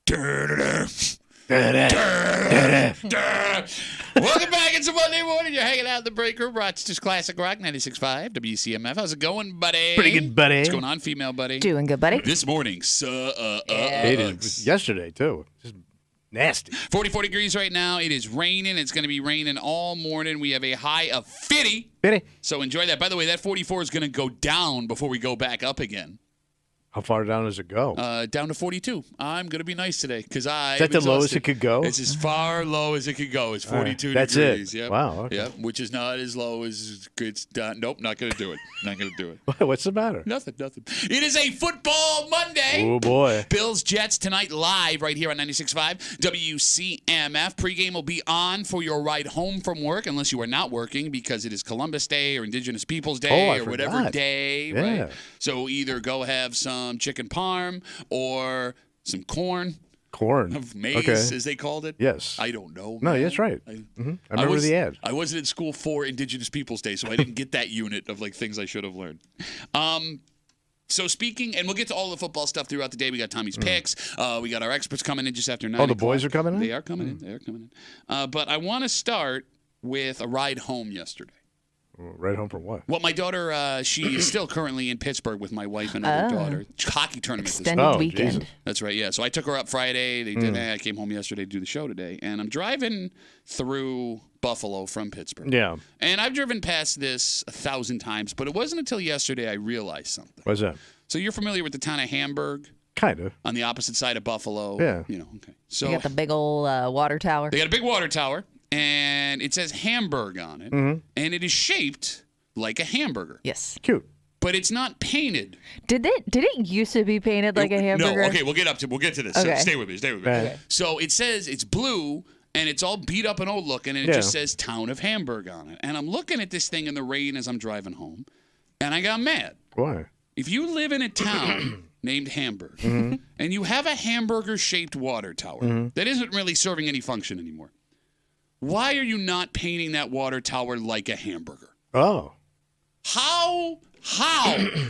Welcome back. It's a Monday morning. You're hanging out in the break room. Rochester's Classic Rock 96.5 WCMF. How's it going, buddy? Pretty good, buddy. What's going on, female buddy? Doing good, buddy. This morning, It was yesterday, too. Just nasty. 44 degrees right now. It is raining. It's going to be raining all morning. We have a high of 50. So enjoy that. By the way, that 44 is going to go down before we go back up again. How far down does it go? Down to 42. I'm going to be nice today because I'm Is that the exhausted. lowest it could go? It's as far low as it could go. It's 42 That's degrees. it. Yep. Wow. Okay. Yep. Which is not as low as it's done. Nope, not going to do it. Not going to do it. What's the matter? Nothing. It is a football Monday. Oh, boy. Bills Jets tonight live right here on 96.5 WCMF. Pregame will be on for your ride home from work unless you are not working because it is Columbus Day or Indigenous Peoples Day or whatever day. Yeah. Right? So either go have some chicken parm or some corn. Of maize, as they called it? Yes. I don't know. No, man. that's right. I remember the ad. I wasn't in school for Indigenous Peoples Day, so I didn't get that unit of like things I should have learned. So speaking, and we'll get to all the football stuff throughout the day. We got Tommy's picks. We got our experts coming in just after 9 Oh, the o'clock. boys are coming in? They are coming in. They are coming in. But I want to start with a ride home yesterday. Right home from what? Well, my daughter, she is still currently in Pittsburgh with my wife and other daughter. Hockey tournament this week. Extended weekend. Jesus. That's right, yeah. So I took her up Friday. They did. I came home yesterday to do the show today. And I'm driving through Buffalo from Pittsburgh. Yeah. And I've driven past this 1,000 times, but it wasn't until yesterday I realized something. What's that? So you're familiar with the town of Hamburg? Kind of. On the opposite side of Buffalo. Yeah. You know, okay. So You got the big old water tower. they got a big water tower, and it says Hamburg on it. And it is shaped like a hamburger. Yes. Cute. But it's not painted. Did it used to be painted like a hamburger? No, okay, we'll get to this. Okay. So stay with me. Okay. So it says it's blue and it's all beat up and old looking, and it just says Town of Hamburg on it. And I'm looking at this thing in the rain as I'm driving home, and I got mad. Why? If you live in a town named Hamburg and you have a hamburger-shaped water tower that isn't really serving any function anymore, why are you not painting that water tower like a hamburger? Oh. How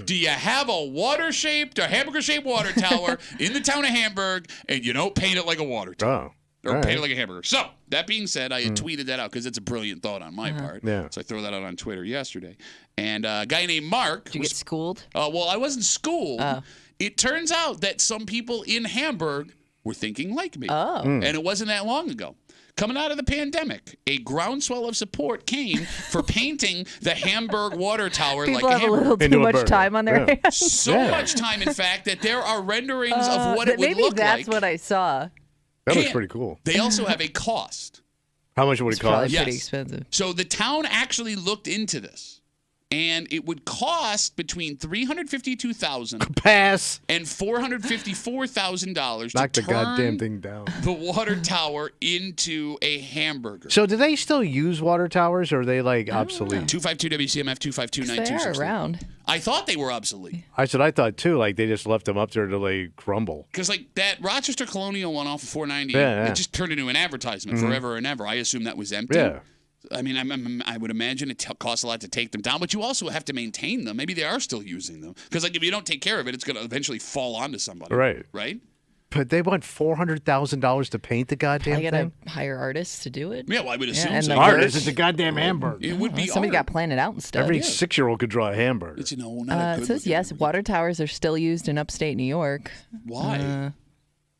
do you have a water-shaped or hamburger-shaped water tower in the town of Hamburg and you don't paint it like a water tower? Oh. Or paint it like a hamburger. So, that being said, I had tweeted that out because it's a brilliant thought on my part. Yeah. So I threw that out on Twitter yesterday. And a guy named Mark. Did you get schooled? Well, I wasn't schooled. It turns out that some people in Hamburg were thinking like me. Oh. And it wasn't that long ago. Coming out of the pandemic, a groundswell of support came for painting the Hamburg water tower People like a have a hamburger. little too Into a much burger. time on their hands. So much time, in fact, that there are renderings of what it would maybe look that's like. what I saw. That looks And pretty cool. They also have a cost. How much would it It's probably cost? Yes. pretty expensive. So the town actually looked into this, and it would cost between $352,000 Pass. and $454,000 to Knock the goddamn turn thing down. the water tower into a hamburger. So do they still use water towers, or are they like obsolete? 252 WCMF 252-9263. They are around. I thought they were obsolete. I thought too, like they just left them up there till they crumble. Because like that Rochester Colonial one off of 490, Yeah. it just turned into an advertisement forever and ever. I assume that was empty. Yeah. I mean, I would imagine it costs a lot to take them down, but you also have to maintain them. Maybe they are still using them. Because like if you don't take care of it, it's going to eventually fall onto somebody. Right. Right? But they want $400,000 to paint the goddamn I gotta thing? hire artists to do it. Yeah, well, I would assume and so. the Artist, merch. it's a goddamn hamburger. It would be Somebody art. got planned it out and stuff. Every 6-year-old could draw a hamburger. It's, not a It good says yes, water towers are still used in upstate New York. Why?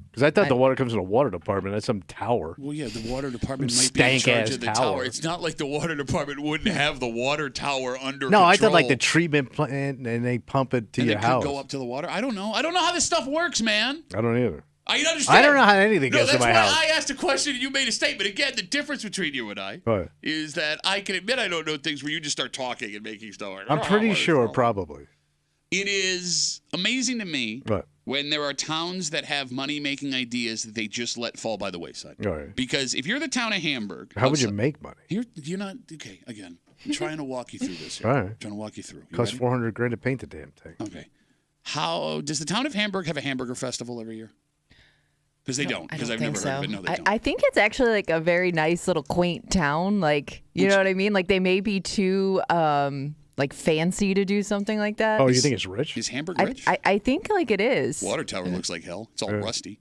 Because I thought the water comes in a water department. That's some tower. Well, yeah, the water department might be in charge Stank-ass of the tower. tower. It's not like the water department wouldn't have the water tower under No, control. I thought like the treatment plant, and they pump it to and your it house. could go up to the water. I don't know. I don't know how this stuff works, man. I don't either. I understand. I don't know how anything No, gets to that's my why house. I asked a question and you made a statement. Again, the difference between you and I What? is that I can admit I don't know things where you just start talking and making stuff. I'm pretty sure, probably. It is amazing to me What? when there are towns that have money-making ideas that they just let fall by the wayside. All right. Because if you're the town of Hamburg, How would you make money? You're not okay. Again, I'm trying to walk you through this. Here. All right. I'm trying to walk you through. You Costs ready? $400,000 to paint the damn thing. Okay. How does the town of Hamburg have a hamburger festival every year? Because they don't. I Because don't I've think never so. heard of it. No, they don't. I think it's actually like a very nice little quaint town. Like, you know what I mean? Like they may be too like fancy to do something like that. Oh, you think it's rich? Is Hamburg I, rich? I think like it is. Water tower looks like hell. It's all rusty.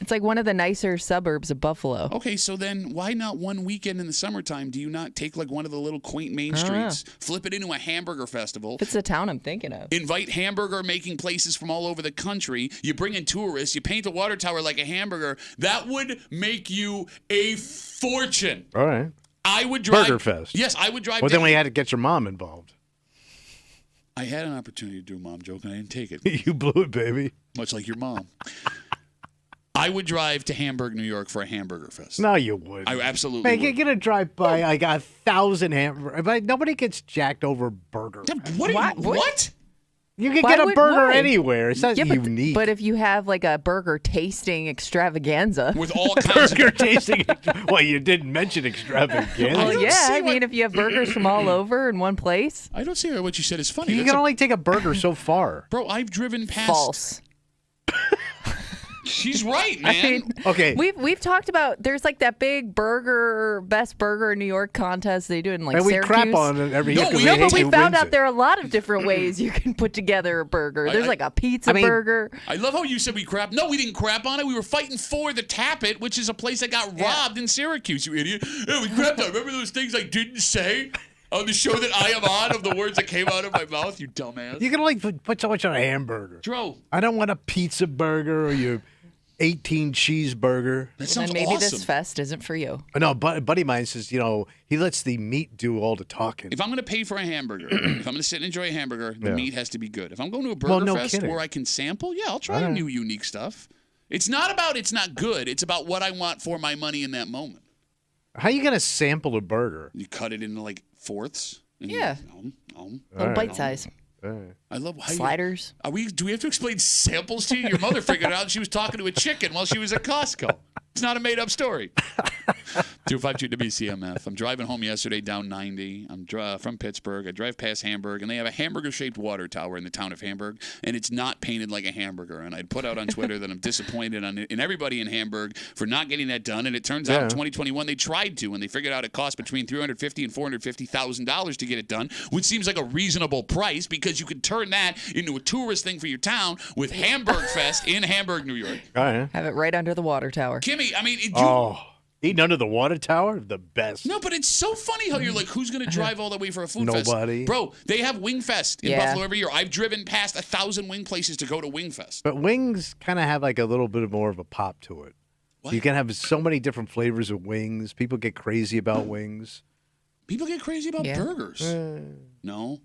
It's like one of the nicer suburbs of Buffalo. Okay, so then why not one weekend in the summertime do you not take like one of the little quaint main streets, flip it into a hamburger festival? It's the town I'm thinking of. Invite hamburger making places from all over the country. You bring in tourists. You paint the water tower like a hamburger. That would make you a fortune. All right. I would drive. Burger Fest. Yes, I would drive. Well, then we had to get your mom involved. I had an opportunity to do a mom joke, and I didn't take it. You blew it, baby. Much like your mom. I would drive to Hamburg, New York for a hamburger fest. No, you wouldn't. I absolutely Man, would. you're going to drive by like 1,000 hamburgers. But nobody gets jacked over a burger. Yeah, what? You can Why get a burger why? anywhere. It's not Yeah, unique. but if you have like a burger tasting extravaganza. With all kinds burger of... tasting. Well, you didn't mention extravaganza. Well, don't yeah, see I what- mean, if you have burgers from all over in one place. I don't see what you said is funny. You That's can a- only take a burger so far. Bro, I've driven past... False. She's right, man. I mean, Okay. we've talked about there's like that big best burger in New York contest they do in like And we Syracuse. crap on it every year. No, 'cause we- we no, hate But we who found wins out it. there are a lot of different ways you can put together a burger. There's like a pizza burger. I love how you said we crap. No, we didn't crap on it. We were fighting for the Tap It, which is a place that got robbed in Syracuse, you idiot. Yeah, we crapped on it. Remember those things I didn't say on the show that I am on of the words that came out of my mouth, you dumbass? You can only put so much on a hamburger. Dro, I don't want a pizza burger or your 18 cheeseburger. that sounds And maybe awesome. this fest isn't for you. No, a buddy of mine says, he lets the meat do all the talking. If I'm going to pay for a hamburger, if I'm going to sit and enjoy a hamburger, the Yeah. meat has to be good. If I'm going to a burger no fest kidding. where I can sample, yeah, I'll try new, unique stuff. It's not about it's not good. It's about what I want for my money in that moment. How you going to sample a burger? You cut it into like fourths. And Yeah. Little bite size. I love how Sliders. Do we have to explain samples to you? Your mother figured out she was talking to a chicken while she was at Costco. It's not a made-up story. 252 WCMF. I'm driving home yesterday down 90. I'm from Pittsburgh. I drive past Hamburg, and they have a hamburger-shaped water tower in the town of Hamburg, and it's not painted like a hamburger. And I'd put out on Twitter that I'm disappointed in everybody in Hamburg for not getting that done. And it turns out in 2021 they tried to, and they figured out it cost between $350,000 and $450,000 to get it done, which seems like a reasonable price because you could turn that into a tourist thing for your town with Hamburg Fest in Hamburg, New York. All right. Have it right under the water tower. Kimmy, I mean, Eating under the water tower? The best. no, but it's so funny how you're like, who's going to drive all the way for a food fest? Nobody. Bro, they have Wing Fest in Yeah. Buffalo every year. I've driven past 1,000 wing places to go to Wing Fest. But wings kind of have like a little bit more of a pop to it. What? You can have so many different flavors of wings. People get crazy about wings. People get crazy about Yeah. burgers. No?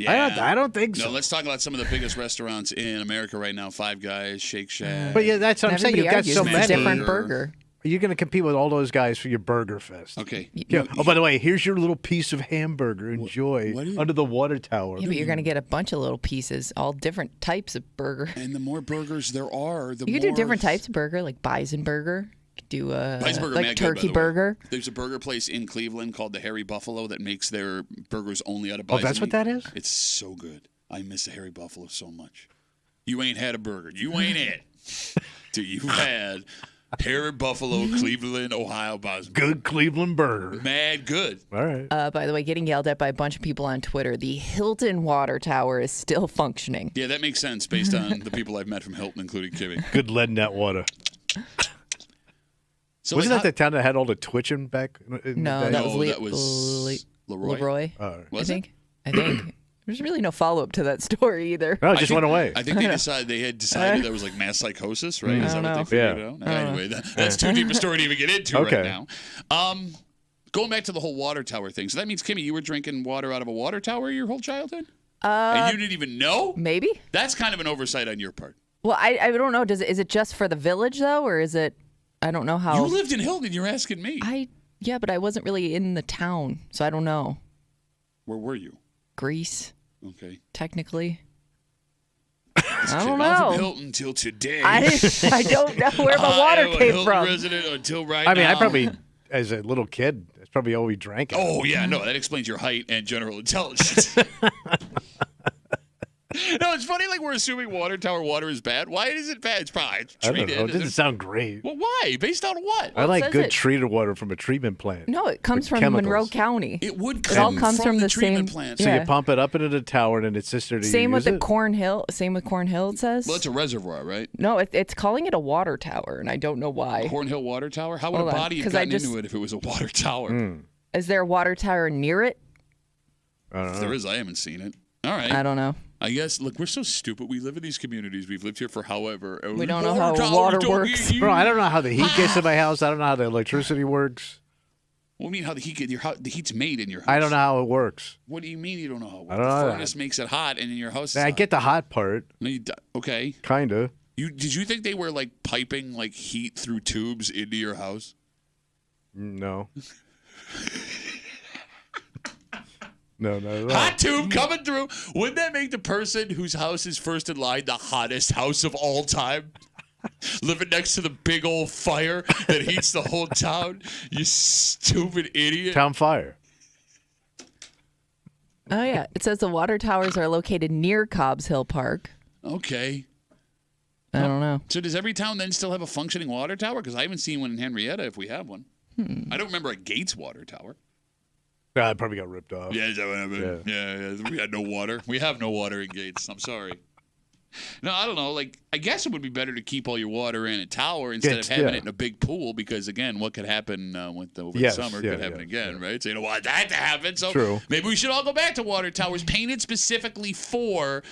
I don't think so. No, let's talk about some of the biggest restaurants in America right now. Five Guys, Shake Shack. But yeah, that's what I'm saying. You've got argues so it's many. a different Burger. burger. You're going to compete with all those guys for your burger fest. Okay. Yeah. Oh, by the way, here's your little piece of hamburger. Enjoy what do you- under the water tower. Yeah, but you're going to get a bunch of little pieces, all different types of burger. And the more burgers there are, the You more... could do different types of burger, like bison burger. You could do Bison burger, like mad good, by turkey the way. burger. There's a burger place in Cleveland called the Hairy Buffalo that makes their burgers only out of Oh, bison that's what meat. that is? It's so good. I miss the Hairy Buffalo so much. You ain't had a burger. You ain't it. Till you've had Hairy Buffalo, Cleveland, Ohio bison. Good Cleveland burger. Mad good. All right. By the way, getting yelled at by a bunch of people on Twitter. The Hilton water tower is still functioning. Yeah, that makes sense based on the people I've met from Hilton, including Kimmy. Good lead in that water. So Wasn't like, that the town that had all the twitching back? In No, the day? that was, that was Leroy. Leroy. Oh. Was I think. I think. There's really no follow up to that story either. No, it I just think- went away. I think they had decided there was like mass psychosis, right? Is that what they figured Yeah. out? Anyway, that's too deep a story to even get into Okay. right now. Going back to the whole water tower thing. So that means, Kimmy, you were drinking water out of a water tower your whole childhood? And you didn't even know? Maybe. That's kind of an oversight on your part. Well, I don't know. Is it just for the village though, or is it? I don't know how. You lived in Hilton. You're asking me. Yeah, but I wasn't really in the town, so I don't know. Where were you? Greece, Okay. technically. I don't I'm from know. Hilton till today. I don't know where the water I am a came Hilton from. resident until right I mean, now. I probably, as a little kid, that's probably all we drank. Oh, yeah, no, that explains your height and general intelligence. No, it's funny. Like we're assuming water tower water is bad. Why is it bad? It's probably I don't treated. know. It doesn't sound great. Well, why? Based on what? I like says good it- treated water from a treatment plant. No, it comes With from Monroe chemicals. County. It would It all come comes from the the treatment same- plant. So Yeah. you pump it up into the tower, and then it's sister to Same with use the it? Corn Hill. Same with Corn Hill. It says. Well, it's a reservoir, right? No, it's calling it a water tower, and I don't know why. Cornhill Water Tower? How would Hold a on, body have 'cause I gotten just- into it if it was a water tower? Is there a water tower near it? I don't If know. there is, I haven't seen it. All right. I don't know. I guess, look, we're so stupid. We live in these communities. We've lived here for however. We don't know how towers water don't works. get you. Bro, I don't know how the heat gets to my house. I don't know how the electricity works. What do you mean how the heat get your house? The heat's made in your house. I don't know how it works. What do you mean you don't know how it works? I don't know The that. furnace makes it hot, and in your house. It's I hot. get the hot part, No, okay. kind of. Did you think they were like piping like heat through tubes into your house? No. No, not at all. Hot tube coming through. Wouldn't that make the person whose house is first in line the hottest house of all time? Living next to the big old fire that heats the whole town. You stupid idiot. Town fire. Oh yeah, it says the water towers are located near Cobbs Hill Park. Okay. I don't know. So does every town then still have a functioning water tower? Because I haven't seen one in Henrietta if we have one. I don't remember a Gates water tower. I probably got ripped off. Yeah, is that what happened? Yeah. We had no water. We have no water in Gates. I'm sorry. No, I don't know. Like, I guess it would be better to keep all your water in a tower instead of having it in a big pool because, again, what could happen over the summer could happen again, right? So you don't want that to happen. So True. maybe we should all go back to water towers painted specifically for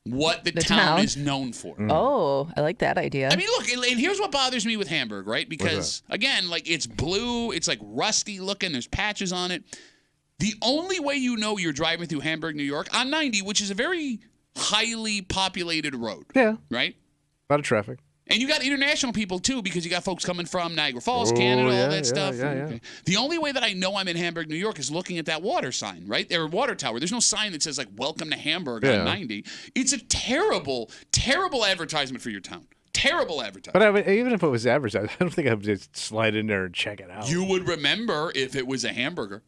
what the town is known for. Oh, I like that idea. I mean, look, and here's what bothers me with Hamburg, right? Because, again, like, it's blue. It's, like, rusty looking. There's patches on it. The only way you know you're driving through Hamburg, New York, on 90, which is a very highly populated road. Yeah. Right? A lot of traffic. And you got international people, too, because you got folks coming from Niagara Falls, Canada, all that stuff. Yeah. Okay. The only way that I know I'm in Hamburg, New York is looking at that water sign, right? Or water tower. There's no sign that says, like, welcome to Hamburg on 90. It's a terrible, terrible advertisement for your town. Terrible advertisement. But even if it was advertised, I don't think I would just slide in there and check it out. You would remember if it was a hamburger.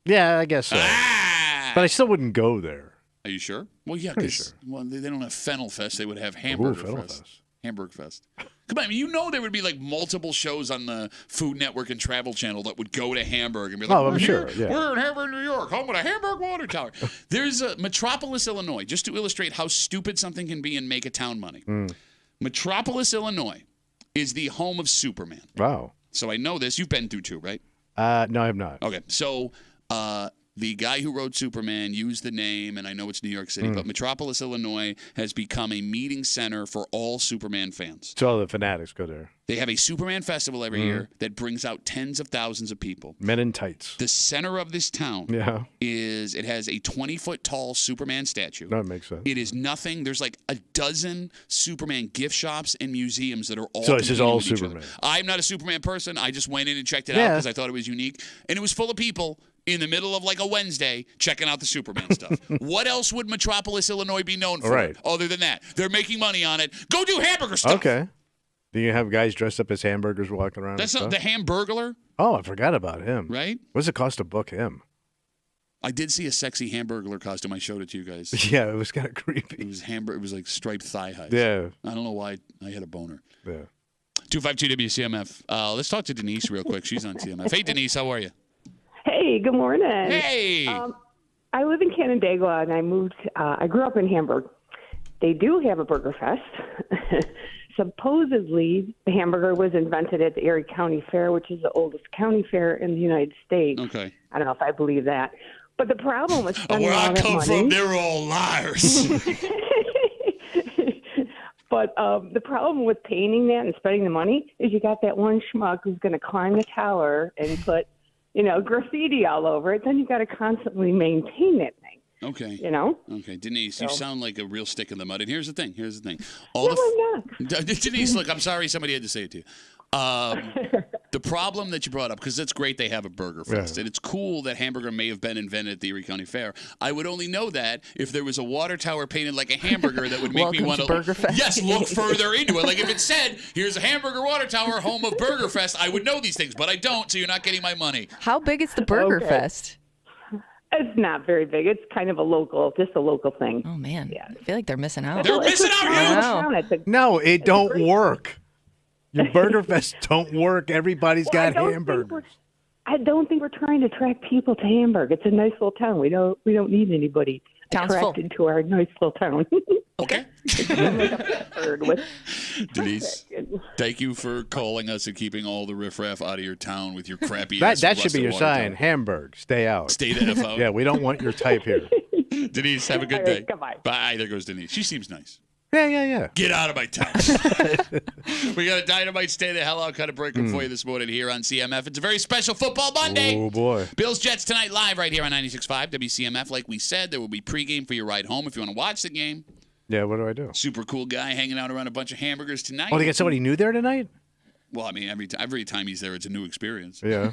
Yeah, I guess so. Ah! But I still wouldn't go there. Are you sure? Well, yeah, Pretty because sure. they don't have Fennel Fest. They would have Hamburger Fennel Fest. Fest. Hamburg Fest. Come on, I mean, you know there would be like multiple shows on the Food Network and Travel Channel that would go to Hamburg and be like, Oh, I'm we're sure, here. yeah. We're in Hamburg, New York, home of the Hamburg Water Tower. There's a Metropolis, Illinois, just to illustrate how stupid something can be and make a town money. Metropolis, Illinois is the home of Superman. Wow. So I know this. You've been through too, right? No, I have not. Okay, so the guy who wrote Superman used the name, and I know it's New York City, but Metropolis, Illinois has become a meeting center for all Superman fans. So all the fanatics go there. They have a Superman festival every year that brings out tens of thousands of people. Men in tights. The center of this town it has a 20-foot tall Superman statue. That makes sense. It is nothing. There's like a dozen Superman gift shops and museums that are all So it's just competing all with each Superman. other. I'm not a Superman person. I just went in and checked it out because I thought it was unique. And it was full of people in the middle of like a Wednesday checking out the Superman stuff. What else would Metropolis, Illinois be known for? Right. Other than that, they're making money on it. Go do hamburger stuff. Okay. Do you have guys dressed up as hamburgers walking around? That's and not stuff? the Hamburglar, Oh, I forgot about him. right? What does it cost to book him? I did see a sexy Hamburglar costume. I showed it to you guys. Yeah, it was kind of It creepy. was It was like striped thigh highs. Yeah. I don't know why I had a boner. Yeah. 252 WCMF. Let's talk to Denise real quick. She's on TMF. Hey, Denise, how are you? Hey, good morning. Hey. I live in Canandaigua, and I grew up in Hamburg. They do have a burger fest. Supposedly, the hamburger was invented at the Erie County Fair, which is the oldest county fair in the United States. Okay. I don't know if I believe that. But the problem with spending Where all I that come money, from, they're all liars. But the problem with painting that and spending the money is you got that one schmuck who's going to climb the tower and put, graffiti all over it. Then you got to constantly maintain that thing. Okay. Okay, Denise, you sound like a real stick in the mud. And here's the thing. I'm not. Denise, look, I'm sorry somebody had to say it to you. The problem that you brought up, because that's great they have a burger fest, and it's cool that hamburger may have been invented at the Erie County Fair. I would only know that if there was a water tower painted like a hamburger that would make me want to Burger Fest. Yes, look further into it. Like if it said, here's a hamburger water tower, home of Burger Fest, I would know these things, but I don't, so you're not getting my money. How big is the Burger Okay. Fest? It's not very big. It's kind of a local thing. Oh man, Yeah. I feel like they're missing out. They're missing out, Wow. huge. No, it don't work. Your Burger Fest don't work. Everybody's got hamburgers. I don't think we're trying to attract people to Hamburg. It's a nice little town. We don't need anybody Town's full. attracted to our nice little town. Okay. Like a Bedford with Denise, traffic. thank you for calling us and keeping all the riffraff out of your town with your crappy That should be your water sign. tower. Hamburg, stay out. Stay the F out. Yeah, we don't want your type here. Denise, have a good All day. right, goodbye. Bye. There goes Denise. She seems nice. Yeah. Get out of my town. We got a dynamite stay the hell out kind of breaker for you this morning here on CMF. It's a very special football Monday. Oh, boy. Bills Jets tonight live right here on 96.5 WCMF. Like we said, there will be pregame for your ride home if you want to watch the game. Yeah, what do I do? Super cool guy hanging out around a bunch of hamburgers tonight. Oh, they got somebody new there tonight? Well, I mean, every time he's there, it's a new experience. Yeah.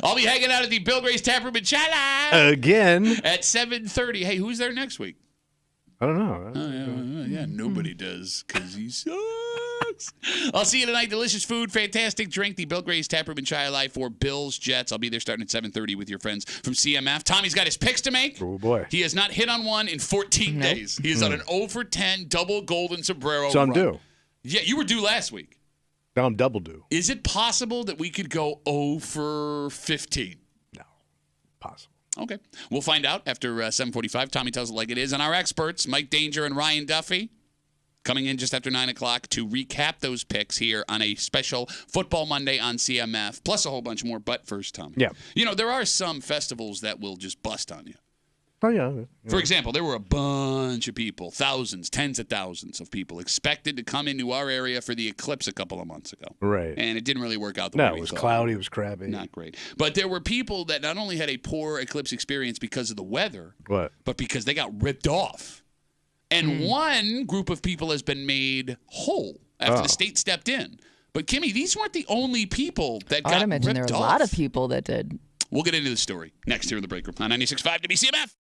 I'll be hanging out at the Bill Gray's Tap Room in Chala Again? at 7:30. Hey, who's there next week? I don't know. Oh, yeah, nobody does because he sucks. I'll see you tonight. Delicious food, fantastic drink. The Bill Gray's Tap Room in Chi for Bills Jets. I'll be there starting at 7:30 with your friends from CMF. Tommy's got his picks to make. Oh, boy. He has not hit on one in 14 days. He is on an 0 for 10 double golden sombrero So I'm run. due. Yeah, you were due last week. Now I'm double due. Is it possible that we could go 0 for 15? No. Possible. Okay. We'll find out after 7:45. Tommy tells it like it is. And our experts, Mike Danger and Ryan Duffy, coming in just after 9 o'clock to recap those picks here on a special Football Monday on CMF, plus a whole bunch more. But first, Tommy. Yeah. You know, there are some festivals that will just bust on you. Oh, yeah. For example, there were a bunch of people, thousands, tens of thousands of people expected to come into our area for the Eclipse a couple of months ago. Right. And it didn't really work out the way No, we it was thought. cloudy. It was crappy. Not great. But there were people that not only had a poor Eclipse experience because of the weather, What? but because they got ripped off. And one group of people has been made whole after the state stepped in. But, Kimmy, these weren't the only people that got I'd imagine ripped there were off. a lot of people that did. We'll get into the story next here in the break room on 96.5 WCMF.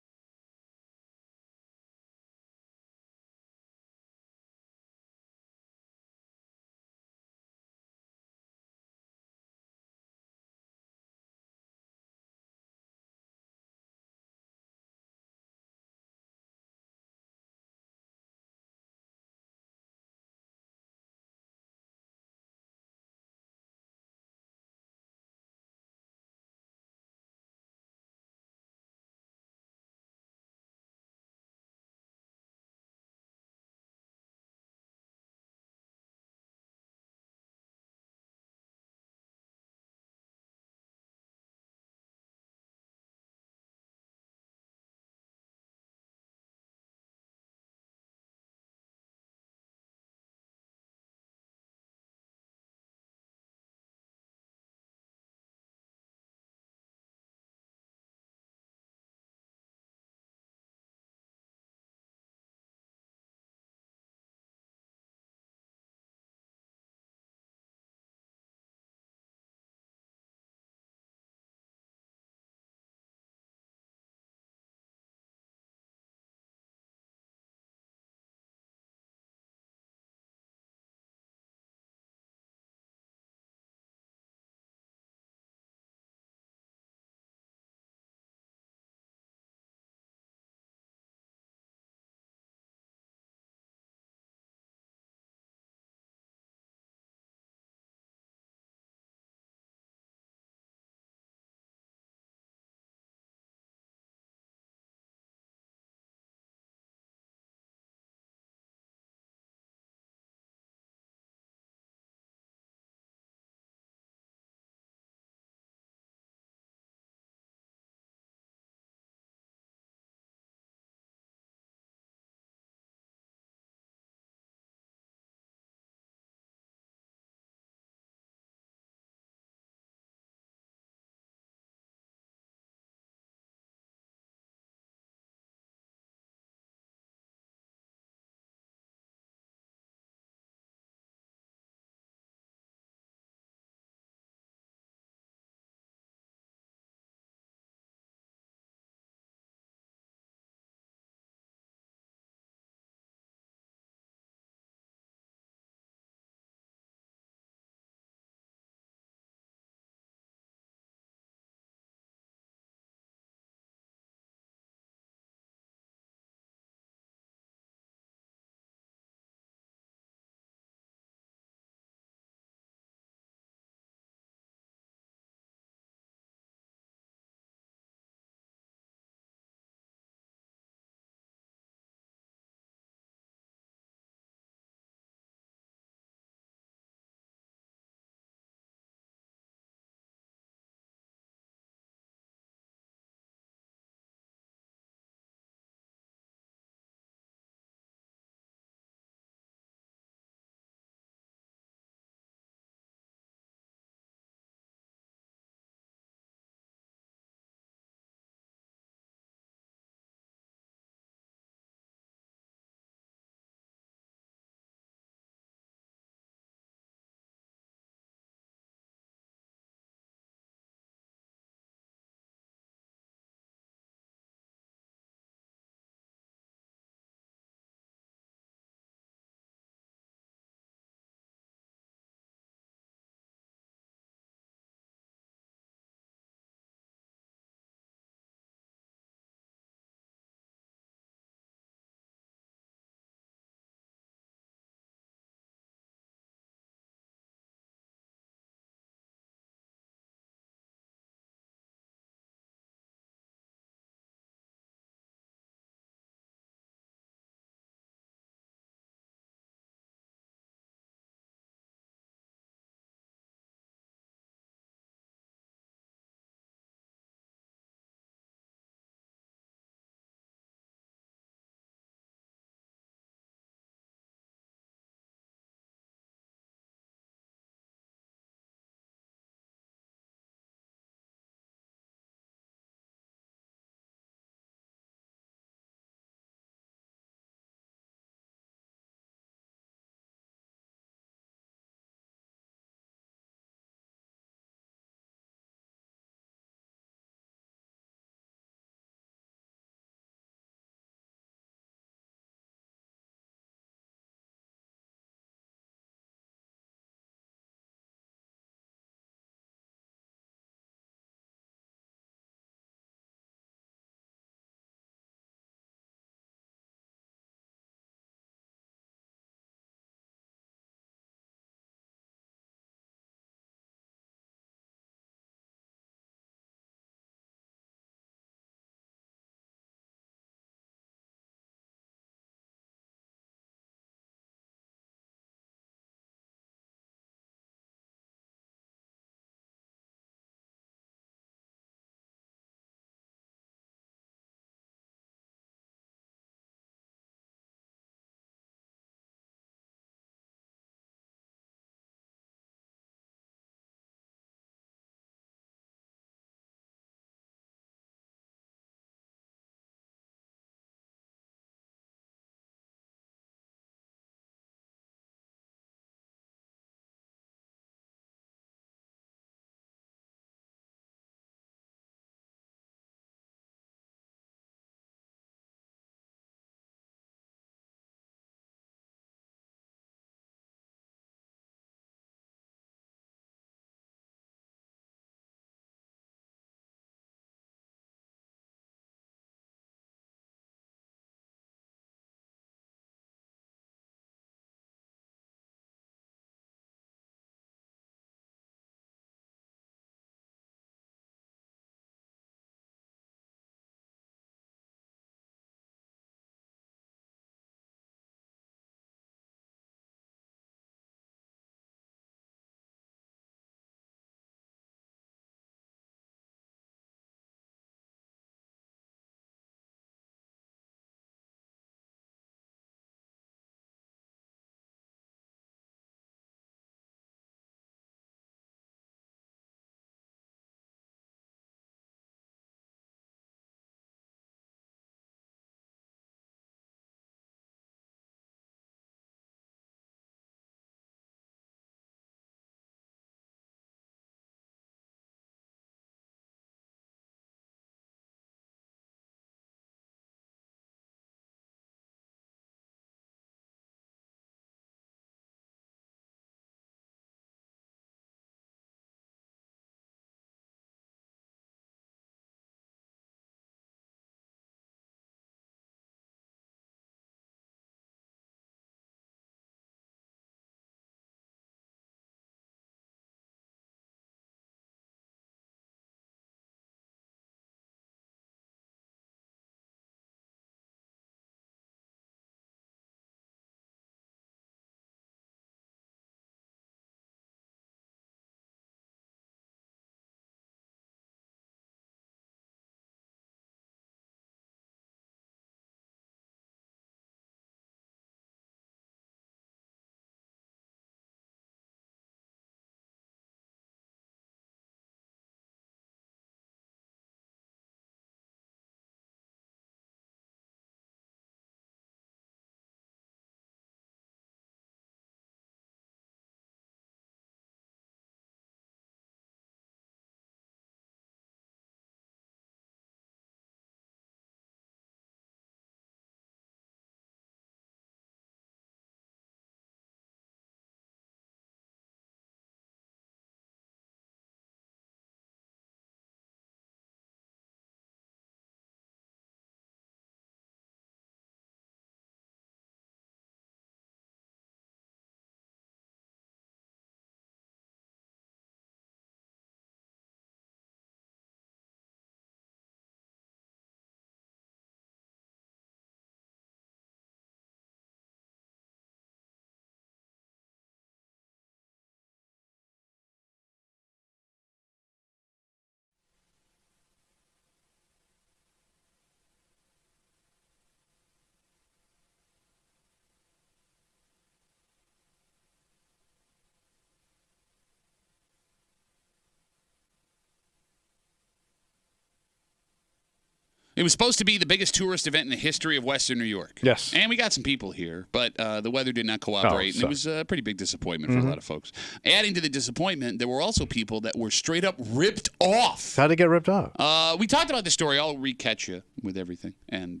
It was supposed to be the biggest tourist event in the history of Western New York. Yes. And we got some people here, but the weather did not cooperate. And it was a pretty big disappointment for a lot of folks. Adding to the disappointment, there were also people that were straight up ripped off. How'd it get ripped off? We talked about this story. I'll recatch you with everything. And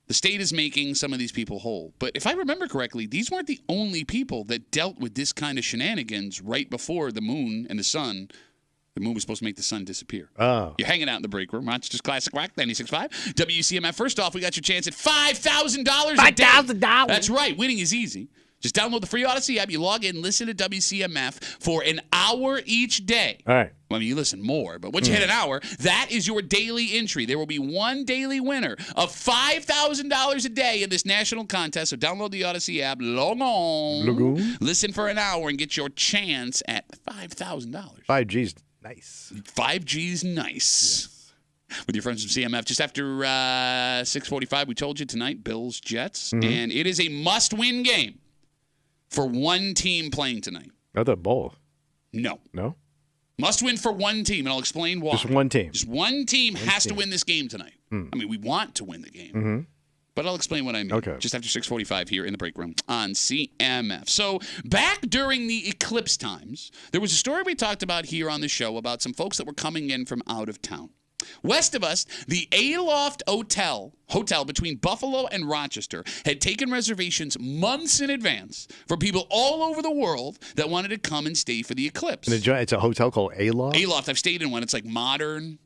the state is making some of these people whole. But if I remember correctly, these weren't the only people that dealt with this kind of shenanigans right before the moon and the sun. The moon was supposed to make the sun disappear. Oh. You're hanging out in the break room. Rochester's Classic Rock, 96.5. WCMF. First off, we got your chance at $5,000 a day. $5,000. That's right. Winning is easy. Just download the free Odyssey app. You log in, listen to WCMF for an hour each day. All right. Well, I mean, you listen more, but once you hit an hour, that is your daily entry. There will be one daily winner of $5,000 a day in this national contest. So download the Odyssey app, log on, listen for an hour, and get your chance at $5,000. 5G's nice. 5G's nice. With your friends from CMF. Just after 6:45, we told you tonight, Bills, Jets. And it is a must-win game for one team playing tonight. Not the both. No. No? Must win for one team, and I'll explain why. Just one team. Just one team has to win this game tonight. I mean, we want to win the game. But I'll explain what I mean. Okay. Just after 6:45 here in the break room on CMF. So back during the Eclipse times, there was a story we talked about here on the show about some folks that were coming in from out of town. West of us, the Aloft Hotel between Buffalo and Rochester had taken reservations months in advance for people all over the world that wanted to come and stay for the Eclipse. And it's a hotel called Aloft? Aloft. I've stayed in one. It's like modern.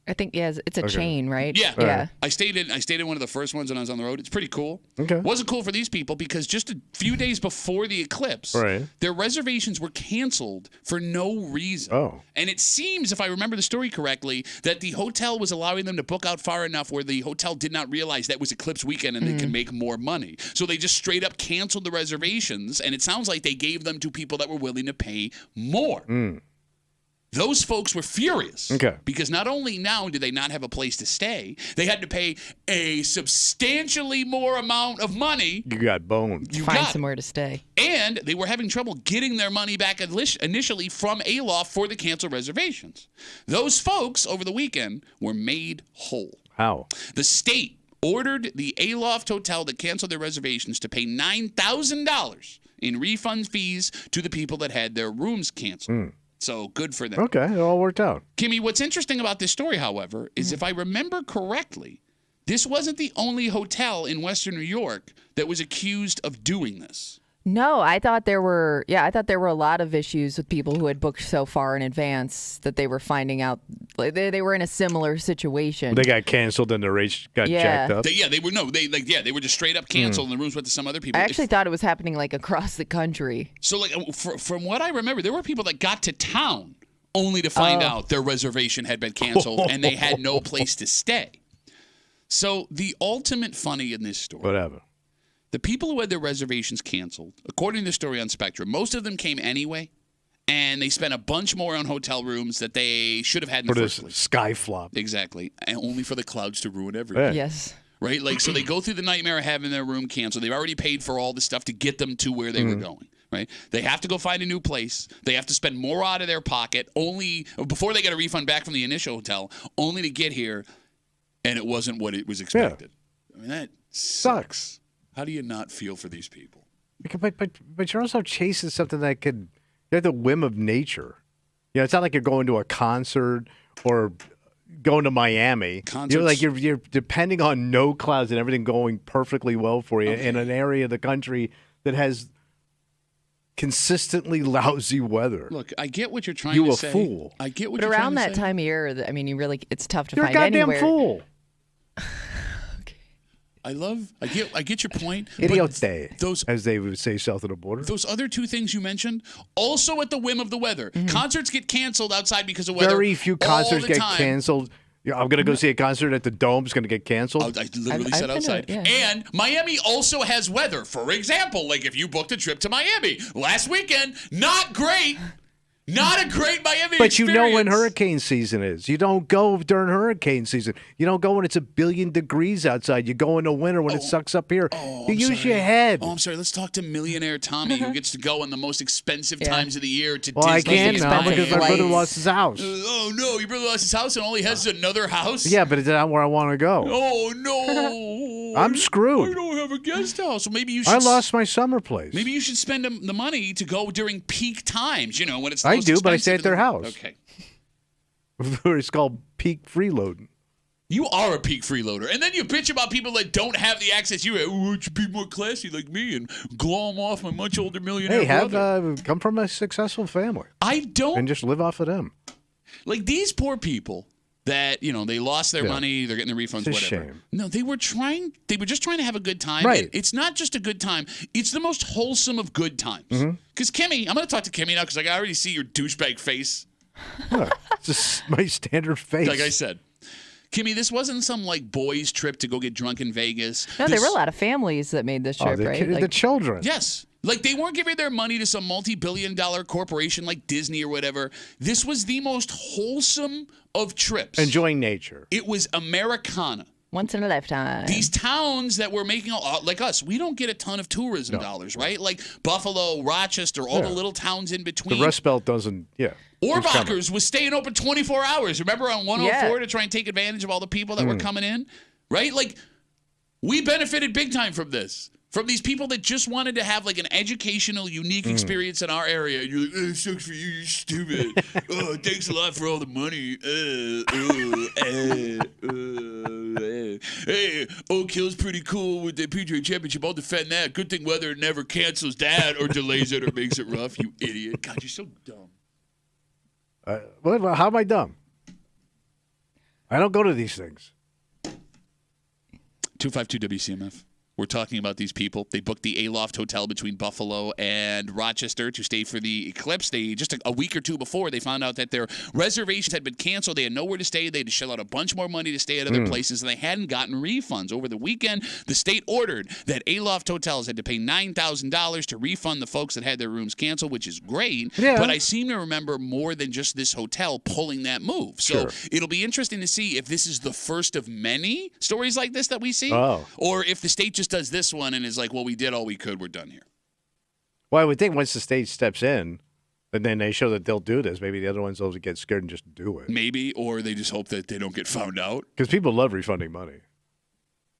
I think, yeah, it's a chain, right? Yeah. Yeah. I stayed in one of the first ones when I was on the road. It's pretty cool. Okay. Wasn't cool for these people because just a few days before the eclipse, their reservations were canceled for no reason. Oh. And it seems, if I remember the story correctly, that the hotel was allowing them to book out far enough where the hotel did not realize that was eclipse weekend and they could make more money. So they just straight up canceled the reservations, and it sounds like they gave them to people that were willing to pay more. Those folks were furious because not only now did they not have a place to stay, they had to pay a substantially more amount of money. You got boned. Find somewhere to stay. And they were having trouble getting their money back initially from Aloft for the canceled reservations. Those folks over the weekend were made whole. How? The state ordered the Aloft Hotel that canceled their reservations to pay $9,000 in refund fees to the people that had their rooms canceled. So good for them. Okay, it all worked out. Kimmy, what's interesting about this story, however, is if I remember correctly, this wasn't the only hotel in Western New York that was accused of doing this. No, I thought there were a lot of issues with people who had booked so far in advance that they were finding out like, they were in a similar situation. They got canceled and the rates got jacked up. They were just straight up canceled and the rooms went to some other people. I actually thought it was happening like across the country. So like from what I remember, there were people that got to town only to find out their reservation had been canceled and they had no place to stay. So the ultimate funny in this story. Whatever. The people who had their reservations canceled, according to the story on Spectrum, most of them came anyway, and they spent a bunch more on hotel rooms that they should have had in the first place. Sky flop. Exactly. And only for the clouds to ruin everything. Yes. Right? Like, so they go through the nightmare of having their room canceled. They've already paid for all the stuff to get them to where they were going. Right? They have to go find a new place. They have to spend more out of their pocket before they get a refund back from the initial hotel, only to get here, and it wasn't what it was expected. Yeah. I mean, that sucks. How do you not feel for these people? But you're also chasing something that could, you're at the whim of nature. You know, it's not like you're going to a concert or going to Miami. You're depending on no clouds and everything going perfectly well for you in an area of the country that has consistently lousy weather. Look, I get what you're trying to say. You a fool. I get what but you're trying to say. around that time of year, I mean, it's tough to you're find a goddamn anywhere. Fool. I get your point. Idiote, as they would say south of the border. Those other two things you mentioned, also at the whim of the weather. Concerts get canceled outside because of weather. Very few concerts get canceled. Yeah, I'm going to go see a concert at the Dome. It's going to get canceled. I literally said outside. And Miami also has weather. For example, like if you booked a trip to Miami last weekend, not great. Not a great Miami But experience. you know when hurricane season is. You don't go during hurricane season. You don't go when it's 1 billion degrees outside. You go in the winter when it sucks up here. You use your head. Oh, I'm sorry. Let's talk to millionaire Tommy, who gets to go in the most expensive times of the year to Well, I Disney. can't now because my brother flights. lost his house. Oh, no. Your brother lost his house and all he has is another house? Yeah, but it's not where I want to go. Oh, no. I'm screwed. I don't have a guest house. Well, maybe you should. I lost my summer place. Maybe you should spend the money to go during peak times, you know, when it's the I most do, but I expensive stay at in their the- house. Okay. It's called peak freeloading. You are a peak freeloader. And then you bitch about people that don't have the access you have. Why don't you be more classy like me and glom off my much older millionaire Hey, brother? come from a successful family I don't. and just live off of them. Like these poor people that, you know, they lost their money, they're getting their refunds, It's a whatever. shame. No, they were just trying to have a good time. Right. And it's not just a good time. It's the most wholesome of good times. Mm-hmm. Because Kimmy, I'm going to talk to Kimmy now because I already see your douchebag face. Huh. It's just my standard face. Like I said. Kimmy, this wasn't some like boys' trip to go get drunk in Vegas. No, there were a lot of families that made this trip, right? The children. Yes. Like they weren't giving their money to some multi-billion-dollar corporation like Disney or whatever. This was the most wholesome of trips. Enjoying nature. It was Americana. once in a lifetime. These towns that were making, like us, we don't get a ton of tourism dollars, right? Like Buffalo, Rochester, all the little towns in between. The Rust Belt doesn't, Orbacher's was staying open 24 hours. Remember on 104 to try and take advantage of all the people that were coming in? Right? Like, we benefited big time from this. From these people that just wanted to have like an educational, unique experience in our area. And you're like, it sucks for you, you're stupid. Oh, thanks a lot for all the money. Hey, Oak Hill's pretty cool with the PGA Championship. I'll defend that. Good thing weather never cancels that or delays it or makes it rough, you idiot. God, you're so dumb. How am I dumb? I don't go to these things. 252 WCMF. We're talking about these people. They booked the Aloft Hotel between Buffalo and Rochester to stay for the Eclipse. They just a week or two before, they found out that their reservations had been canceled. They had nowhere to stay. They had to shell out a bunch more money to stay at other places, and they hadn't gotten refunds. Over the weekend, the state ordered that Aloft Hotels had to pay $9,000 to refund the folks that had their rooms canceled, which is great. Yeah. But I seem to remember more than just this hotel pulling that move. So it'll be interesting to see if this is the first of many stories like this that we see, or if the state just does this one and is like, well, we did all we could. We're done here. Well, I would think once the state steps in, and then they show that they'll do this, maybe the other ones will get scared and just do it. Maybe, or they just hope that they don't get found out. Because people love refunding money.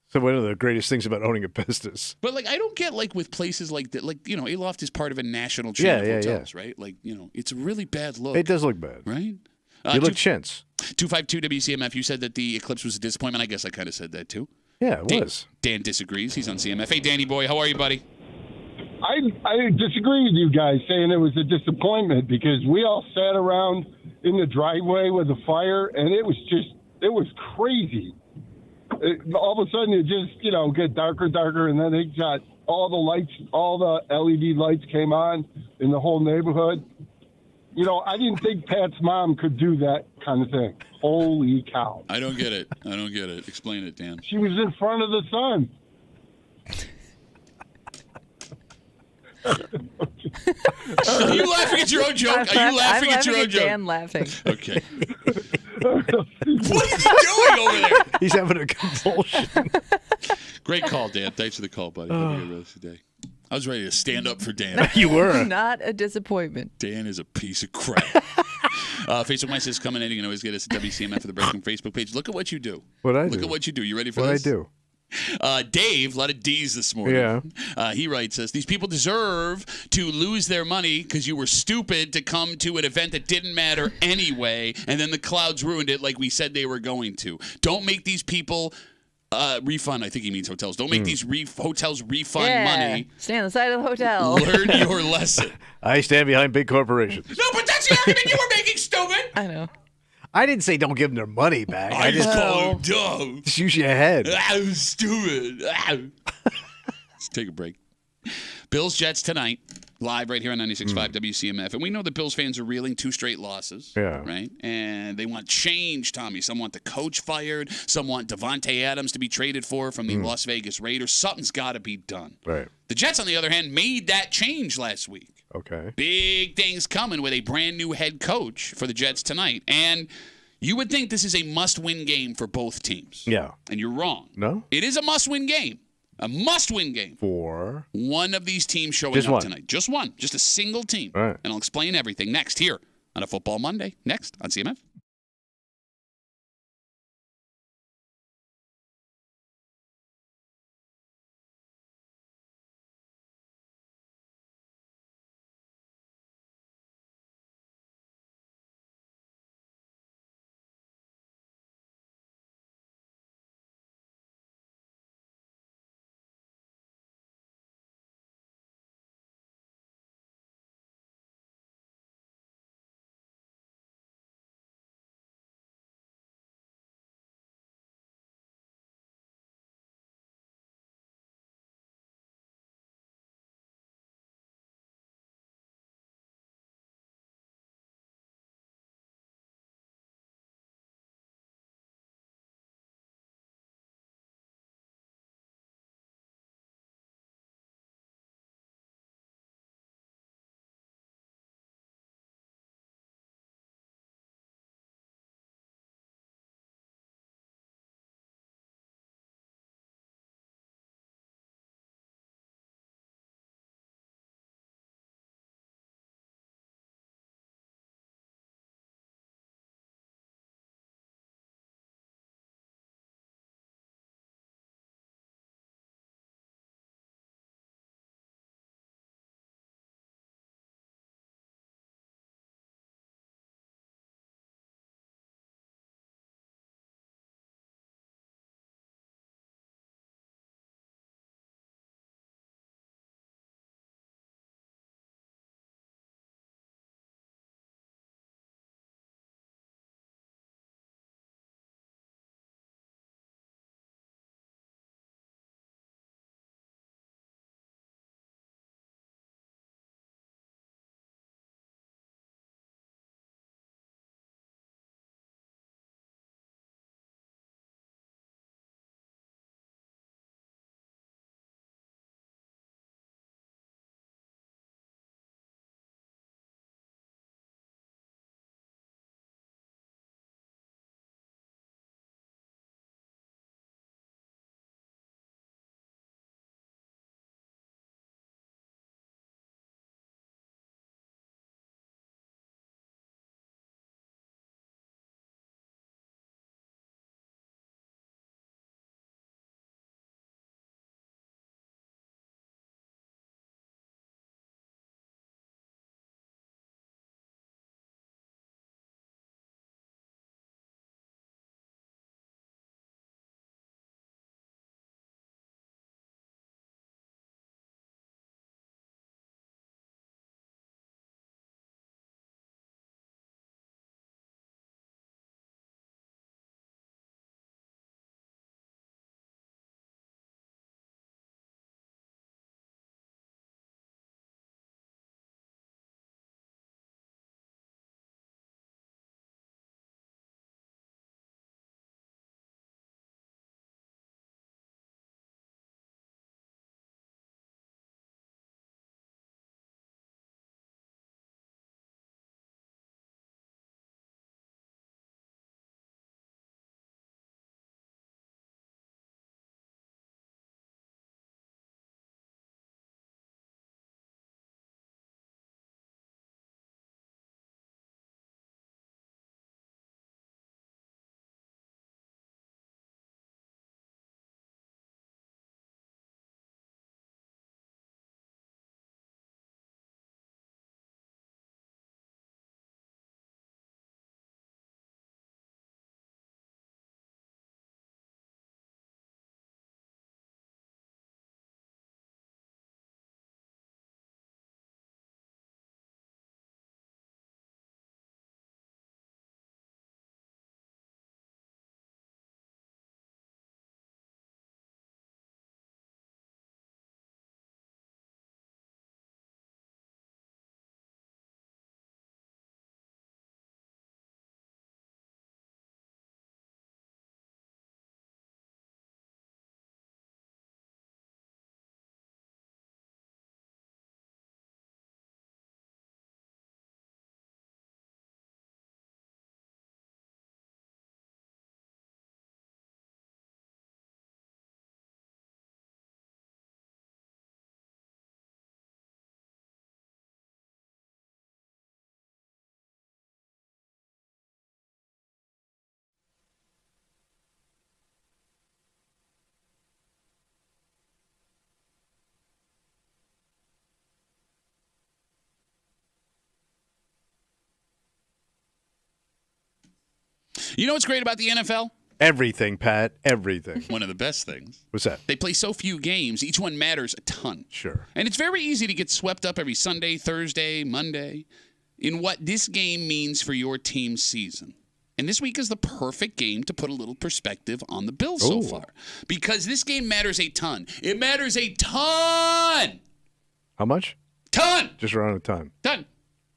So one of the greatest things about owning a business. But, like, I don't get, like, with places like that, like, you know, Aloft is part of a national chain of hotels, right? Like, you know, it's a really bad look. It does look bad. Right? You look chintz. 252 WCMF, you said that the Eclipse was a disappointment. I guess I kind of said that, too. Yeah, it was. Dan disagrees. He's on CMF. Hey, Danny boy, how are you, buddy? I disagree with you guys saying it was a disappointment because we all sat around in the driveway with a fire, and it was crazy. All of a sudden, it just, get darker, and then it got all the lights, all the LED lights came on in the whole neighborhood. I didn't think Pat's mom could do that kind of thing. Holy cow. I don't get it. Explain it, Dan. She was in front of the sun. Are you laughing at your own joke? Are you laughing at your own joke? Dan laughing. Okay. What is he doing over there? He's having a convulsion. Great call, Dan. Thanks for the call, buddy. Have a good rest of the day. I was ready to stand up for Dan. You were. Not a disappointment. Dan is a piece of crap. Facebook Mike says, come in and you can always get us at WCMF for the Breaking Facebook page. Look at what you do. Look at what you do. You ready for what this? I do. Dave, a lot of D's this morning. Yeah. He writes us, these people deserve to lose their money because you were stupid to come to an event that didn't matter anyway, and then the clouds ruined it like we said they were going to. Don't make these people refund. I think he means hotels. Don't make these hotels refund money. Stay on the side of the hotel. Learn your lesson. I stand behind big corporations. No, but that's the argument you were making, stupid. I know. I didn't say don't give them their money back. I just call him dumb. Just use your head. I'm stupid. Let's take a break. Bills Jets tonight, live right here on 96.5 WCMF. And we know the Bills fans are reeling 2 straight losses. Yeah. Right? And they want change, Tommy. Some want the coach fired. Some want Devontae Adams to be traded from the Las Vegas Raiders. Something's got to be done. Right. The Jets, on the other hand, made that change last week. Okay. Big things coming with a brand new head coach for the Jets tonight. And you would think this is a must-win game for both teams. Yeah. And you're wrong. No? It is a must-win game. A must-win game. For? One of these teams showing Just up one. tonight. Just one. Just a single team. All right. And I'll explain everything next here on a Football Monday. Next on CMF. You know what's great about the NFL? Everything, Pat. Everything. One of the best things. What's that? They play so few games. Each one matters a ton. Sure. And it's very easy to get swept up every Sunday, Thursday, Monday in what this game means for your team's season. And this week is the perfect game to put a little perspective on the Bills so far. Because this game matters a ton. It matters a ton. How much? Ton. Just around a ton. Ton.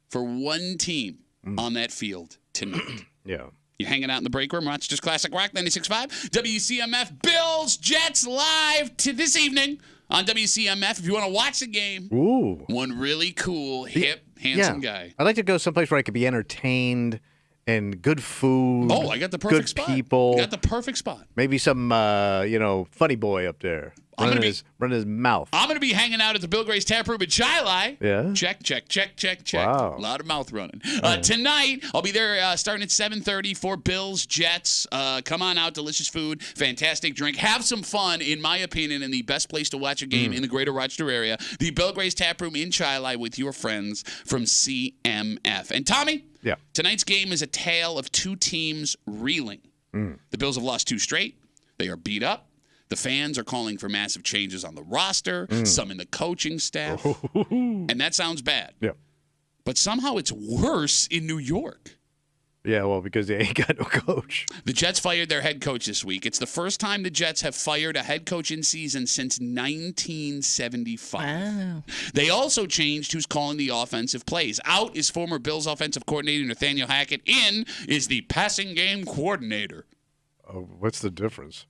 For one team on that field tonight. Yeah. You're hanging out in the break room, Rochester's Classic Rock 96.5. WCMF Bills Jets live to this evening on WCMF. If you want to watch the game, one really cool, hip, handsome guy. I'd like to go someplace where I could be entertained and good food. Oh, I got the perfect good spot. People. I got the perfect spot. Maybe some, funny boy up there. Running his mouth. I'm going to be hanging out at the Bill Gray's Tap Room at Chili. Yeah. Check. Wow. A lot of mouth running. Tonight, I'll be there starting at 7:30 for Bills Jets. Come on out. Delicious food. Fantastic drink. Have some fun, in my opinion, in the best place to watch a game in the greater Rochester area. The Bill Gray's Tap Room in Chili with your friends from CMF. And Tommy, tonight's game is a tale of two teams reeling. The Bills have lost 2 straight. They are beat up. The fans are calling for massive changes on the roster, some in the coaching staff. And that sounds bad. Yeah. But somehow it's worse in New York. Yeah, well, because they ain't got no coach. The Jets fired their head coach this week. It's the first time the Jets have fired a head coach in season since 1975. Wow. They also changed who's calling the offensive plays. Out is former Bills offensive coordinator Nathaniel Hackett. In is the passing game coordinator. What's the difference?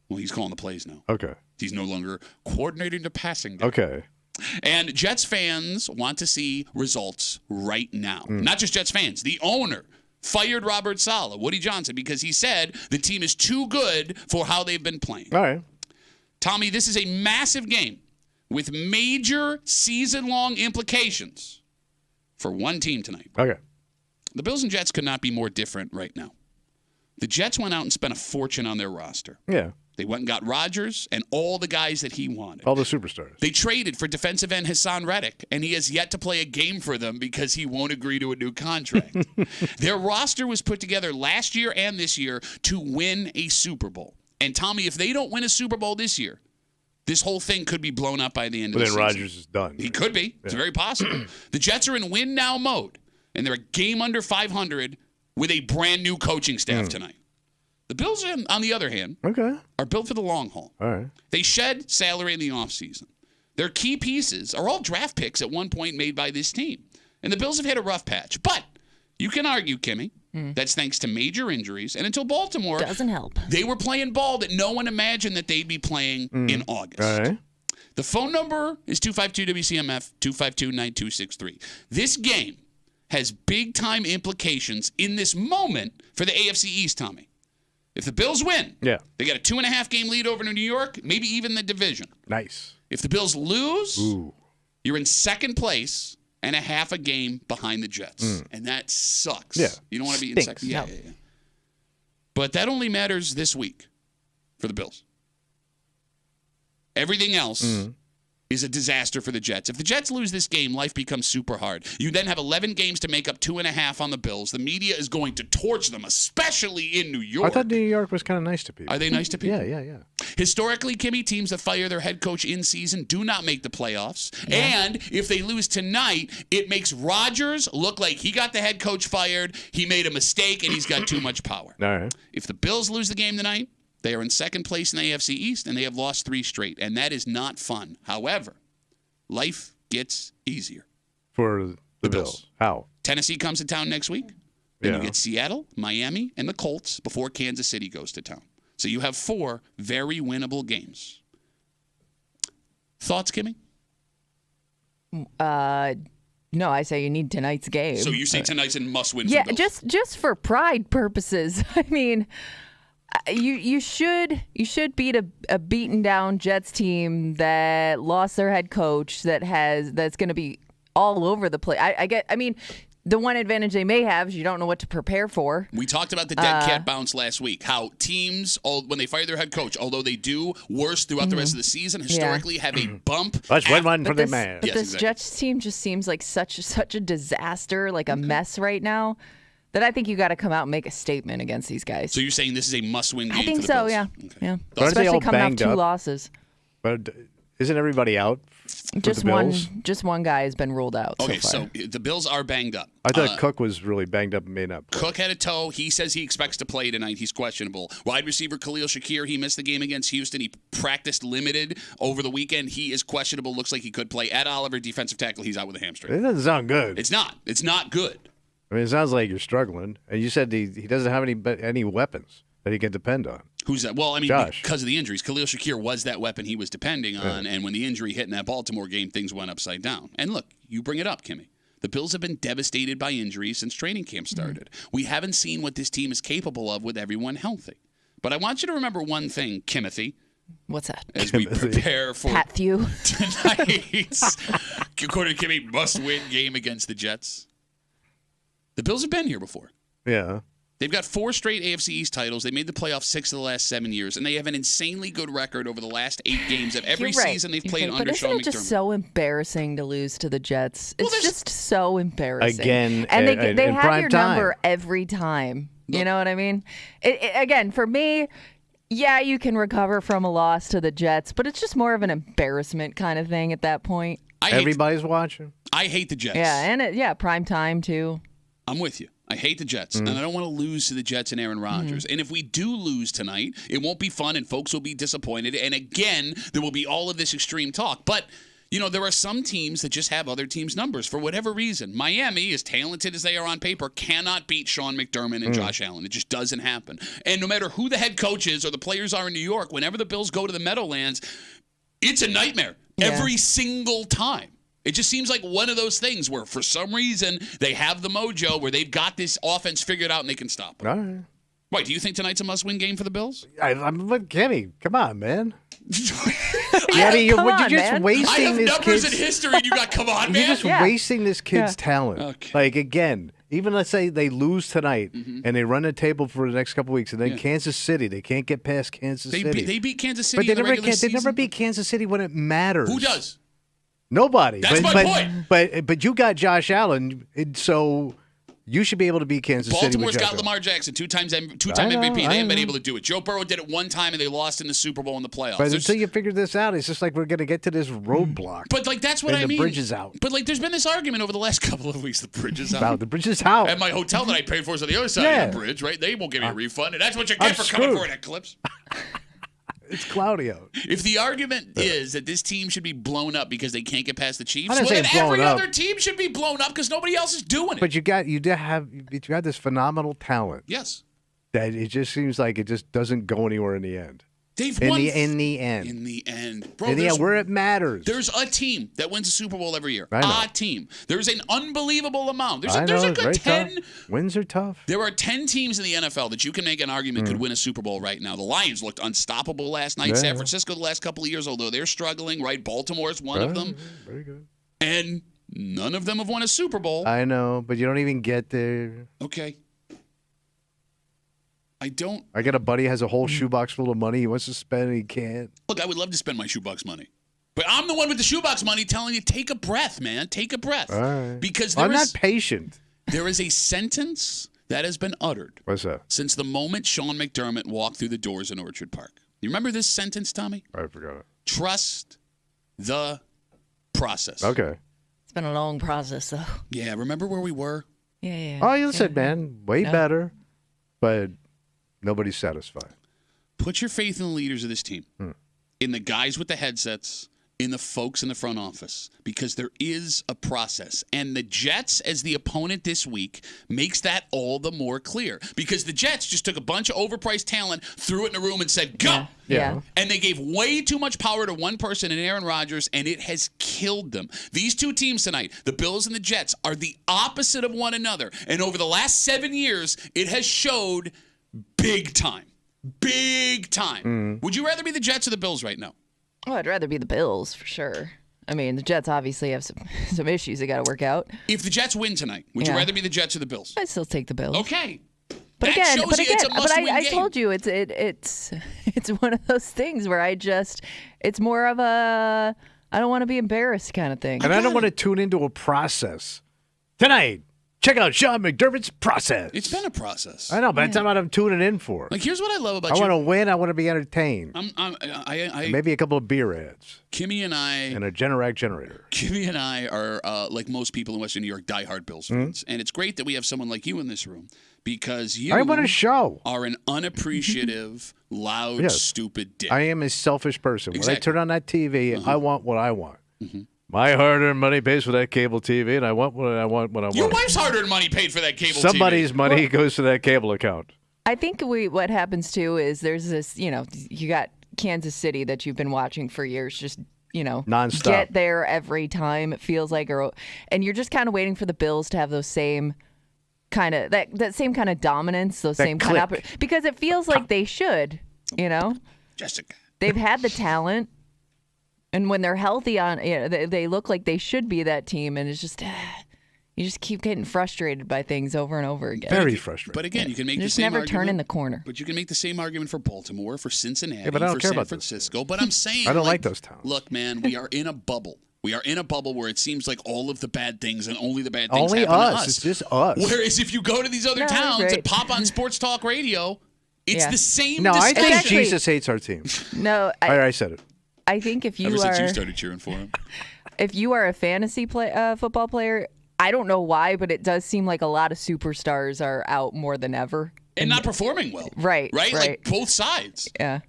Well, he's calling the plays now. Okay. He's no longer coordinating the passing game. Okay. And Jets fans want to see results right now. Not just Jets fans. The owner fired Robert Saleh, Woody Johnson, because he said the team is too good for how they've been playing. All right. Tommy, this is a massive game with major season-long implications for one team tonight. Okay. The Bills and Jets could not be more different right now. The Jets went out and spent a fortune on their roster. Yeah. They went and got Rodgers and all the guys that he wanted. All the superstars. They traded for defensive end Hassan Reddick, and he has yet to play a game for them because he won't agree to a new contract. Their roster was put together last year and this year to win a Super Bowl. And, Tommy, if they don't win a Super Bowl this year, this whole thing could be blown up by the end of the season. Then Rodgers is done. He could be. It's very possible. The Jets are in win-now mode, and they're a game under 500 with a brand-new coaching staff tonight. The Bills, on the other hand, are built for the long haul. All right. They shed salary in the offseason. Their key pieces are all draft picks at one point made by this team. And the Bills have hit a rough patch. But you can argue, Kimmy, that's thanks to major injuries. And until Baltimore, doesn't help. They were playing ball that no one imagined that they'd be playing in August. All right. The phone number is 252-WCMF, 252-9263. This game has big-time implications in this moment for the AFC East, Tommy. If the Bills win, they got a 2.5-game lead over New York, maybe even the division. Nice. If the Bills lose, you're in second place and a half a game behind the Jets. And that sucks. Yeah. You don't want to be in second. Yeah. But that only matters this week for the Bills. Everything else is a disaster for the Jets. If the Jets lose this game, life becomes super hard. You then have 11 games to make up 2.5 on the Bills. The media is going to torch them, especially in New York. I thought New York was kind of nice to people. Are they nice to people? Yeah. Historically, Kimmy, teams that fire their head coach in season do not make the playoffs. And if they lose tonight, it makes Rodgers look like he got the head coach fired, he made a mistake, and he's got too much power. All right. If the Bills lose the game tonight, they are in second place in the AFC East, and they have lost 3 straight. And that is not fun. However, life gets easier. For the Bills. How? Tennessee comes to town next week. Then you get Seattle, Miami, and the Colts before Kansas City goes to town. So you have 4 very winnable games. Thoughts, Kimmy? No, I say you need tonight's game. So you say tonight's a must-win yeah, for Bills. just for pride purposes. I mean, you should beat a beaten down Jets team that lost their head coach that's going to be all over the place. I mean, the one advantage they may have is you don't know what to prepare for. We talked about the dead cat bounce last week. How teams, when they fire their head coach, although they do worse throughout the rest of the season, historically have a bump. That's one for the man. But this Jets team just seems like such a disaster, like a mess right now. that I think you got to come out and make a statement against these guys. So you're saying this is a must-win game? I think for the so. Bills? Yeah, Okay. yeah. But Especially all coming off banged 2 up? losses. But isn't everybody out? Just the Bills? one guy has been ruled out. Okay, so far. so the Bills are banged up. I thought Cook was really banged up and may not play. Cook had a toe. He says he expects to play tonight. He's questionable. Wide receiver Khalil Shakir, he missed the game against Houston. He practiced limited over the weekend. He is questionable. Looks like he could play. Ed Oliver, defensive tackle, he's out with a hamstring. It doesn't sound good. It's not. It's not good. I mean, it sounds like you're struggling. And you said he doesn't have any weapons that he can depend on. Who's that? Well, I mean, Josh. because of the injuries. Khalil Shakir was that weapon he was depending on, and when the injury hit in that Baltimore game, things went upside down. And look, you bring it up, Kimmy. The Bills have been devastated by injuries since training camp started. We haven't seen what this team is capable of with everyone healthy. But I want you to remember one thing, Kimothy, What's that? as we prepare for Patthew. tonight's, according to Kimmy, must-win game against the Jets. The Bills have been here before. Yeah. They've got 4 straight AFC East titles. They made the playoffs 6 of the last 7 years, and they have an insanely good record over the last 8 games of every You're right. season they've You're played right. under But Sean isn't McDermott. it just so embarrassing to lose to the Jets? It's just so embarrassing. Again, and they in have prime your time. number every time. You know what I mean? Again, for me, yeah, you can recover from a loss to the Jets, but it's just more of an embarrassment kind of thing at that point. Everybody's watching. I hate the Jets. Yeah, and prime time too. I'm with you. I hate the Jets, and I don't want to lose to the Jets and Aaron Rodgers. And if we do lose tonight, it won't be fun, and folks will be disappointed. And again, there will be all of this extreme talk. But, you know, there are some teams that just have other teams' numbers for whatever reason. Miami, as talented as they are on paper, cannot beat Sean McDermott and Josh Allen. It just doesn't happen. And no matter who the head coach is or the players are in New York, whenever the Bills go to the Meadowlands, it's a nightmare every single time. It just seems like one of those things where, for some reason, they have the mojo where they've got this offense figured out and they can stop it. All right. Wait, do you think tonight's a must-win game for the Bills? I'm with Kenny. Come on, man. Kenny, you're come on, just man. wasting I have this numbers kid's. in history, and you got, come on, You're man. just wasting this kid's talent. Okay. Like, again, even let's say they lose tonight and they run the table for the next couple weeks, and then Kansas City, they can't get past Kansas City. They beat Kansas City But they in the never regular they never season. beat Kansas City when it matters. Who does? Nobody. That's my point. But you got Josh Allen, so you should be able to beat Kansas City. Baltimore's with Josh got Allen. Lamar Jackson, two-time I know, MVP. They I haven't been know. able to do it. Joe Burrow did it one time, and they lost in the Super Bowl in the playoffs. But until you figure this out, it's just like we're going to get to this roadblock. But, like, that's what and I mean. the bridge is out. But, like, there's been this argument over the last couple of weeks. The bridge is out. Wow, the bridge is out. At my hotel that I paid for is on the other side of the bridge, right? They won't give me a refund, and that's what you get I'm for coming screwed. for an Eclipse. It's cloudy out. If the argument is that this team should be blown up because they can't get past the Chiefs, I well, didn't then say every blown up. other team should be blown up because nobody else is doing it. But you got this phenomenal talent Yes. that it just seems like it just doesn't go anywhere in the end. They've In won. the end. In the end. Bro, In the there's- end, where it matters. There's a team that wins a Super Bowl every year. I know. A team. There's an unbelievable amount. There's I a know, good it's very 10. tough. Wins are tough. There are 10 teams in the NFL that you can make an argument could win a Super Bowl right now. The Lions looked unstoppable last night. Yeah. San Francisco the last couple of years, although they're struggling, right? Baltimore's one of them. Very good. And none of them have won a Super Bowl. I know, but you don't even get there. Okay. I don't. I got a buddy who has a whole shoebox full of money. He wants to spend and he can't. Look, I would love to spend my shoebox money. But I'm the one with the shoebox money telling you, take a breath, man. Take a breath. All right. Because I'm not patient. there is a sentence that has been uttered What's that? since the moment Sean McDermott walked through the doors in Orchard Park. You remember this sentence, Tommy? I forgot it. Trust the process. Okay. It's been a long process, though. Yeah, remember where we were? Yeah. Oh, you said, man, way better, but nobody's satisfied. Put your faith in the leaders of this team, in the guys with the headsets, in the folks in the front office, because there is a process. And the Jets, as the opponent this week, makes that all the more clear. Because the Jets just took a bunch of overpriced talent, threw it in a room, and said, go! Yeah. And they gave way too much power to one person in Aaron Rodgers, and it has killed them. These two teams tonight, the Bills and the Jets, are the opposite of one another. And over the last 7 years, it has showed big time. Big time. Would you rather be the Jets or the Bills right now? Oh, I'd rather be the Bills for sure. I mean, the Jets obviously have some issues they got to work out. If the Jets win tonight, would you Yeah. rather be the Jets or the Bills? I'd still take the Bills. Okay. But That again, shows you it's a must-win I game. told you it's one of those things where it's more of a I don't want to be embarrassed kind of thing. And I don't want to tune into a process. Tonight, Check out Sean McDermott's process. It's been a process. I know, but that's what I'm tuning in for. Like, here's what I love about I you. want to win. I want to be entertained. Maybe a couple of beer ads. Kimmy and I. And a Generac generator. Kimmy and I are, like most people in Western New York, diehard Bills fans. And it's great that we have someone like you in this room because you I want a show. Are an unappreciative, loud, stupid dick. I am a selfish person. Exactly. When I turn on that TV, I want what I want. Mm-hmm. My hard-earned money pays for that cable TV, and I want what I want when I want. Your wife's hard-earned money paid for that cable Somebody's TV. money goes to that cable account. I think what happens too is there's this, you got Kansas City that you've been watching for years, just nonstop. Get there every time it feels like, and you're just kind of waiting for the Bills to have those same kind of that same kind of dominance, those same kind of because it feels like they should, Jessica. They've had the talent. And when they're healthy, they look like they should be that team, and it's just you just keep getting frustrated by things over and over again. Very frustrated. But again, you can make the just same never argument. turn in the corner. But you can make the same argument for Baltimore, for Cincinnati, but I don't for care San about Francisco. But I'm saying I don't like those towns. Look, man, we are in a bubble. We are in a bubble where it seems like all of the bad things and only the bad things only happen to us. us. It's just us. Whereas if you go to these other towns right. and pop on sports talk radio, it's the same No, I discussion. think Jesus hates our team. No, I said it. I think if you Ever are since you started cheering for him. If you are a fantasy football player, I don't know why, but it does seem like a lot of superstars are out more than ever. And not performing well. Right. Like both sides. Yeah.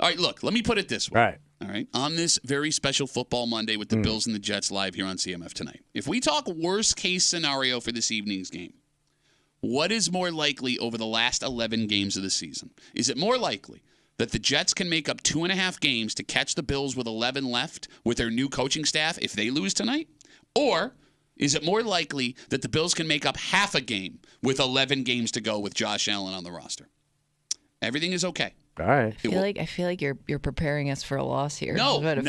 All right, look, let me put it this way. All right. On this very special football Monday with the Bills and the Jets live here on CMF tonight. If we talk worst case scenario for this evening's game, what is more likely over the last 11 games of the season? Is it more likely that the Jets can make up 2.5 games to catch the Bills with 11 left with their new coaching staff if they lose tonight? Or is it more likely that the Bills can make up half a game with 11 games to go with Josh Allen on the roster? Everything is okay. All right. I feel like you're preparing us for a loss here. No, that's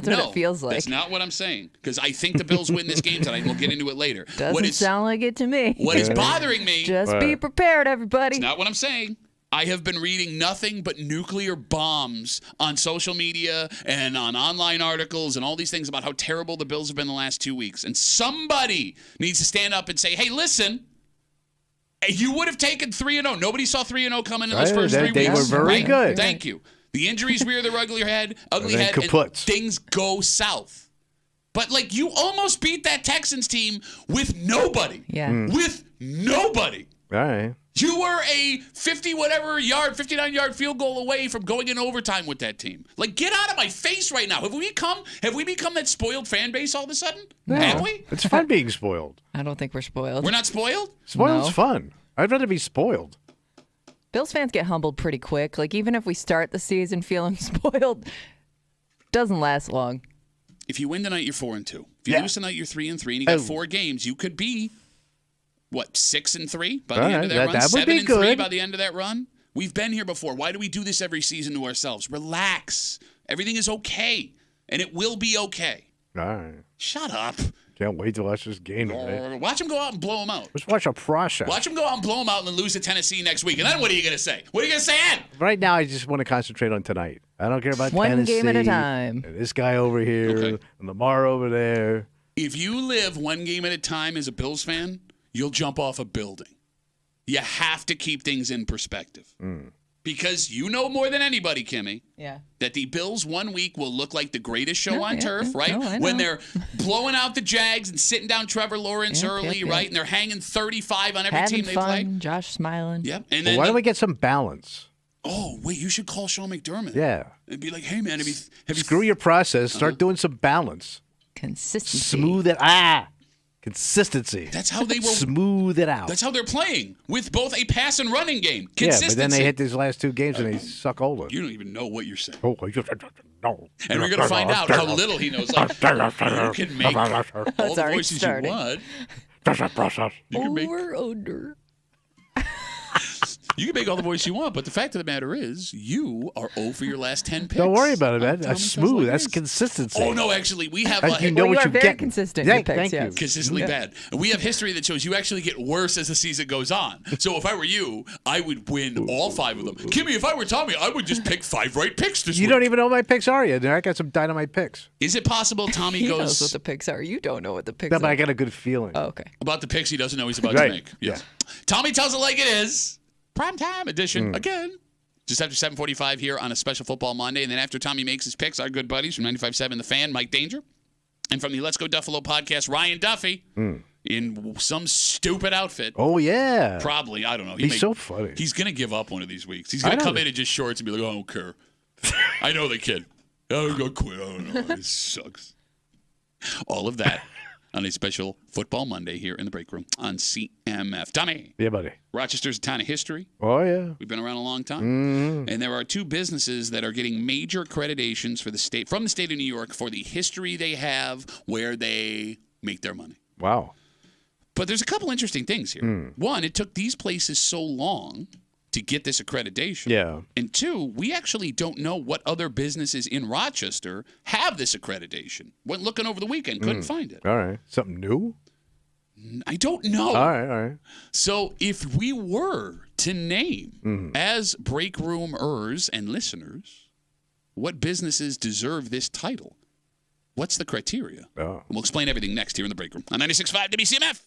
what it feels like. That's not what I'm saying. Because I think the Bills win this game tonight, and we'll get into it later. Doesn't sound like it to me. What is bothering me... Just be prepared, everybody. It's not what I'm saying. I have been reading nothing but nuclear bombs on social media and on online articles and all these things about how terrible the Bills have been the last 2 weeks. And somebody needs to stand up and say, hey, listen, you would have taken 3-0. Nobody saw 3-0 coming in those first 3 weeks. They were very good. Thank you. The injuries rear their ugly head, and things go south. But, like, you almost beat that Texans team with nobody. Yeah. With nobody. All right. You were a 59-yard field goal away from going in overtime with that team. Like, get out of my face right now. Have we become that spoiled fan base all of a sudden? No. Have we? It's fun being spoiled. I don't think we're spoiled. We're not spoiled? Spoiled's fun. I'd rather be spoiled. Bills fans get humbled pretty quick. Like, even if we start the season feeling spoiled, doesn't last long. If you win tonight, you're 4-2. If you lose tonight, you're 3-3, and you got 4 games. You could be 6-3 by the end of that run? That would be 7-3 good. by the end of that run? We've been here before. Why do we do this every season to ourselves? Relax. Everything is okay, and it will be okay. All right. Shut up. Can't wait to watch this game today. Watch them go out and blow them out. Let's watch a process. Watch them go out and blow them out and then lose to Tennessee next week. And then what are you going to say? What are you going to say then? Right now, I just want to concentrate on tonight. I don't care about One Tennessee. game at a time. And this guy over here, and Lamar over there. If you live one game at a time as a Bills fan, you'll jump off a building. You have to keep things in perspective. Because you know more than anybody, Kimmy, that the Bills 1 week will look like the greatest show on turf, right? When they're blowing out the Jags and sitting down Trevor Lawrence early, right? And they're hanging 35 on every team they play. Josh smiling. Yep. And then why don't we get some balance? Oh, wait, you should call Sean McDermott. Yeah. And be like, hey, man, Screw your process. Start doing some balance. Consistency. Smooth it. Consistency. That's how they will smooth it out. That's how they're playing with both a pass and running game. Consistency. Yeah, but then they hit these last 2 games and they suck all of it. You don't even know what you're saying. No. And we're going to find out how little he knows. Like, you can make all the voices you want. That's a process. You can make Over, under. You can make all the voice you want, but the fact of the matter is, you are 0 for your last 10 picks. Don't worry about it, man. That's smooth. Like That's consistency. Oh, no, actually, we have... you know you what are you very get. consistent in your picks, yes. Consistently bad. And we have history that shows you actually get worse as the season goes on. So if I were you, I would win all 5 of them. Kimmy, if I were Tommy, I would just pick 5 right picks this week. You don't even know what my picks are yet. I got some dynamite picks. Is it possible Tommy He goes... knows what the picks are. You don't know what the picks No, are. but I got a good feeling. Oh, okay. About the picks he doesn't know he's about Right. to make. Yes. Yeah. Tommy tells it like it is. Primetime edition again. Just after 7:45 here on a special football Monday. And then after Tommy makes his picks, our good buddies from 95.7 The Fan, Mike Danger. And from the Let's Go Duffalo podcast, Ryan Duffy. In some stupid outfit. Oh, yeah. Probably. I don't know. He's so funny. He's going to give up one of these weeks. He's going to come in in just shorts and be like, I don't care. I know the kid. I'm going to quit. I don't know. This sucks. All of that on a special Football Monday here in the break room on CMF. Tommy. Yeah, buddy. Rochester's a town of history. Oh, yeah. We've been around a long time. And there are 2 businesses that are getting major accreditations for the state from the state of New York for the history they have where they make their money. Wow. But there's a couple interesting things here. One, it took these places so long to get this accreditation. Yeah. And 2, we actually don't know what other businesses in Rochester have this accreditation. Went looking over the weekend, couldn't find it. All right. Something new? I don't know. All right. So if we were to name as break roomers and listeners what businesses deserve this title, what's the criteria? Oh. We'll explain everything next here in the break room on 96.5 WCMF.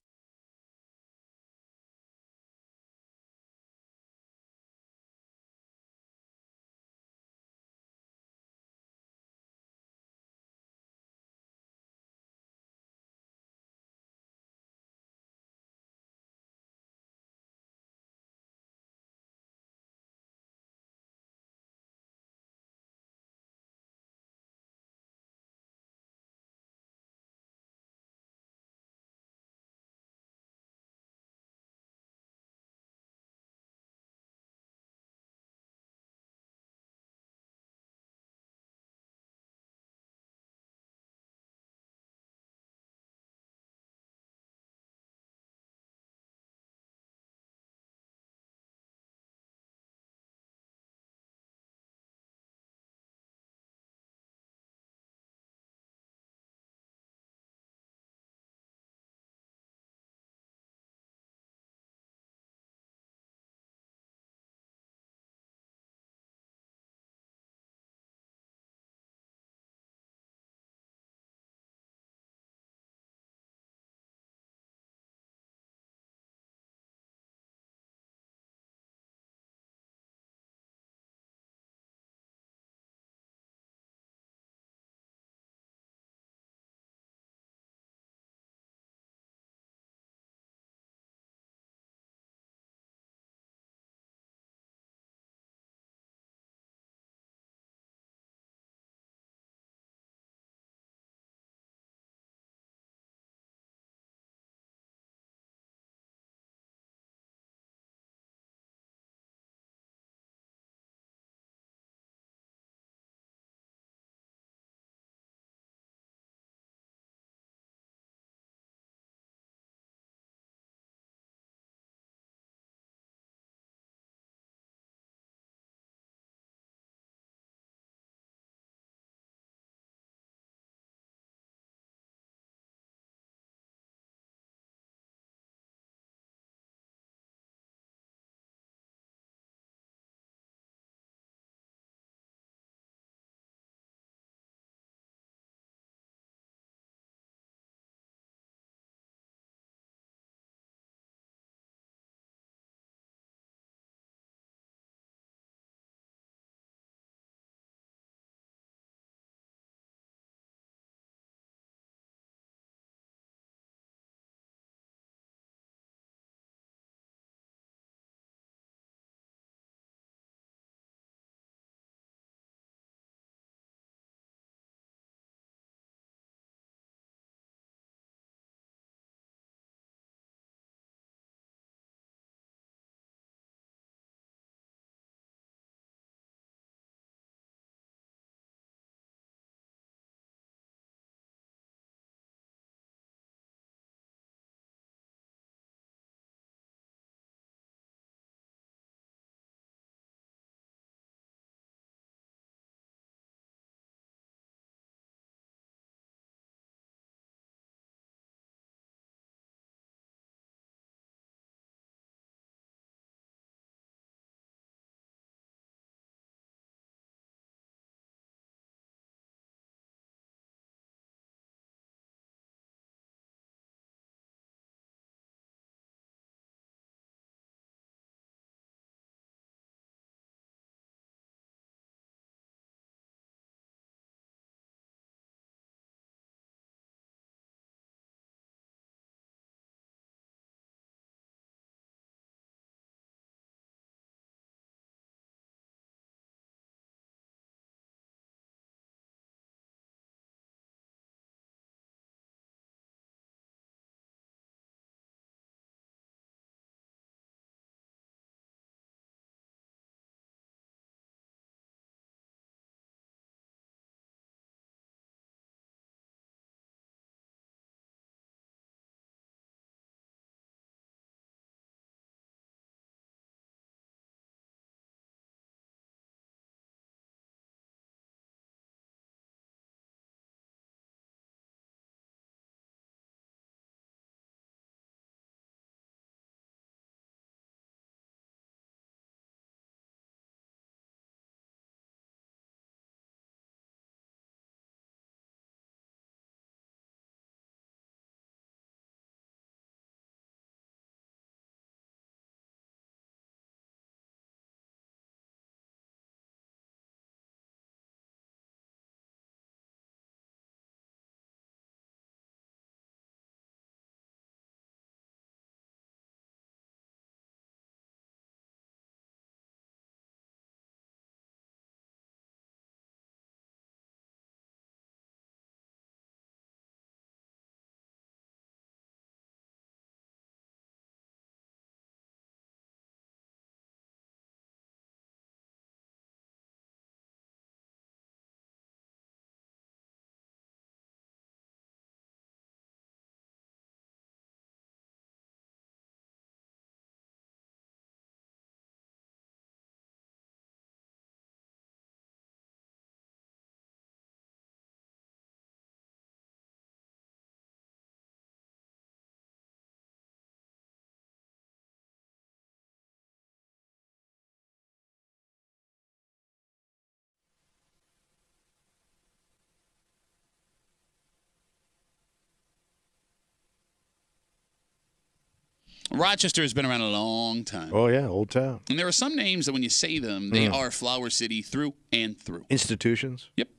Rochester has been around a long time. Oh, yeah, old town. And there are some names that when you say them, they are Flower City through and through. Institutions? Yep.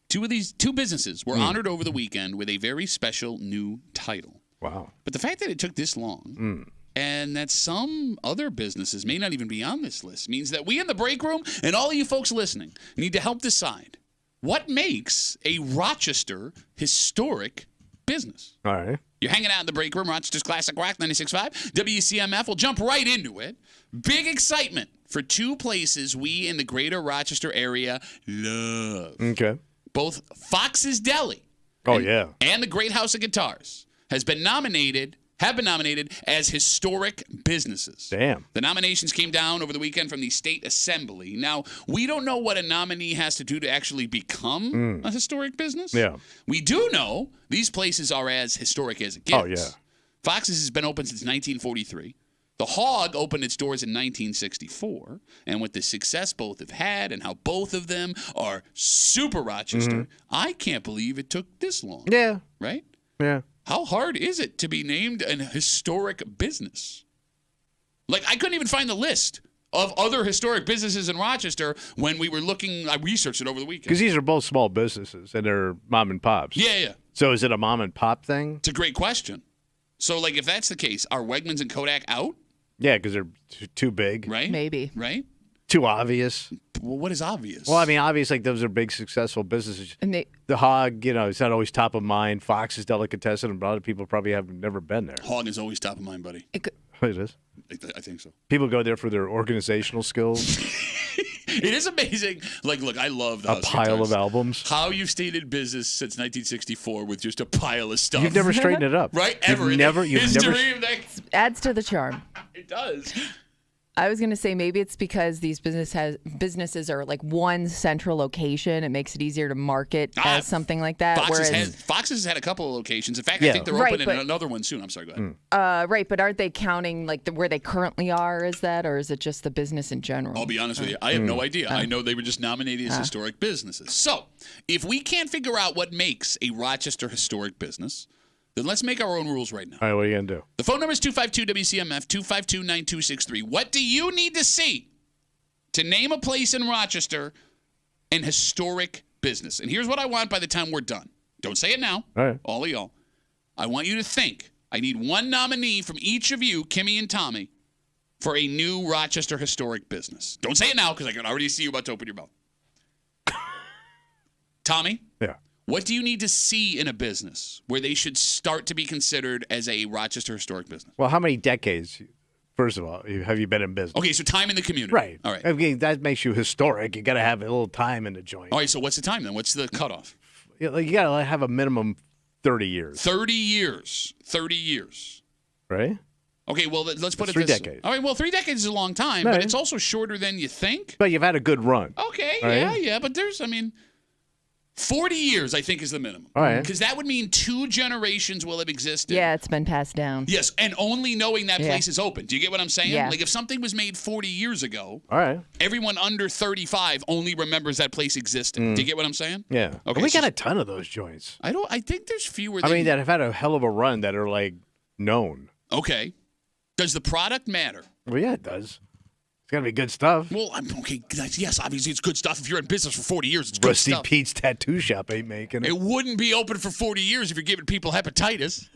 Two businesses were honored over the weekend with a very special new title. Wow. But the fact that it took this long and that some other businesses may not even be on this list means that we in the break room and all of you folks listening need to help decide what makes a Rochester historic business. All right. You're hanging out in the break room, Rochester's Classic Rock 96.5. WCMF will jump right into it. Big excitement for two places we in the greater Rochester area love. Okay. Both Fox's Deli and the Great House of Guitars have been nominated as historic businesses. Damn. The nominations came down over the weekend from the State Assembly. Now, we don't know what a nominee has to do to actually become a historic business. Yeah. We do know these places are as historic as it gets. Oh, yeah. Fox's has been open since 1943. The Hog opened its doors in 1964, and with the success both have had and how both of them are super Rochester, I can't believe it took this long. Yeah. Right? Yeah. How hard is it to be named an historic business? Like, I couldn't even find the list of other historic businesses in Rochester when we were looking. I researched it over the weekend. Because these are both small businesses, and they're mom and pops. Yeah. So is it a mom and pop thing? It's a great question. So, like, if that's the case, are Wegmans and Kodak out? Yeah, because they're too big. Right? Maybe. Right? Too obvious. Well, what is obvious? Well, I mean, obvious, like those are big, successful businesses. And The Hog, it's not always top of mind. Fox's Delicatessen, and a lot of people probably have never been there. Hog is always top of mind, buddy. It is. I think so. People go there for their organizational skills. It is amazing. Like, look, I love the A pile of albums. How you've stayed in business since 1964 with just a pile of stuff. You've never straightened it up. Right? You've Ever. never. adds to the charm. It does. I was going to say maybe it's because these businesses are like one central location. It makes it easier to market as something like that. Fox's has had a couple of locations. In fact, I think they're opening another one soon. I'm sorry, go ahead. Right, but aren't they counting like where they currently are as that, or is it just the business in general? I'll be honest with you. I have no idea. I know they were just nominated as historic businesses. So if we can't figure out what makes a Rochester historic business, then let's make our own rules right now. All right, what are you going to do? The phone number is 252-WCMF, 252-9263. What do you need to see to name a place in Rochester an historic business? And here's what I want by the time we're done. Don't say it now, all of y'all. I want you to think. I need one nominee from each of you, Kimmy and Tommy, for a new Rochester historic business. Don't say it now because I can already see you about to open your mouth. Tommy? Yeah. What do you need to see in a business where they should start to be considered as a Rochester historic business? Well, how many decades, first of all, have you been in business? Okay, so time in the community. Right. All right. I mean, that makes you historic. You got to have a little time in the joint. All right, so what's the time then? What's the cutoff? You got to have a minimum 30 years. 30 years. 30 years. Right? Okay, well, let's put it 3 this decades. All right, well, 3 decades is a long time, Right. but it's also shorter than you think. But you've had a good run. Okay, Right. yeah, but 40 years, I think, is the minimum. All right. Because that would mean 2 generations will have existed. Yeah, it's been passed down. Yes, and only knowing that place is open. Do you get what I'm saying? Yeah. Like, if something was made 40 years ago, All right. everyone under 35 only remembers that place existed. Do you get what I'm saying? Yeah. Okay, We so- got a ton of those joints. I think there's fewer I than... mean, that have had a hell of a run that are, like, known. Okay. Does the product matter? Well, yeah, it does. It's got to be good stuff. Well, okay, yes, obviously it's good stuff. If you're in business for 40 years, it's good Rusty stuff. Pete's tattoo shop ain't making it. It wouldn't be open for 40 years if you're giving people hepatitis.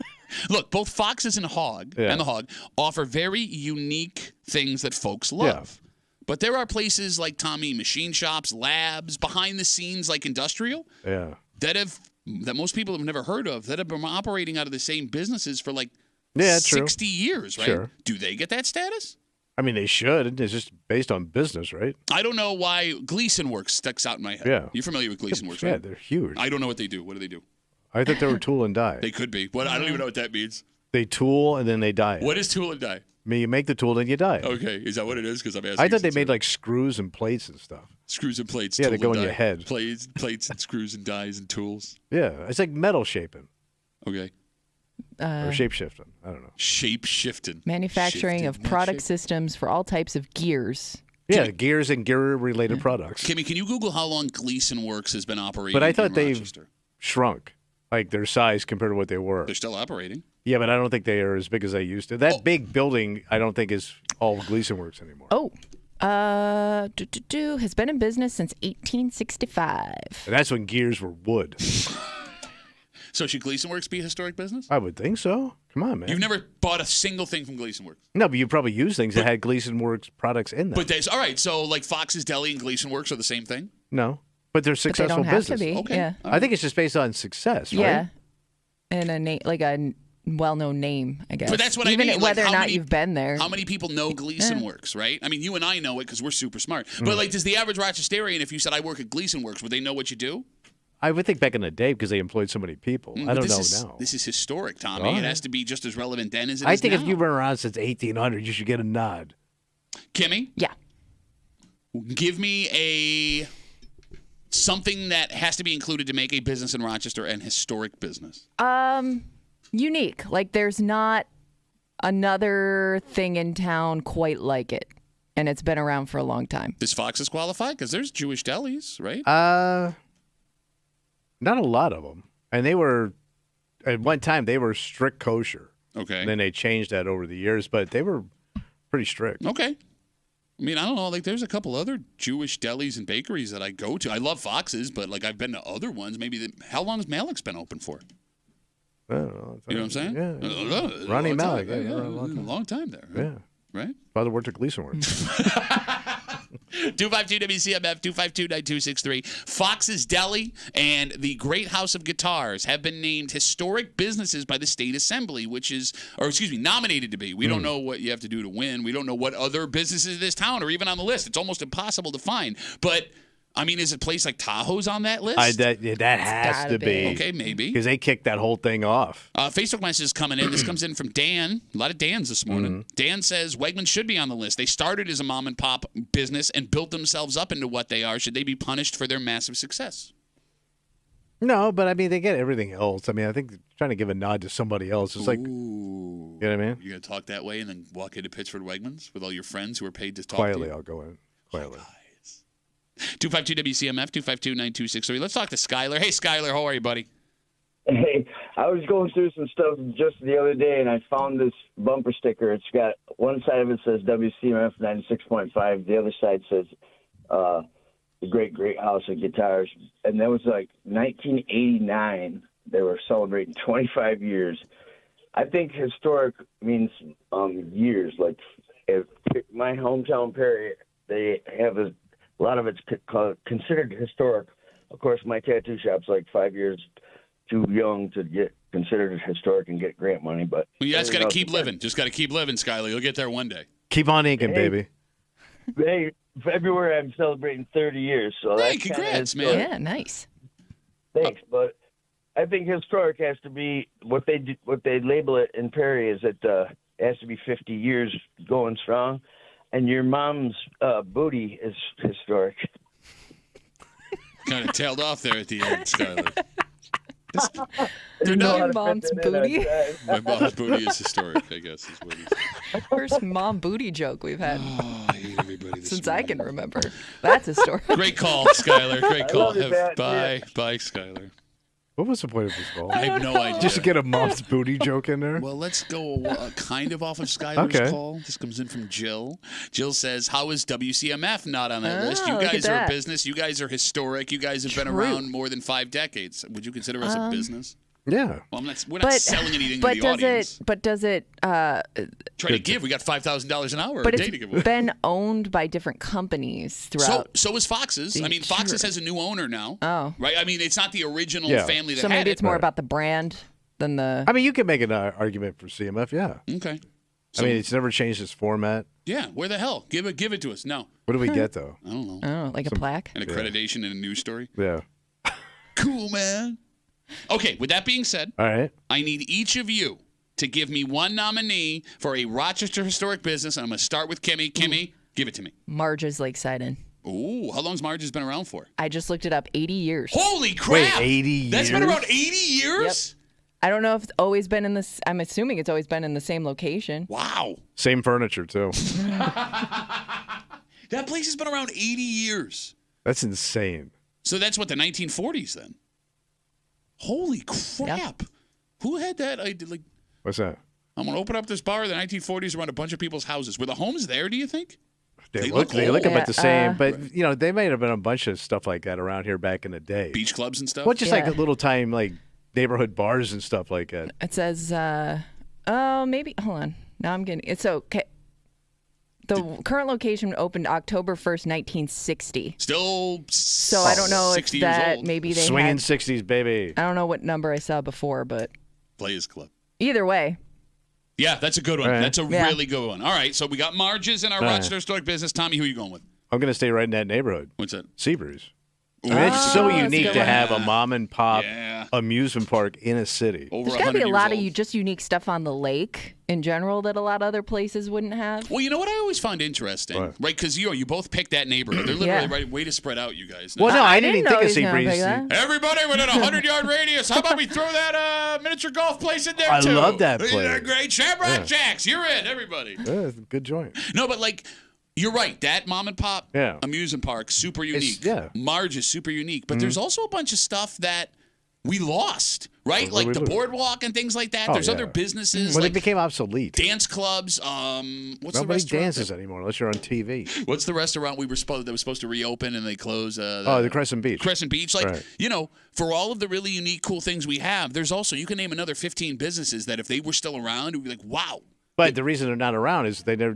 Look, both Fox's and the Hog offer very unique things that folks love. Yeah. But there are places like Tommy, machine shops, labs, behind the scenes like industrial that most people have never heard of, that have been operating out of the same businesses for like 60 years, right? Sure. Do they get that status? I mean, they should. It's just based on business, right? I don't know why Gleason Works sticks out in my head. Yeah. You're familiar with Gleason Works, right? Yeah, they're huge. I don't know what they do. What do they do? I thought they were tool and die. They could be. What? I don't even know what that means. They tool and then they die. What is tool and die? I mean, you make the tool and you die. Okay, is that what it is? Because I'm asking. I thought they made like screws and plates and stuff. Screws and plates. Yeah, tool they go and in die. your head. Plates and screws and dies and tools. Yeah, it's like metal shaping Okay. or shape shifting. I don't know. Shape shifting. Manufacturing of product systems for all types of gears. Yeah, gears and gear-related products. Kimmy, can you Google how long Gleason Works has been operating? But I thought in they've Rochester? shrunk, like their size compared to what they were. They're still operating. Yeah, but I don't think they are as big as they used to. That big building, I don't think is all Gleason Works anymore. Has been in business since 1865. And that's when gears were wood. So should Gleason Works be a historic business? I would think so. Come on, man. You've never bought a single thing from Gleason Works? No, but you probably use things that had Gleason Works products in them. But there's, all right, so like Fox's Deli and Gleason Works are the same thing? No, but they're successful but they don't have businesses. to be. Okay. Yeah. I think it's just based on success, right? Yeah. And a well-known name, I guess. But that's what Even I mean. whether like, or not many, you've been there. How many people know Gleason Works, right? I mean, you and I know it because we're super smart. But like, does the average Rochesterian, if you said I work at Gleason Works, would they know what you do? I would think back in the day because they employed so many people. I don't know now. This is historic, Tommy. Oh, It yeah. has to be just as relevant then as it I is think now. if you've been around since 1800, you should get a nod. Kimmy, Yeah. give me something that has to be included to make a business in Rochester an historic business. Unique. Like there's not another thing in town quite like it. And it's been around for a long time. Does Fox's qualify? Because there's Jewish delis, right? Not a lot of them. And they were, at one time, they were strict kosher. Okay. And then they changed that over the years, but they were pretty strict. Okay. I mean, I don't know. Like, there's a couple other Jewish delis and bakeries that I go to. I love Fox's, but like I've been to other ones. Maybe how long has Malik's been open for? I don't know. You know what I'm saying? Yeah. Ronnie Malik. Yeah, Yeah, a a long long time there. Right? Yeah. Right? Father worked at Gleason Works. 252 WCMF 252-9263. Fox's Deli and the Great House of Guitars have been named historic businesses by the State Assembly, nominated to be. We don't know what you have to do to win. We don't know what other businesses in this town are even on the list. It's almost impossible to find. But I mean, is a place like Tahoe's on that list? That has gotta to be. Okay, maybe. Because they kicked that whole thing off. Facebook messages coming in. This comes in from Dan. A lot of Dans this morning. Dan says Wegmans should be on the list. They started as a mom and pop business and built themselves up into what they are. Should they be punished for their massive success? No, but I mean, they get everything else. I mean, I think they're trying to give a nod to somebody else. It's like, you know what I mean? You're going to talk that way and then walk into Pittsford Wegmans with all your friends who are paid to talk Quietly, to you? I'll go in. Quietly. 252 WCMF 252-9263. Let's talk to Skyler. Hey, Skyler, how are you, buddy? Hey, I was going through some stuff just the other day, and I found this bumper sticker. It's got one side of it says WCMF 96.5. The other side says the Great House of Guitars. And that was like 1989. They were celebrating 25 years. I think historic means years. Like if my hometown, Perry, they have a lot of it's considered historic. Of course, my tattoo shop's like 5 years too young to get considered historic and get grant money. But well, you just got to keep living. Just got to keep living, Skyler. You'll get there one day. Keep on inking, baby. Hey, February I'm celebrating 30 years. So Hey, that's congrats, kinda man. Yeah, nice. Thanks, but I think historic has to be what they label it in Perry is that it has to be 50 years going strong, and your mom's booty is historic. Kind of tailed off there at the end, Skyler. Your mom's booty. My mom's booty is historic, I guess, is what he said. First mom booty joke we've had Oh, I hate everybody this since I morning. can remember. That's historic. Great call, Skyler. Great call. love you, Pat. Bye, Skyler. What was the point of this call? I have no idea. Just to get a mom's booty joke in there? Well, let's go kind of off of Skyler's Okay. call. This comes in from Jill. Jill says, how is WCMF not on that list? You look at guys are a that. business. You guys are historic. You guys have been True. around more than 5 decades. Would you consider us a business? Yeah. Well, we're not selling anything to the does audience. does it Try to give. We got $5,000 an hour but a day to give away. it's been owned by different companies throughout. So is Fox's. I mean, Fox's has a new owner now. Oh. Right? I mean, it's not the original Yeah. family that So had maybe it. it's more about the brand than the. I mean, you can make an argument for CMF, yeah. Okay. I mean, it's never changed its format. Yeah, where the hell? Give it to us. No. What do we get, though? I don't know. Oh, like a plaque. An accreditation and a news story. Yeah. Cool, man. Okay, with that being said, All right. I need each of you to give me one nominee for a Rochester historic business. I'm going to start with Kimmy. Kimmy, give it to me. Marge's Lakeside Inn. Ooh, how long's Marge's been around for? I just looked it up. 80 years. Holy crap! 80 That's been years? around 80 years? I don't know if it's always been in this. I'm assuming it's always been in the same location. Wow. Same furniture, too. That place has been around 80 years. That's insane. So that's what, the 1940s then? Holy crap. Who had that? What's that? I'm going to open up this bar in the 1940s around a bunch of people's houses. Were the homes there, do you think? They look about the same, but they might have been a bunch of stuff like that around here back in the day. Beach clubs and stuff? Well, just like a little time, like neighborhood bars and stuff like that. It says, maybe, hold on. Now I'm getting, it's okay. The current location opened October 1st, 1960. Still So I don't know if that maybe they Swinging had, 60s, baby. I don't know what number I saw before, but. Players Club. Either way. Yeah, that's a good one. Right. That's a really good one. All right, so we got Marge's in our Rochester Historic Business. Tommy, who are you going with? I'm going to stay right in that neighborhood. What's that? Seabreeze. I mean, it's so unique to have a mom and pop amusement park in a city. There's got to be a lot of just unique stuff on the lake in general that a lot of other places wouldn't have. Well, you know what I always find interesting, right? Because you both picked that neighborhood. They're literally right way to spread out, you guys. Well, no, I didn't even think of Seabreeze. Everybody within a 100-yard radius. How about we throw that miniature golf place in there too? I love that place. Isn't that great? Shamrock Jacks, you're in, everybody. Yeah, good joint. No, but you're right. That mom and pop amusement park, super unique. Marge is super unique. But there's also a bunch of stuff that we lost, right? Like the boardwalk and things like that. There's other businesses. Well, they became obsolete. Dance clubs. What's Nobody the restaurant? dances anymore unless you're on TV. What's the restaurant that was supposed to reopen and they closed? The Crescent Beach. Crescent Beach. For all of the really unique, cool things we have, there's also, you can name another 15 businesses that if they were still around, it would be like, wow. But the reason they're not around is they never,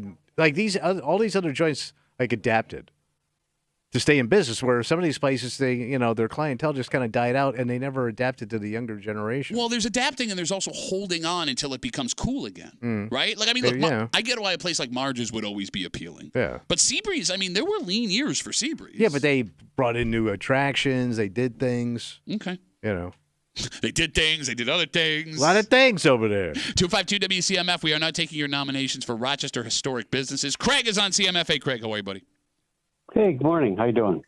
all these other joints adapted to stay in business, where some of these places, their clientele just kind of died out and they never adapted to the younger generation. Well, there's adapting and there's also holding on until it becomes cool again, right? Look, I get why a place like Marge's would always be appealing. Yeah. But Seabreeze, there were lean years for Seabreeze. Yeah, but they brought in new attractions. They did things. Okay. They did things. They did other things. A lot of things over there. 252 WCMF. We are not taking your nominations for Rochester Historic Businesses. Craig is on CMF. Hey, Craig. How are you, buddy? Hey, good morning. How you doing?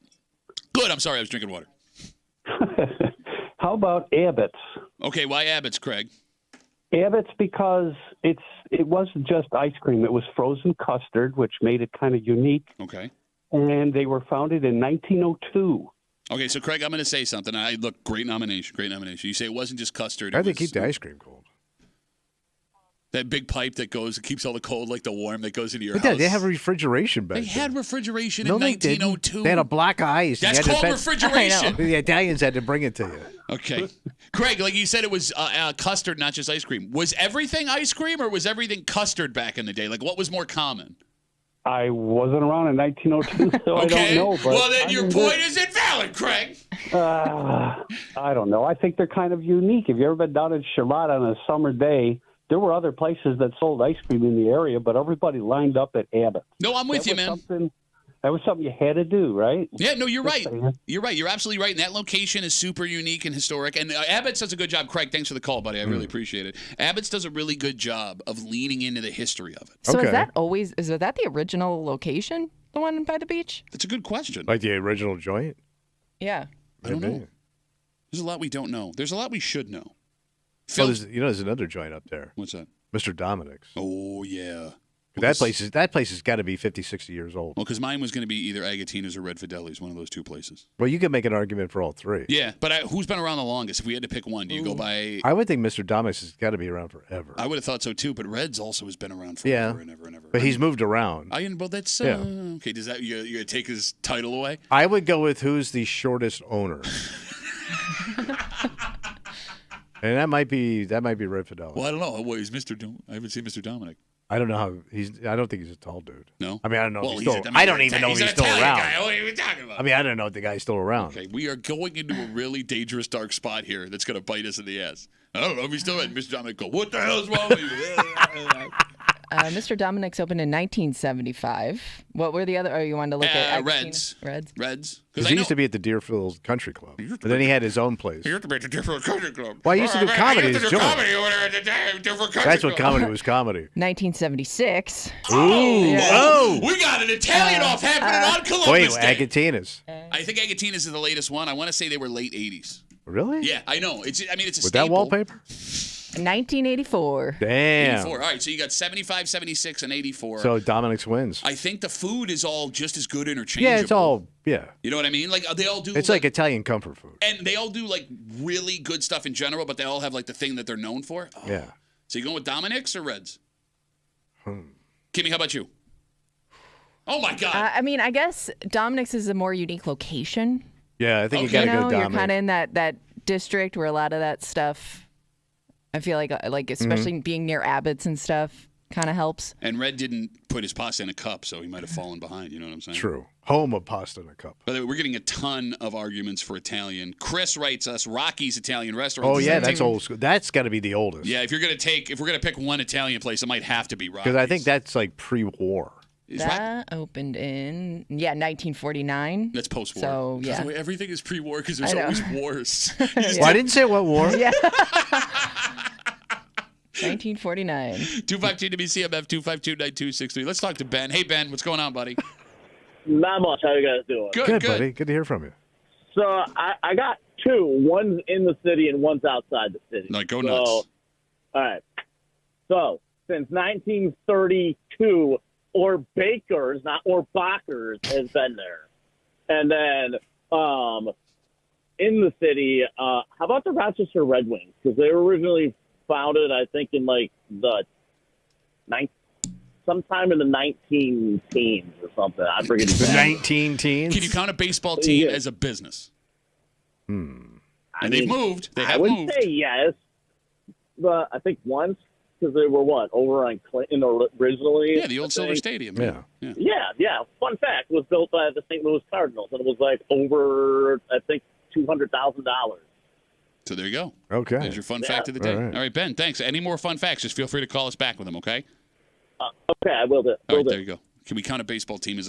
Good. I'm sorry. I was drinking water. How about Abbott's? Okay. Why Abbott's, Craig? Abbott's because it wasn't just ice cream. It was frozen custard, which made it kind of unique. Okay. And they were founded in 1902. Okay, so Craig, I'm going to say something. Look, great nomination. You say it wasn't just custard. How do they keep the ice cream cold? That big pipe that keeps all the cold, like the warm, that goes into your house. They have refrigeration back then. They had refrigeration in 1902. They had a block of ice. That's called refrigeration. The Italians had to bring it to you. Okay. Craig, like you said, it was custard, not just ice cream. Was everything ice cream or was everything custard back in the day? Like, what was more common? I wasn't around in 1902, so I don't know. But well, then your point is invalid, Craig. I don't know. I think they're kind of unique. Have you ever been down in Charlotte on a summer day? There were other places that sold ice cream in the area, but everybody lined up at Abbott. No, I'm with you, man. That was something you had to do, right? Yeah, no, you're right. You're right. You're absolutely right. And that location is super unique and historic. And Abbott's does a good job. Craig, thanks for the call, buddy. I really appreciate it. Abbott's does a really good job of leaning into the history of it. So is that the original location, the one by the beach? That's a good question. Like the original joint? Yeah. I don't know. There's a lot we don't know. There's a lot we should know. Phil, there's another joint up there. What's that? Mr. Dominic's. Oh, yeah. That place has got to be 50, 60 years old. Well, because mine was going to be either Agatina's or Red Fideli's, one of those two places. Well, you could make an argument for all three. Yeah, but who's been around the longest? If we had to pick one, do you go by... I would think Mr. Dominic's has got to be around forever. I would have thought so, too, but Red's also has been around forever and ever and ever. But he's moved around. Well, that's... Okay, does that... You're going to take his title away? I would go with who's the shortest owner. And that might be Red Fidel. Well, I don't know. Well, I haven't seen Mr. Dominic. I don't know how I don't think he's a tall dude. No? I mean, I don't know if he's still... I don't even know if he's still around. Guy. What are you talking about? I mean, I don't know if the guy's still around. Okay, we are going into a really dangerous, dark spot here that's going to bite us in the ass. I don't know if he's still around. Mr. Dominic go, what the hell is wrong with you? Mr. Dominic's opened in 1975. What were the other? Or you wanted to look at Reds. Because he used to be at the Deerfield Country Club, but then he had his own place. He used to be at the Deerfield Country Club. Well, he used to do comedy. Over there at the Deerfield Country That's what comedy was. Comedy. 1976. Oh, we got an Italian off happening on Columbus Day. Agatina's. I think Agatina's is the latest one. I want to say they were late 80s. Really? Yeah, I know. It's a With staple. that wallpaper? 1984. Damn. 84. All right, so you got 75, 76, and 84. So Dominic's wins. I think the food is all just as good interchangeable. Yeah, it's all, You know what I mean? Like, they all do... It's like Italian comfort food. And they all do, like, really good stuff in general, but they all have, like, the thing that they're known for. Oh. Yeah. So you going with Dominic's or Reds? Kimmy, how about you? Oh, my God. I mean, I guess Dominic's is a more unique location. Yeah, I think Okay. you got to go You're Dominic. kind of in that district where a lot of that stuff, I feel like especially being near Abbott's and stuff, kind of helps. And Red didn't put his pasta in a cup, so he might have fallen behind. You know what I'm saying? True. Home of pasta in a cup. By the way, we're getting a ton of arguments for Italian. Chris writes us Rocky's Italian restaurant. Oh, Does yeah, that that's take- old school. That's got to be the oldest. Yeah, if we're gonna pick one Italian place, it might have to be Rocky's. Because I think that's like pre-war. That opened in 1949. That's post-war. So, yeah. By the way, everything is pre-war because there's I know. always wars. Well, I didn't say what war. Yeah. 1949. 252 WCMF 252-9263. Let's talk to Ben. Hey, Ben, what's going on, buddy? Not much. How you guys doing? Good, buddy. Good to hear from you. So I got two. One's in the city and one's outside the city. Like, go nuts. All right. So since 1932, or Bakers, not or Bakers, has been there. And then in the city, how about the Rochester Red Wings? Because they were originally founded, I think, in like the sometime in the 19 teens or something. I forget The exactly. 19 teens? Can you count a baseball team as a business? And they've moved. They have I would moved. say yes, but I think once, because they were over on Clinton originally. Yeah, the old Silver Stadium. Yeah. Yeah. Fun fact, it was built by the St. Louis Cardinals, and it was like over, I think, $200,000. So there you go. Okay. There's your fun fact of the day. All right. Ben, thanks. Any more fun facts, just feel free to call us back with them, okay? Okay, I will do. All right, there you go. Can we count a baseball team as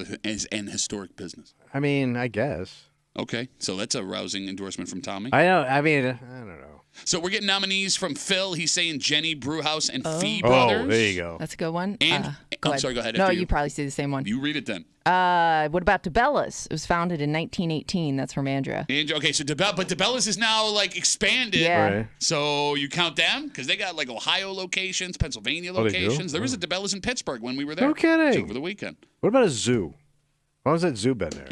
an historic business? I mean, I guess. Okay, so that's a rousing endorsement from Tommy. I don't know. So we're getting nominees from Phil. He's saying Jenny Brewhouse and Fee Oh, Brothers. there you go. That's a good one. And I'm sorry, go ahead. No, after you probably see the same one. You read it then. What about DeBellis? It was founded in 1918. That's from Andrea. Okay, so DeBellis is now like expanded. Yeah. Right. So you count them because they got like Ohio locations, Pennsylvania Oh, they do? locations. There was a DeBellis in Pittsburgh when we were there. No kidding. Over the weekend. What about a zoo? Why was that zoo been there?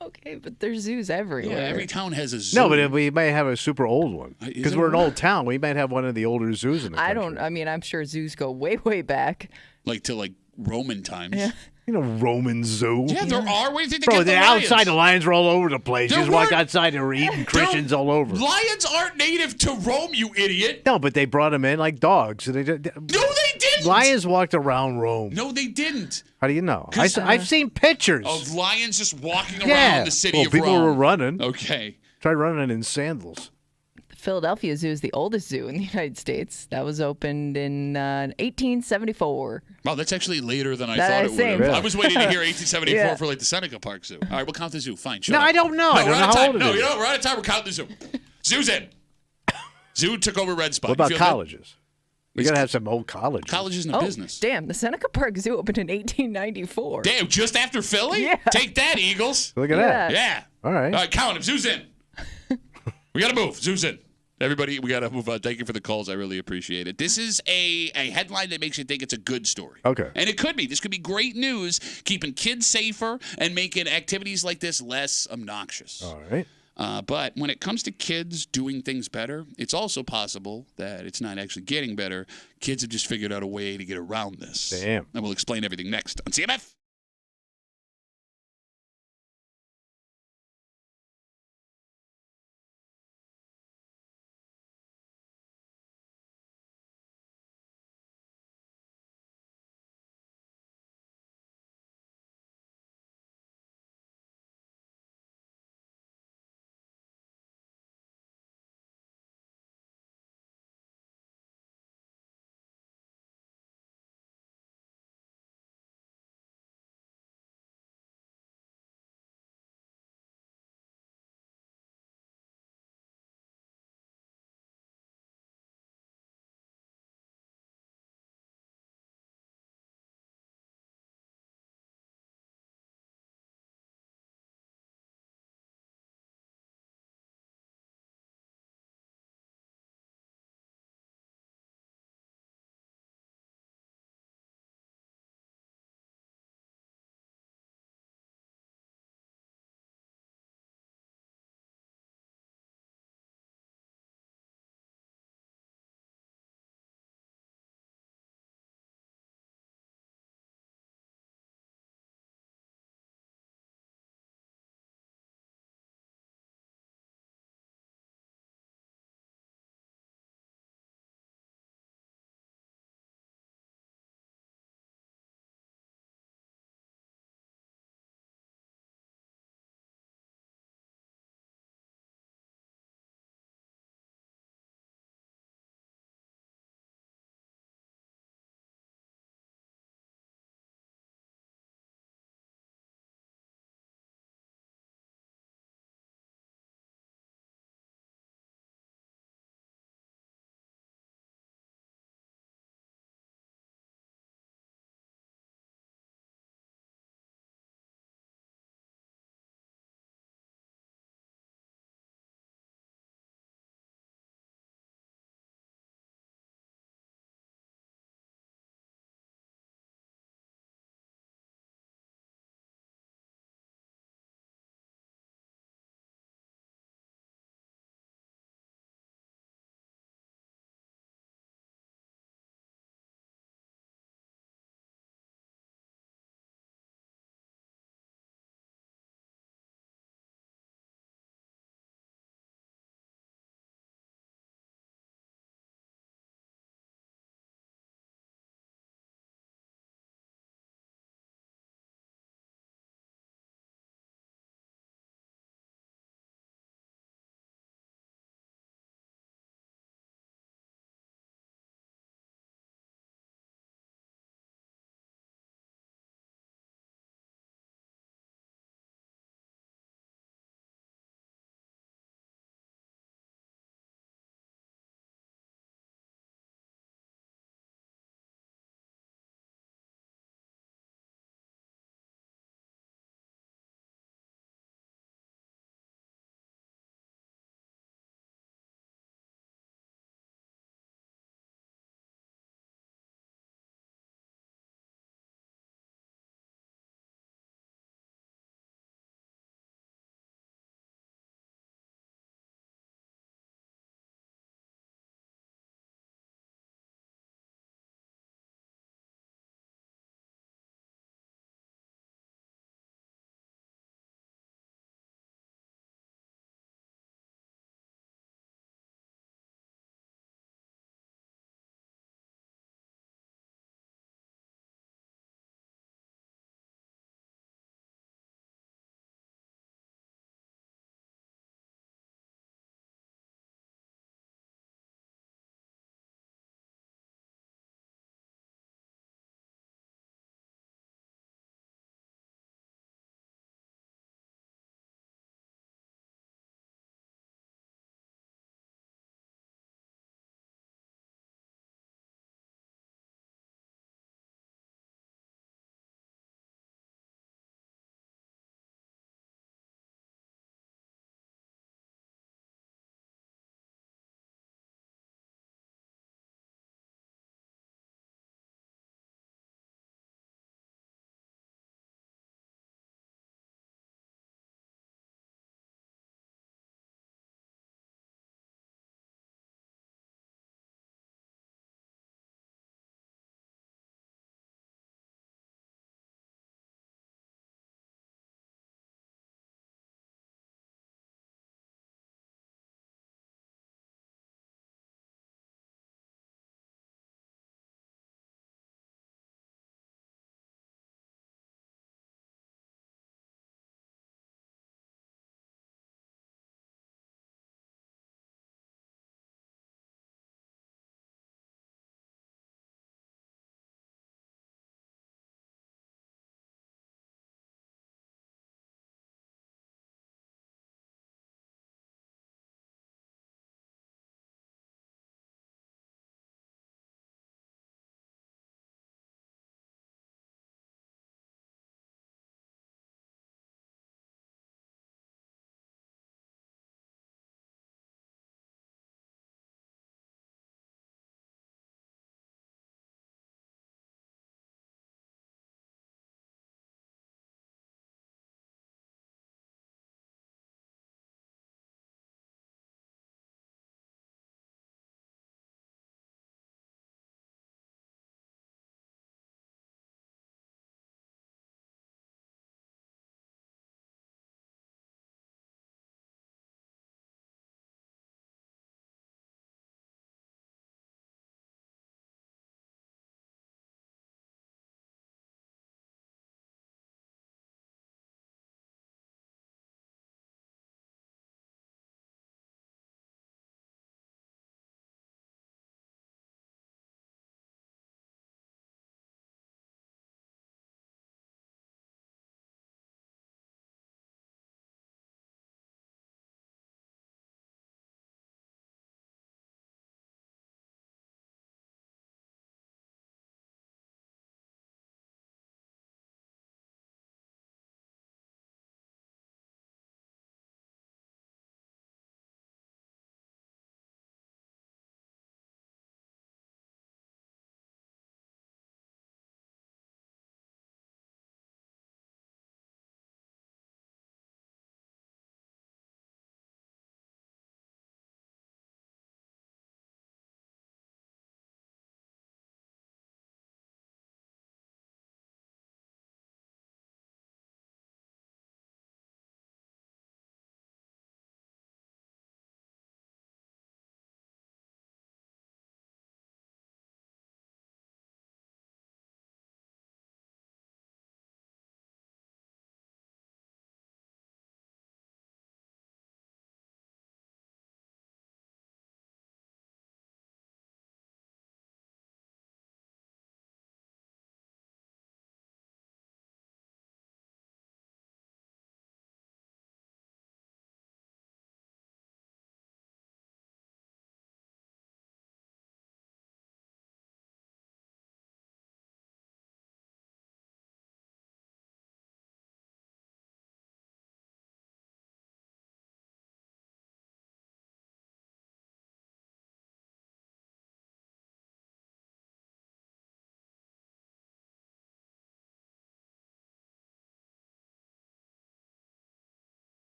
Okay, but there's zoos everywhere. Yeah, every town has a zoo. No, but we might have a super old one. Is Because there we're an one? old town. We might have one of the older zoos in the country. I mean, I'm sure zoos go way, way back. Like to like Roman times. Yeah. You know, Roman zoo. Yeah, there are. Where do you think they Bro, get the they're lions? outside. The lions are all over the place. There You just walk weren't- outside and we're eating Christians all over. Lions aren't native to Rome, you idiot. No, but they brought them in like dogs. No, they didn't. Lions walked around Rome. No, they didn't. How do you know? 'Cause, I've seen pictures. Of lions just walking around Yeah. the city Well, of people Rome. were running. Okay. Try running in sandals. The Philadelphia Zoo is the oldest zoo in the United States. That was opened in 1874. Wow, that's actually later than I That thought I it would have. think. I was waiting to hear 1874 Yeah. for like the Seneca Park Zoo. All right, we'll count the zoo. Fine. Shut No, up. I don't know. I don't we're know out of how time. old it No, is. you know what? We're out of time. We're counting the zoo. Zoo's in. Zoo took over Red Spot. What about You feel good? colleges? We got to have some old colleges. College isn't a business. Damn, the Seneca Park Zoo opened in 1894. Damn, just after Philly? Yeah. Take that, Eagles. Look at that. Yeah. All right. All right, count him. Zoo's in. We got to move. Zoo's in. Everybody, we got to move on. Thank you for the calls. I really appreciate it. This is a headline that makes you think it's a good story. Okay. And it could be. This could be great news, keeping kids safer and making activities like this less obnoxious. All right. But when it comes to kids doing things better, it's also possible that it's not actually getting better. Kids have just figured out a way to get around this. Damn. And we'll explain everything next on CMF.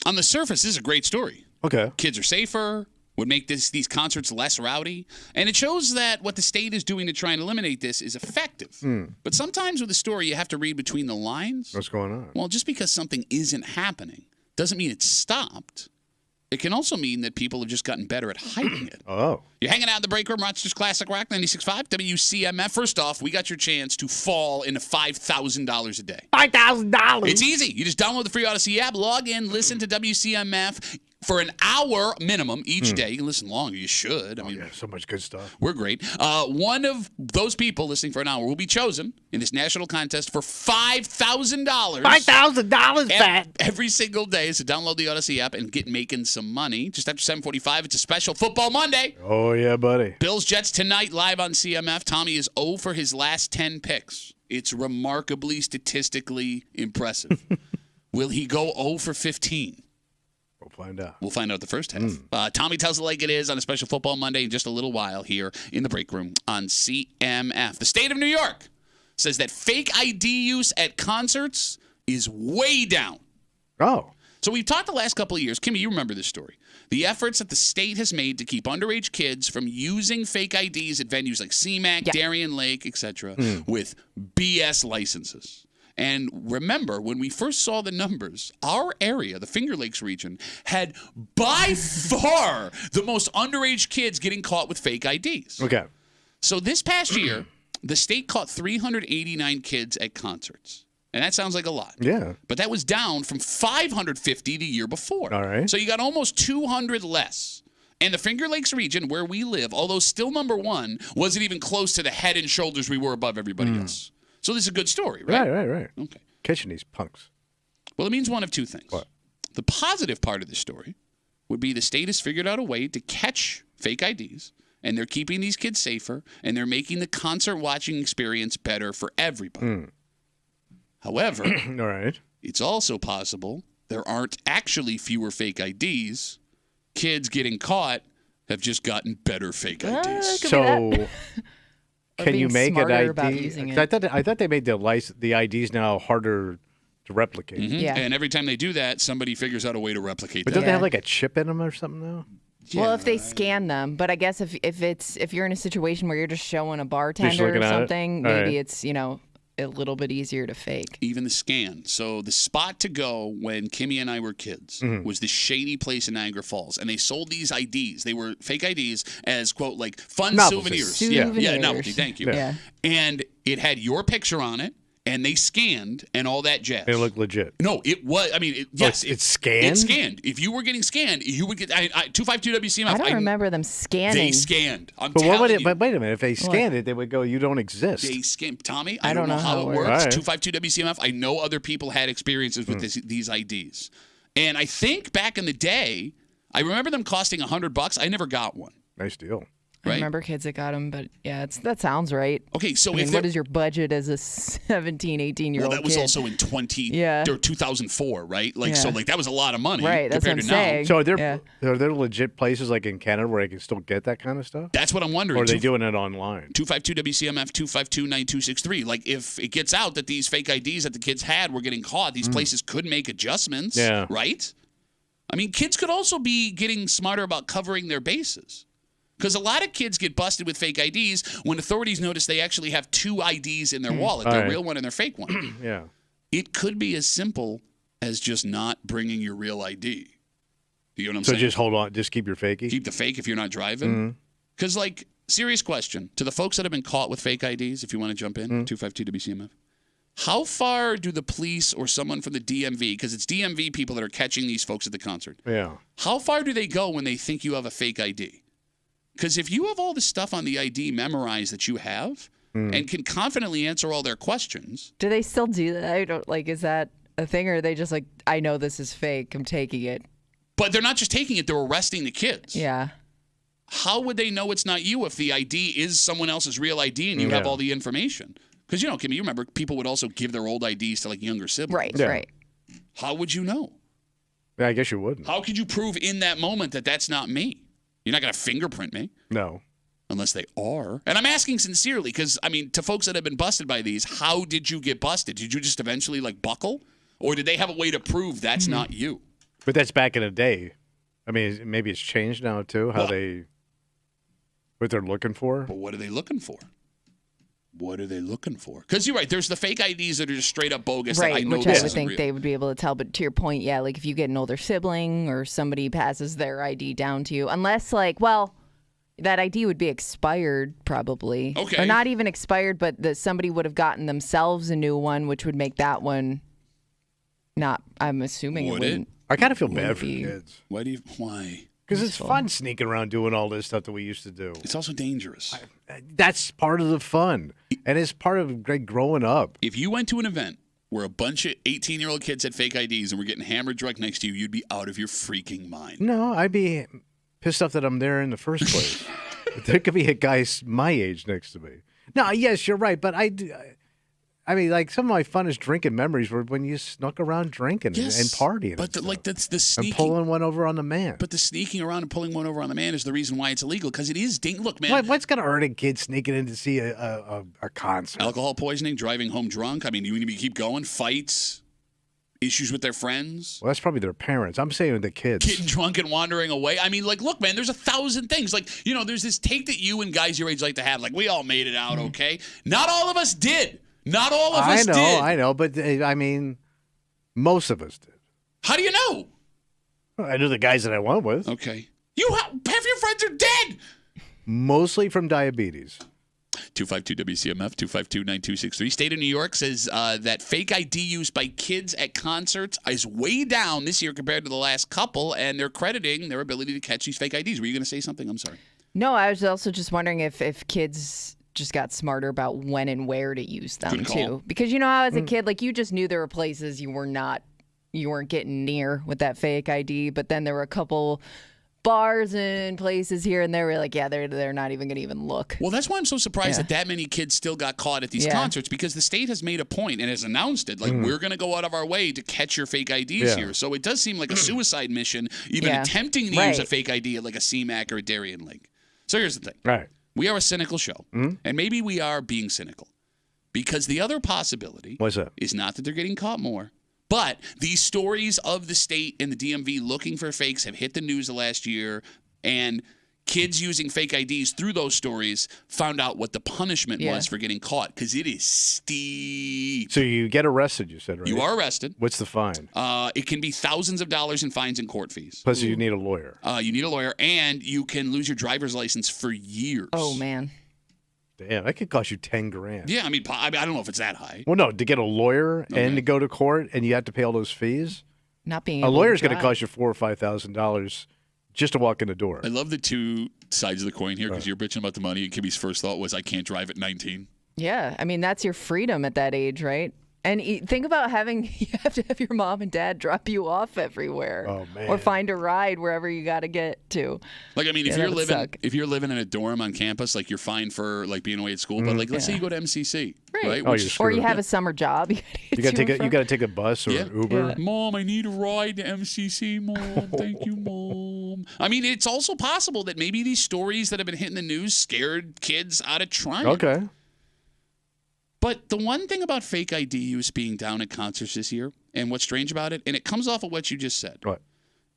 On the surface, this is a great story. Okay. Kids are safer, would make these concerts less rowdy. And it shows that what the state is doing to try and eliminate this is effective. But sometimes with a story, you have to read between the lines. What's going on? Well, just because something isn't happening doesn't mean it's stopped. It can also mean that people have just gotten better at hiding it. Oh. You're hanging out in the break room, Rochester's Classic Rock 96.5, WCMF. First off, we got your chance to fall into $5,000 a day. $5,000. It's easy. You just download the free Odyssey app, log in, listen to WCMF for an hour minimum each day. You can listen longer. You should. I mean, so much good stuff. We're great. One of those people listening for an hour will be chosen in this national contest for $5,000. $5,000, Pat. Every single day. So download the Odyssey app and get making some money. Just after 7:45, it's a special Football Monday. Oh, yeah, buddy. Bills Jets tonight live on CMF. Tommy is 0 for his last 10 picks. It's remarkably statistically impressive. Will he go 0 for 15? We'll find out. We'll find out the first half. Tommy tells it like it is on a special Football Monday in just a little while here in the break room on CMF. The state of New York says that fake ID use at concerts is way down. Oh. So we've talked the last couple of years. Kimmy, you remember this story. The efforts that the state has made to keep underage kids from using fake IDs at venues like CMAC, Darien Lake, etc., with BS licenses. And remember, when we first saw the numbers, our area, the Finger Lakes region, had by far the most underage kids getting caught with fake IDs. Okay. So this past year, the state caught 389 kids at concerts. And that sounds like a lot. Yeah. But that was down from 550 the year before. All right. So you got almost 200 less. And the Finger Lakes region, where we live, although still number one, wasn't even close to the head and shoulders we were above everybody else. So this is a good story, right? Right. Okay. Catching these punks. Well, it means one of two things. What? The positive part of this story would be the state has figured out a way to catch fake IDs, and they're keeping these kids safer, and they're making the concert watching experience better for everybody. However, all right, it's also possible there aren't actually fewer fake IDs. Kids getting caught have just gotten better fake IDs. So can you make an ID? I thought they made the IDs now harder to replicate. Yeah. And every time they do that, somebody figures out a way to replicate But that. don't they have like a chip in them or something though? Well, if they scan them, but I guess if you're in a situation where you're just showing a bartender or something, maybe it's a little bit easier to fake. Even the scan. So the spot to go when Kimmy and I were kids was the shady place in Niagara Falls. And they sold these IDs. They were fake IDs as, quote, like fun souvenirs. Yeah, novelty. Thank you. Yeah. And it had your picture on it. And they scanned and all that jazz. It looked legit. No, it was. I mean, yes. It's scanned? It's scanned. If you were getting scanned, you would get 252 WCMF. I don't remember them scanning. They scanned. I'm But telling you. But wait a minute. If they scanned it, they would go, you don't exist. They scanned. Tommy, I don't know how it works. Right. 252 WCMF. I know other people had experiences with these IDs. And I think back in the day, I remember them costing $100. I never got one. Nice deal. I remember kids that got them, but yeah, that sounds right. Okay, so what is your budget as a 17, 18-year-old Well, that was kid? also in 2004, right? So that was a lot of money right, that's compared what I'm to saying. now. So are there legit places like in Canada where I can still get that kind of stuff? That's what I'm wondering. Or are they doing it online? 252 WCMF 252-9263. Like if it gets out that these fake IDs that the kids had were getting caught, these places could make adjustments, right? I mean, kids could also be getting smarter about covering their bases. Because a lot of kids get busted with fake IDs when authorities notice they actually have two IDs in their wallet, their real one and their fake one. Yeah. It could be as simple as just not bringing your real ID. You know what I'm saying? So just hold on. Just keep your fakie? Keep the fake if you're not driving. Because, serious question. To the folks that have been caught with fake IDs, if you want to jump in, 252 WCMF. How far do the police or someone from the DMV, because it's DMV people that are catching these folks at the concert. Yeah. How far do they go when they think you have a fake ID? Because if you have all the stuff on the ID memorized that you have and can confidently answer all their questions. Do they still do that? I don't is that a thing, or are they just like, I know this is fake, I'm taking it? But they're not just taking it, they're arresting the kids. Yeah. How would they know it's not you if the ID is someone else's real ID and you have all the information? Because, Kimmy, you remember people would also give their old IDs to younger siblings. Right. How would you know? Yeah, I guess you wouldn't. How could you prove in that moment that that's not me? You're not going to fingerprint me. No. Unless they are. And I'm asking sincerely because, to folks that have been busted by these, how did you get busted? Did you just eventually, buckle? Or did they have a way to prove that's not you? But that's back in the day. I mean, maybe it's changed now, too, what they're looking for. But what are they looking for? What are they looking for? Because you're right. There's the fake IDs that are just straight up bogus. Right, that I know which this I would isn't think real. they would be able to tell. But to your point, yeah, like if you get an older sibling or somebody passes their ID down to you, unless that ID would be expired probably. Okay. Or not even expired, but that somebody would have gotten themselves a new one, which would make that one not, I'm assuming Would it wouldn't. I kind of feel bad for be- kids. Why? Because it's fun sneaking around doing all this stuff that we used to do. It's also dangerous. That's part of the fun. And it's part of growing up. If you went to an event where a bunch of 18-year-old kids had fake IDs and were getting hammered drunk next to you, you'd be out of your freaking mind. No, I'd be pissed off that I'm there in the first place. There could be a guy my age next to me. No, yes, you're right. But I mean, like some of my funnest drinking memories were when you snuck around drinking and partying. But that's the sneaking. And pulling one over on the man. But the sneaking around and pulling one over on the man is the reason why it's illegal, because it is Look, man. What's going to hurt a kid sneaking in to see a concert? Alcohol poisoning, driving home drunk. I mean, you need to keep going. Fights, issues with their friends. Well, that's probably their parents. I'm saying the kids. Getting drunk and wandering away. I mean, look, man, there's 1,000 things. There's this take that you and guys your age like to have. Like, we all made it out okay. Not all of us did. Not all of us did. I know, but I mean, most of us did. How do you know? Well, I knew the guys that I went with. Okay. Half your friends are dead. Mostly from diabetes. 252-WCMF, 252-9263. State of New York says that fake ID use by kids at concerts is way down this year compared to the last couple, and they're crediting their ability to catch these fake IDs. Were you going to say something? I'm sorry. No, I was also just wondering if kids just got smarter about when and where to use them too. Because you know how as a kid, like you just knew there were places you weren't getting near with that fake ID, but then there were a couple bars and places here and there where like, yeah, they're not even going to even look. Well, that's why I'm so surprised that many kids still got caught at these concerts, because the state has made a point and has announced it. Like, we're going to go out of our way to catch your fake IDs here. So it does seem like a suicide mission, even attempting to use a fake ID at like a CMAC or a Darien Lake. So here's the thing. Right. We are a cynical show, and maybe we are being cynical, because the other possibility is not that they're getting caught more, but these stories of the state and the DMV looking for fakes have hit the news the last year, and kids using fake IDs through those stories found out what the punishment was for getting caught, because it is steep. So you get arrested, you said, right? You are arrested. What's the fine? It can be thousands of dollars in fines and court fees. Plus you need a lawyer. You need a lawyer, and you can lose your driver's license for years. Oh, man. Damn, that could cost you $10,000. Yeah, I mean, I don't know if it's that high. Well, no, to get a lawyer and to go to court and you have to pay all those fees. Not being a able lawyer's to going to cost you $4,000 or $5,000 just to walk in the door. I love the two sides of the coin here, because you're bitching about the money, and Kimmy's first thought was, I can't drive at 19. Yeah, I mean, that's your freedom at that age, right? And think about you have to have your mom and dad drop you off everywhere. Oh, man. Or find a ride wherever you got to get to. Like, I mean, if you're living in a dorm on campus, like, you're fine for like being away at school, but like, let's say you go to MCC, right? Oh, or you have a summer job. You got to take a bus or an Uber. Yeah. Mom, I need a ride to MCC, Mom. Thank you, Mom. I mean, it's also possible that maybe these stories that have been hitting the news scared kids out of trying. Okay. But the one thing about fake ID use being down at concerts this year, and what's strange about it, and it comes off of what you just said. What?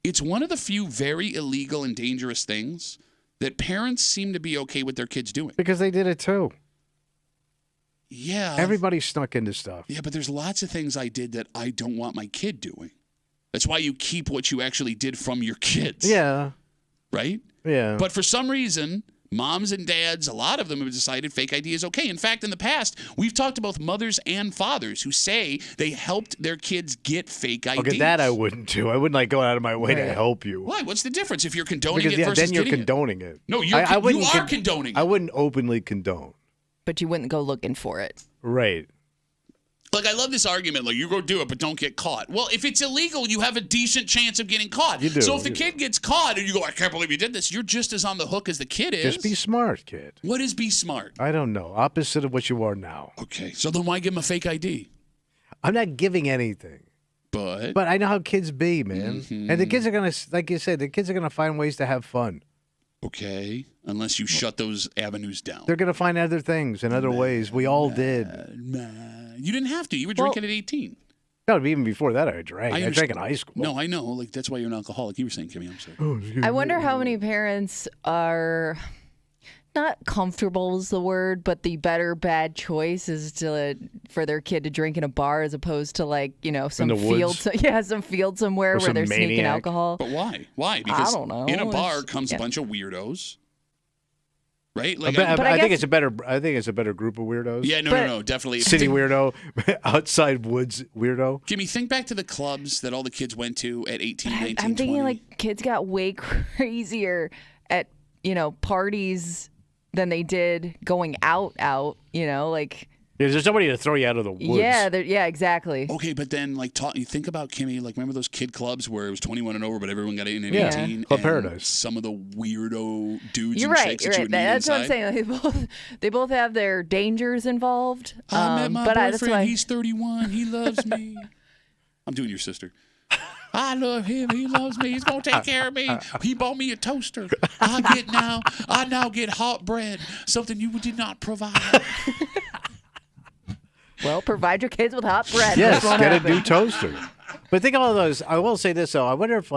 It's one of the few very illegal and dangerous things that parents seem to be okay with their kids doing. Because they did it too. Yeah. Everybody snuck into stuff. Yeah, but there's lots of things I did that I don't want my kid doing. That's why you keep what you actually did from your kids. Yeah. Right? Yeah. But for some reason, moms and dads, a lot of them have decided fake ID is okay. In fact, in the past, we've talked to both mothers and fathers who say they helped their kids get fake IDs. Okay, that I wouldn't do. I wouldn't like go out of my way to help you. Why? What's the difference if you're condoning it versus then you're getting condoning it. No, you are condoning it. I wouldn't openly condone. But you wouldn't go looking for it. Right. Like, I love this argument, like, you go do it, but don't get caught. Well, if it's illegal, you have a decent chance of getting caught. You do. So if the kid gets caught and you go, I can't believe you did this, you're just as on the hook as the kid is. Just be smart, kid. What is be smart? I don't know. Opposite of what you are now. Okay, so then why give him a fake ID? I'm not giving anything. But I know how kids be, man. Mm-hmm. And the kids are going to, like you said, the kids are going to find ways to have fun. Okay, unless you shut those avenues down. They're going to find other things and other ways. We all did. You didn't have to. You were drinking at 18. No, even before that, I drank. I drank in high school. No, I know. Like that's why you're an alcoholic. You were saying, Kimmy, I'm sorry. I wonder how many parents are not comfortable is the word, but the better bad choice is for their kid to drink in a bar as opposed to some field, some field somewhere where they're sneaking alcohol. But why? Why? Because I don't know. In a bar comes a bunch of weirdos. Right? Like, I think it's a better. I think it's a better group of weirdos. Yeah, no, definitely. City weirdo, outside woods weirdo. Jimmy, think back to the clubs that all the kids went to at 18, 19, I'm thinking 20. like kids got way crazier at parties than they did going out. There's somebody to throw you out of the woods. Yeah, exactly. Okay, but then you think about Kimmy. Like, remember those kid clubs where it was 21 and over, but everyone got in at 18. Club Paradise. Some of the weirdo dudes You're and right. chicks You're that you right. would meet That's inside. what I'm saying. They both have their dangers involved. I met my but boyfriend. that's why He's 31. He loves me. I'm doing your sister. I love him. He loves me. He's gonna take care of me. He bought me a toaster. I now get hot bread, something you did not provide. Well, provide your kids with hot bread. Yes, get a new toaster. But think of all those. I will say this though. I wonder if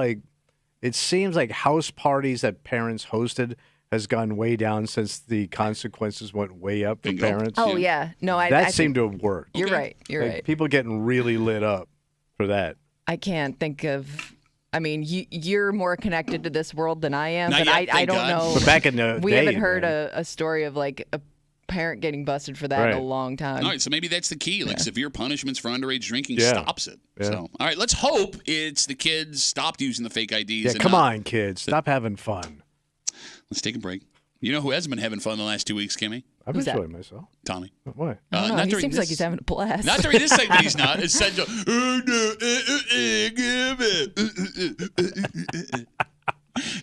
it seems like house parties that parents hosted has gone way down since the consequences went way up for parents. Oh yeah, no, I seemed to have worked. You're right. You're right. People getting really lit up for that. I can't think of. I mean, you're more connected to this world than I am, Not but yet, I don't God. know. But back in the we day, haven't heard a story of like a parent getting busted for that in a long time. All right, so maybe that's the key. Like severe punishments for underage drinking Yeah. stops it. Yeah. So, all right, let's hope it's the kids stopped using the fake IDs. Yeah, and come not- on, kids, stop having fun. Let's take a break. You know who hasn't been having fun the last 2 weeks, Kimmy? I've Who's that? enjoyed myself. Tommy. What? I don't know, not he during seems this- like he's having a blast. Not during this segment, he's not. It's essential.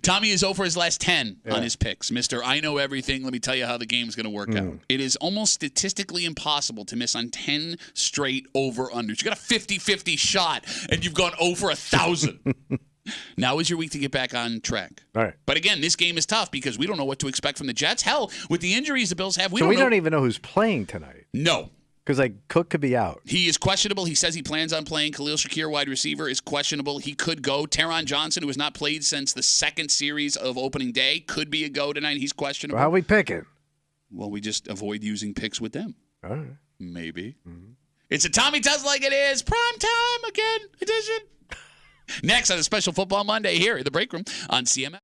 Tommy is over his last 10 on his picks. Mr. I know everything. Let me tell you how the game's going to work out. It is almost statistically impossible to miss on 10 straight over-unders. You got a 50-50 shot, and you've gone over 1,000. Now is your week to get back on track. All right. But again, this game is tough because we don't know what to expect from the Jets. Hell, with the injuries the Bills have, we So don't we know. don't even know who's playing tonight. No. Because Cook could be out. He is questionable. He says he plans on playing. Khalil Shakir, wide receiver, is questionable. He could go. Teron Johnson, who has not played since the second series of opening day, could be a go tonight. He's questionable. Well, how are we picking? Well, we just avoid using picks with them. All right. Maybe. It's a Tommy Does Like It Is prime time again edition. Next on a special Football Monday here at the Break Room on CMF.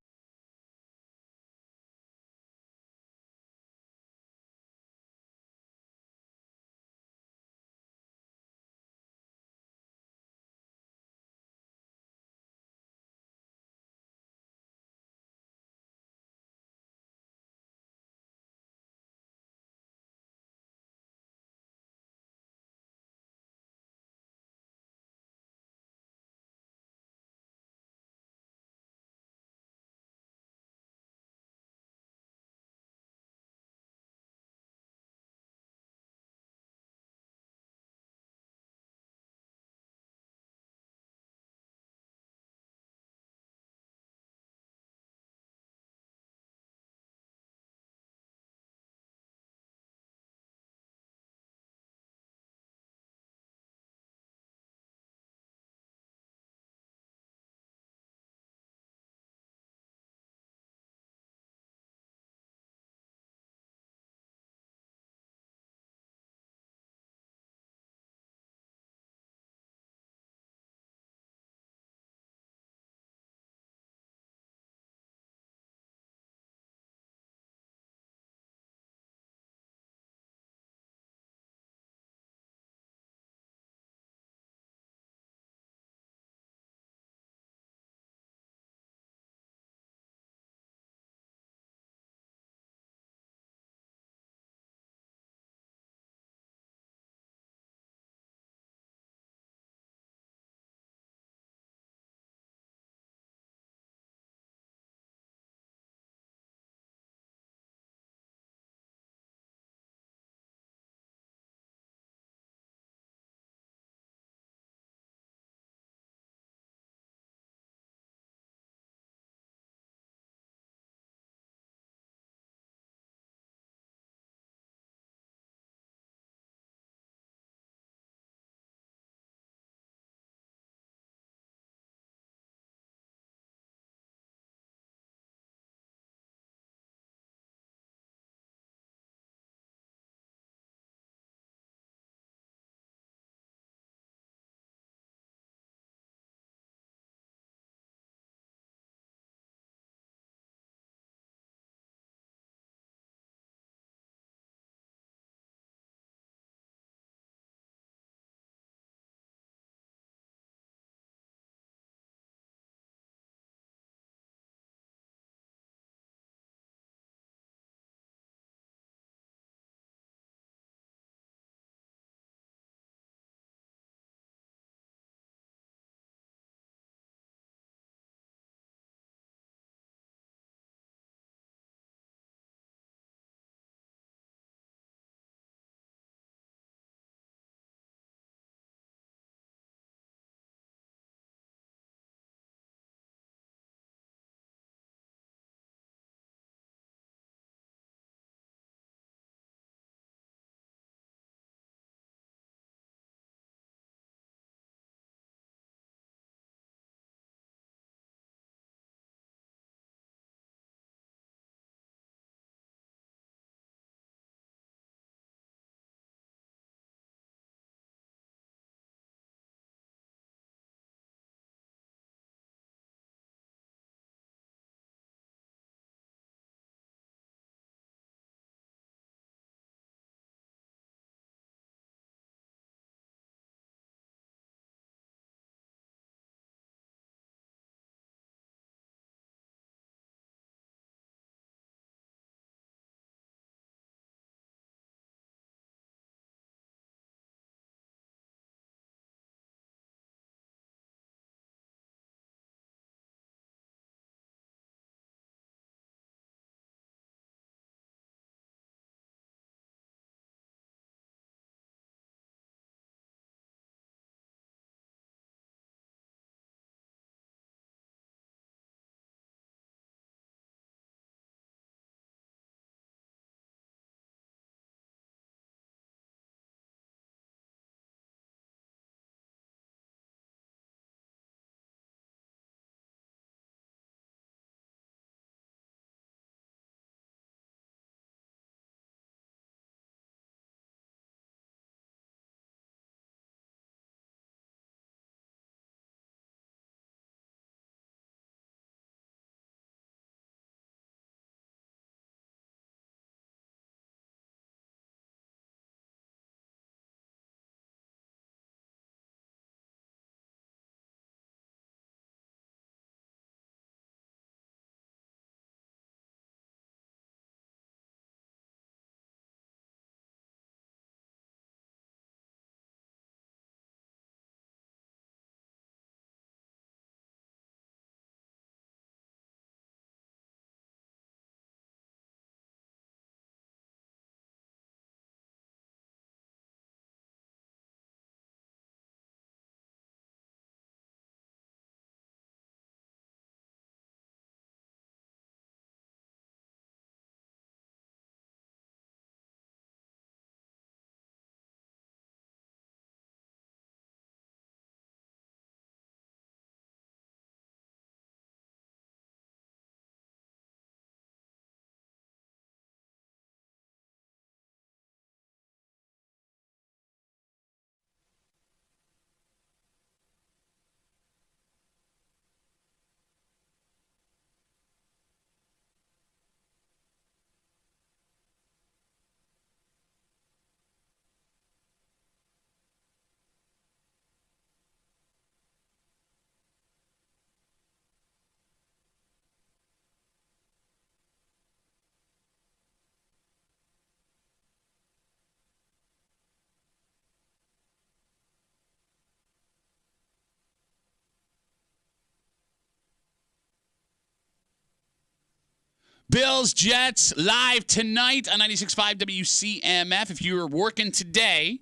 Bills, Jets, live tonight on 96.5 WCMF. If you're working today,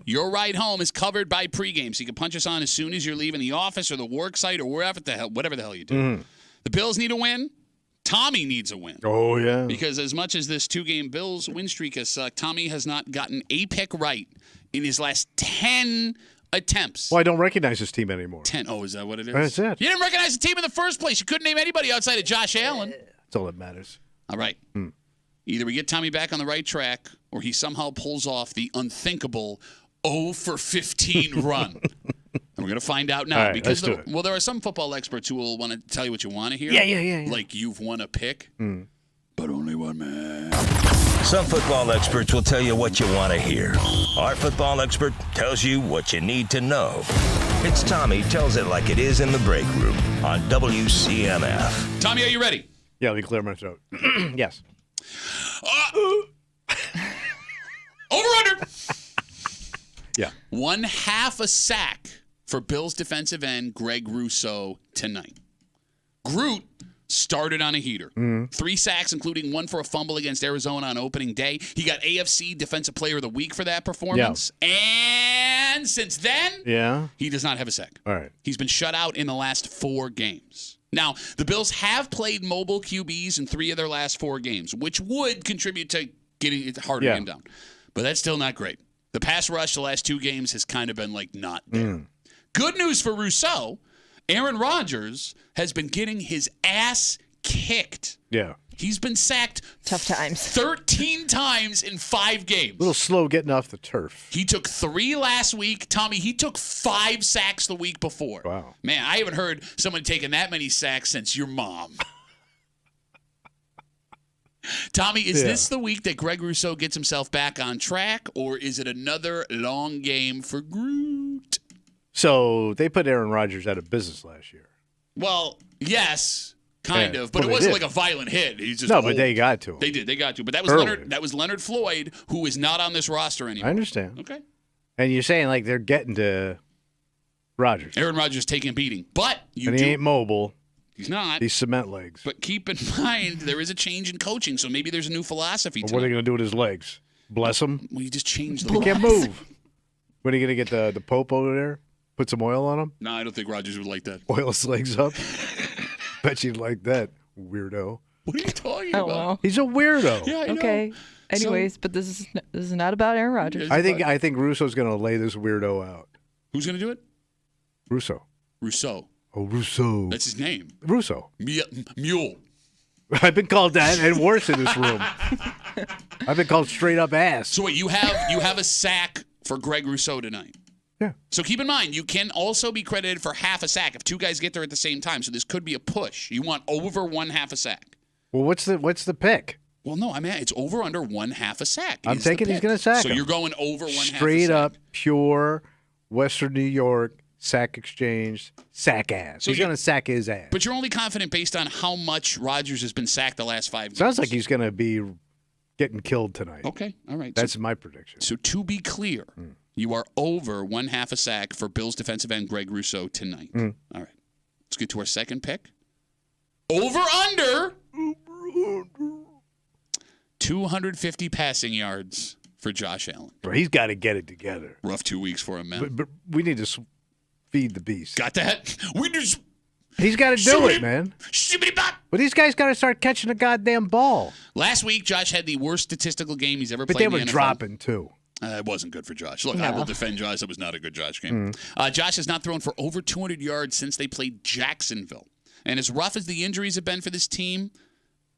your ride home is covered by Pregame, so you can punch us on as soon as you're leaving the office or the work site or whatever the hell you do. The Bills need a win. Tommy needs a win. Oh, yeah. Because as much as this 2-game Bills win streak has sucked, Tommy has not gotten a pick right in his last 10 attempts. Well, I don't recognize this team anymore. 10. Oh, is that what it is? That's it. You didn't recognize the team in the first place. You couldn't name anybody outside of Josh Allen. That's all that matters. All right. Either we get Tommy back on the right track or he somehow pulls off the unthinkable 0 for 15 run. And we're going to find out now. All right, because let's do it. there are some football experts who will want to tell you what you want to hear. Yeah. Like you've won a pick. But only one man. Some football experts will tell you what you want to hear. Our football expert tells you what you need to know. It's Tommy Tells It Like It Is in the Break Room on WCMF. Tommy, are you ready? Yeah, let me clear my throat. Yes. Over under. Yeah. 1/2 a sack for Bills defensive end Greg Rousseau tonight. Groot started on a heater. 3 sacks, including 1 for a fumble against Arizona on opening day. He got AFC Defensive Player of the Week for that performance. And since then, he does not have a sack. All right. He's been shut out in the last 4 games. Now, the Bills have played mobile QBs in 3 of their last 4 games, which would contribute to getting it harder to get him down. But that's still not great. The pass rush the last 2 games has kind of been like not there. Good news for Rousseau. Aaron Rodgers has been getting his ass kicked. Yeah. He's been sacked tough times 13 times in 5 games. A little slow getting off the turf. He took 3 last week. Tommy, he took 5 sacks the week before. Wow. Man, I haven't heard someone taking that many sacks since your mom. Tommy, is this the week that Greg Rousseau gets himself back on track, or is it another long game for Groot? So they put Aaron Rodgers out of business last year. Well, yes, kind of, but it wasn't like a violent hit. He's just but they got to him. They did. They got to. But that was Leonard Floyd, who is not on this roster anymore. I understand. Okay. And you're saying like they're getting to Rodgers. Aaron Rodgers taking a beating, but he ain't mobile. He's not. He's cement legs. But keep in mind there is a change in coaching, so maybe there's a new philosophy. Well, what are they going to do with his legs? Bless him? Well, you just change the. He can't move. What are you going to get the Pope over there? Put some oil on him? No, I don't think Rodgers would like that. Oil his legs up? Bet you'd like that, weirdo. What are you talking about? Wow. He's a weirdo. Yeah, I know. Okay. Anyways, but this is not about Aaron Rodgers. I think Russo's going to lay this weirdo out. Who's going to do it? Rousseau. Oh, Rousseau. That's his name. Rousseau. Mule. I've been called that and worse in this room. I've been called straight up ass. So wait, you have a sack for Greg Rousseau tonight. Yeah. So keep in mind, you can also be credited for 1/2 a sack if 2 guys get there at the same time. So this could be a push. You want over 1/2 a sack. Well, what's the pick? Well, no, I mean it's over under 1/2 a sack. I'm thinking he's going to sack So him. you're going over 1/2 a sack. Straight up, pure Western New York sack exchange, sack ass. So he's going to sack his ass. But you're only confident based on how much Rodgers has been sacked the last 5 games. Sounds like he's going to be getting killed tonight. Okay, all right. That's my prediction. So to be clear, you are over 1/2 a sack for Bills defensive end Greg Rousseau tonight. All right. Let's get to our second pick. Over under 250 passing yards for Josh Allen. Bro, he's got to get it together. Rough 2 weeks for him, man. But we need to feed the beast. Got that? We just. He's got to do it, man. Shibbity-bop. But these guys got to start catching the goddamn ball. Last week, Josh had the worst statistical game he's ever But played they in were the NFL. dropping, too. It wasn't good for Josh. Look, I will defend Josh. It was not a good Josh game. Josh has not thrown for over 200 yards since they played Jacksonville. And as rough as the injuries have been for this team,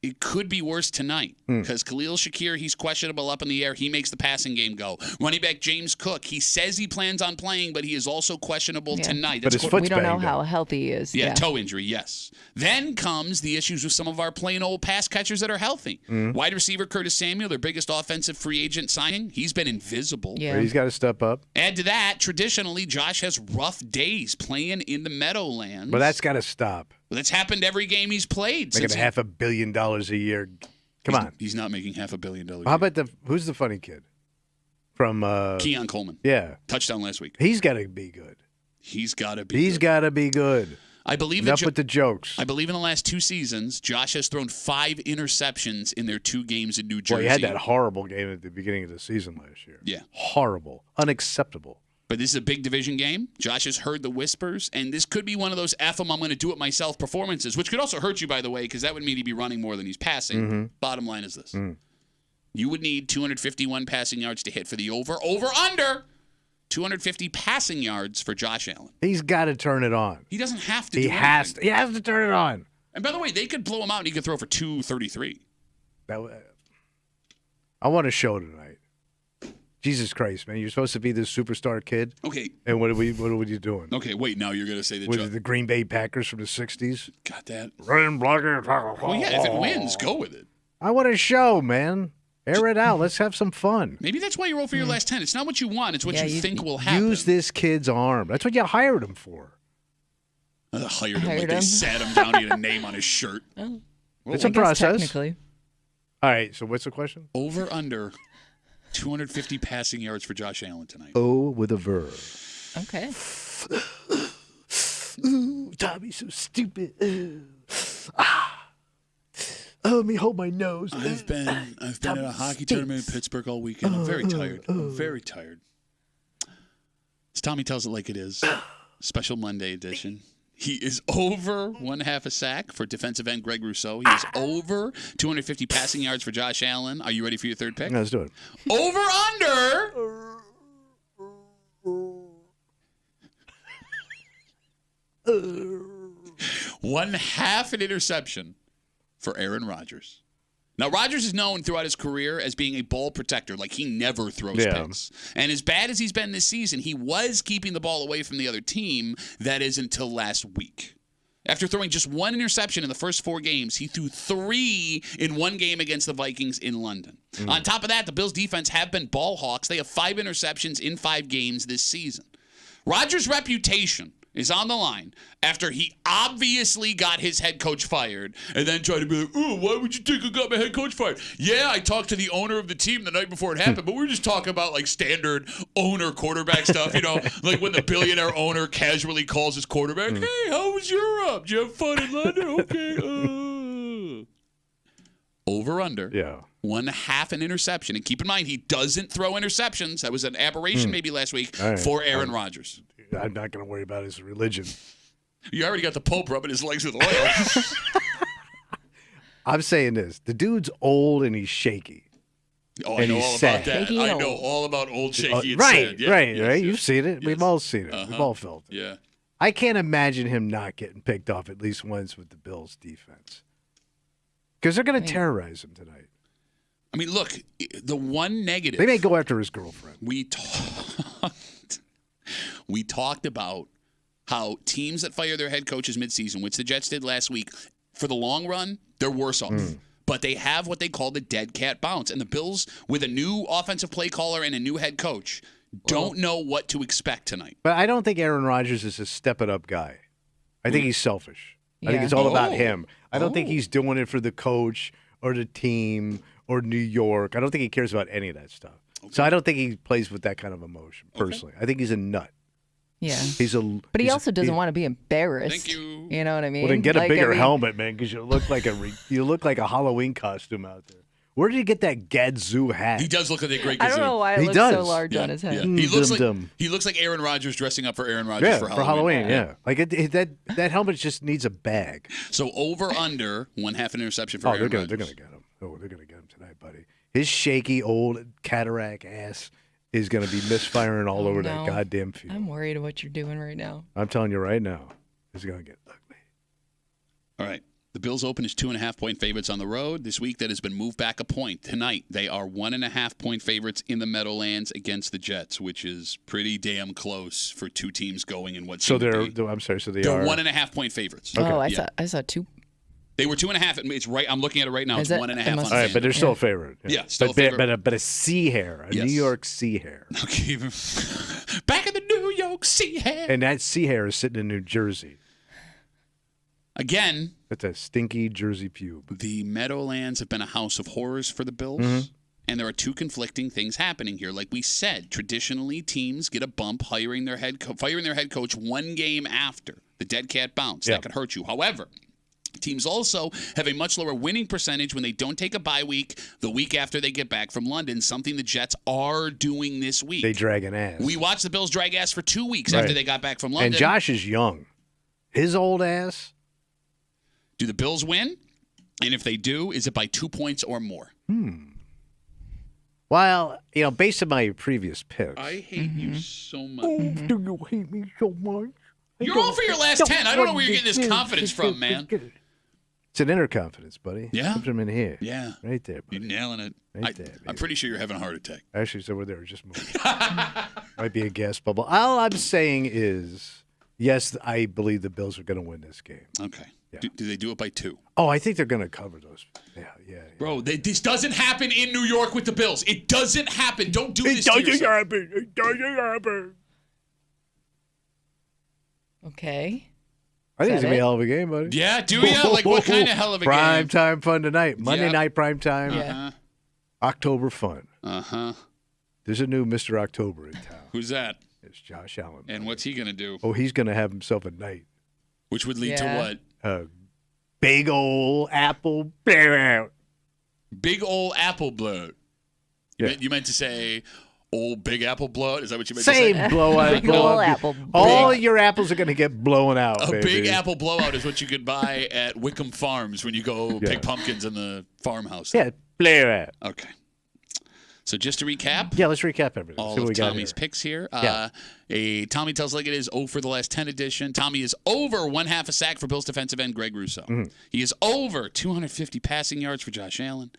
it could be worse tonight because Khalil Shakir, he's questionable up in the air. He makes the passing game go. Running back James Cook, he says he plans on playing, but he is also questionable tonight. But his foot's we don't know banged how up. healthy he is. Yeah, toe injury, yes. Then comes the issues with some of our plain old pass catchers that are healthy. Wide receiver Curtis Samuel, their biggest offensive free agent signing, he's been invisible. Yeah. He's got to step up. Add to that, traditionally, Josh has rough days playing in the Meadowlands. But that's got to stop. That's happened every game he's played. Making $500 million a year. Come on. He's not making $500 million. How about who's the funny kid? From Keon Coleman. Yeah. Touchdown last week. He's got to be good. He's got to be He's got to be good. I believe Enough with the jokes. I believe in the last 2 seasons, Josh has thrown 5 interceptions in their 2 games in New Jersey. Well, he had that horrible game at the beginning of the season last year. Yeah. Horrible. Unacceptable. But this is a big division game. Josh has heard the whispers, and this could be one of those I'm going to do it myself performances, which could also hurt you, by the way, because that would mean he'd be running more than he's passing. Mm-hmm. Bottom line is this. You would need 251 passing yards to hit for the over. Over-under 250 passing yards for Josh Allen. He's got to turn it on. He doesn't have to He has to turn it on. And by the way, they could blow him out and he could throw for 233. I want a show tonight. Jesus Christ, man. You're supposed to be this superstar kid. Okay. And what are you doing? Okay, wait, now you're going to say that the Green Bay Packers from the 60s? Got that. Run, blocker. Well, yeah, if it wins, go with it. I want a show, man. Air it out. Let's have some fun. Maybe that's why you roll for your last 10. It's not what you want. It's what you think will happen. Use this kid's arm. That's what you hired him for. Hired him like they sat him down. He had a name on his shirt. Oh. It's a process. Technically. All right, so what's the question? Over, under 250 passing yards for Josh Allen tonight. O with a verb. Okay. Ooh, Tommy's so stupid. Oh, let me hold my nose. I've been at a hockey tournament in Pittsburgh all weekend. I'm very tired. I'm very tired. It's Tommy Tells It Like It Is. Special Monday edition. He is over 1/2 a sack for defensive end Greg Rousseau. He is over 250 passing yards for Josh Allen. Are you ready for your third pick? Let's do it. Over under 1/2 an interception for Aaron Rodgers. Now, Rodgers is known throughout his career as being a ball protector. Like, he never throws picks. And as bad as he's been this season, he was keeping the ball away from the other team. That is until last week. After throwing just 1 interception in the first 4 games, he threw 3 in 1 game against the Vikings in London. On top of that, the Bills' defense have been ball hawks. They have 5 interceptions in 5 games this season. Rodgers' reputation is on the line after he obviously got his head coach fired and then tried to be like, oh, why would you think I got my head coach fired? Yeah, I talked to the owner of the team the night before it happened, but we were just talking about like standard owner quarterback stuff, you know, like when the billionaire owner casually calls his quarterback, hey, how was Europe? Did you have fun in London? Okay. Over under. Yeah. 1/2 an interception. And keep in mind, he doesn't throw interceptions. That was an aberration maybe last week for Aaron Rodgers. I'm not going to worry about his religion. You already got the Pope rubbing his legs with oil. I'm saying this. The dude's old and he's shaky. Oh, I know all about that. I know all about old shaky and sad. Yeah, Right. You've seen it. Yes. We've all seen it. We've all felt it. Yeah. I can't imagine him not getting picked off at least once with the Bills' defense. Because they're going to terrorize him tonight. I mean, look, the one negative. They may go after his girlfriend. We talked about how teams that fire their head coaches midseason, which the Jets did last week, for the long run, they're worse off. But they have what they call the dead cat bounce. And the Bills, with a new offensive play caller and a new head coach, don't know what to expect tonight. But I don't think Aaron Rodgers is a step-it-up guy. I think he's selfish. I think it's all about him. I don't think he's doing it for the coach or the team or New York. I don't think he cares about any of that stuff. So I don't think he plays with that kind of emotion, personally. I think he's a nut. Yeah. But he also doesn't want to be embarrassed. Thank you. You know what I mean? Well, then get a bigger helmet, man, because you look like a Halloween costume out there. Where did he get that Gadzoo hat? He does look like a great gazoo. I don't know why it looks so large on his head. Yeah. He looks like Aaron Rodgers dressing up for Aaron Rodgers for Halloween. Like that helmet just needs a bag. So over under 1/2 an interception for Aaron Rodgers. They're gonna get him. Oh, they're gonna get him tonight, buddy. His shaky old cataract ass is gonna be misfiring all over that goddamn field. I'm worried what you're doing right now. I'm telling you right now, it's gonna get ugly. All right. The Bills open as 2.5-point favorites on the road. This week, that has been moved back a point. Tonight, they are 1.5-point favorites in the Meadowlands against the Jets, which is pretty damn close for 2 teams going in what So they're. I'm sorry. So they're 1.5-point favorites. Okay. Oh, I saw 2. They were 2.5. It's right. I'm looking at it right now. It's 1.5. All right, but they're still a favorite. Yeah, still a favorite. But a sea hare, New York sea hare. Okay. Back in the New York sea hare. And that sea hare is sitting in New Jersey. Again, that's a stinky Jersey pube. The Meadowlands have been a house of horrors for the Bills, and there are 2 conflicting things happening here. Like we said, traditionally teams get a bump firing their head coach 1 game after. The dead cat bounce. That could hurt you. However, teams also have a much lower winning percentage when they don't take a bye week the week after they get back from London, something the Jets are doing this week. They drag an ass. We watched the Bills drag ass for 2 weeks after they got back from London. And Josh is young. His old ass. Do the Bills win? And if they do, is it by 2 points or more? Well, based on my previous picks. I hate you so much. Oh, do you hate me so much? You're all for your last 10. I don't know where you're getting this confidence from, man. It's an inner confidence, buddy. Yeah? Comes from in here. Yeah. Right there, buddy. You're nailing it. Right there, I'm pretty sure you're having a heart attack. Actually, it's over there. Just moving. Might be a gas bubble. All I'm saying is, yes, I believe the Bills are going to win this game. Okay. Yeah. Do they do it by 2? Oh, I think they're going to cover those. Yeah. Bro, this doesn't happen in New York with the Bills. It doesn't happen. Don't do this to yourself. It doesn't happen. Okay. I think it's going to be a hell of a game, buddy. Yeah, do you? Like, what kind of hell of a Prime game? time fun tonight. Monday night prime time. Uh-huh. October fun. Uh-huh. There's a new Mr. October in town. Who's that? It's Josh Allen. And what's he going to do? Oh, he's going to have himself a night. Which would lead to what? Big old apple. Big old apple bloat. You meant to say old big apple bloat? Is that what you meant to say? Same blowout. Big old apple. All your apples are going to get blown out, A baby. big apple blowout is what you could buy at Wickham Farms when you go pick pumpkins in the farmhouse. Yeah, blare it. Okay. So just to recap. Yeah, let's recap everything. All of Tommy's picks here. A Tommy Tells Like It Is 0 for the last 10 edition. Tommy is over 1/2 a sack for Bills defensive end Greg Rousseau. Mm-hmm. He is over 250 passing yards for Josh Allen.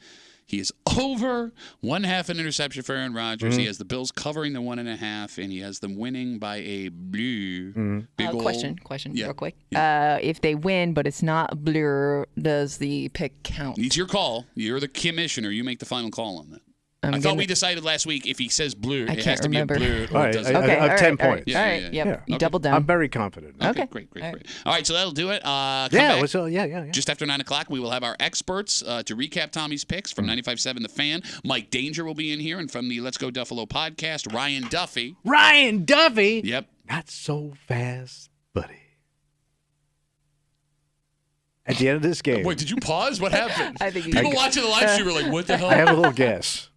He is over 1/2 an interception for Aaron Rodgers. Mm-hmm. He has the Bills covering the 1.5, and he has them winning by a blue. Big old Question, real quick. If they win, but it's not blur, does the pick count? It's your call. You're the commissioner. You make the final call on that. I thought we decided last week if he says blue, it has to be a blue. All right, I have 10 points. All right, you doubled down. I'm very confident. Okay, great. All right, so that'll do it. Yeah. Just after 9 o'clock, we will have our experts to recap Tommy's picks from 95.7 The Fan. Mike Danger will be in here, and from the Let's Go Duffalo podcast, Ryan Duffy. Ryan Duffy? Yep. Not so fast, buddy. At the end of this game. Wait, did you pause? What happened? I think People watching the live stream were like, what the hell? I have a little guess.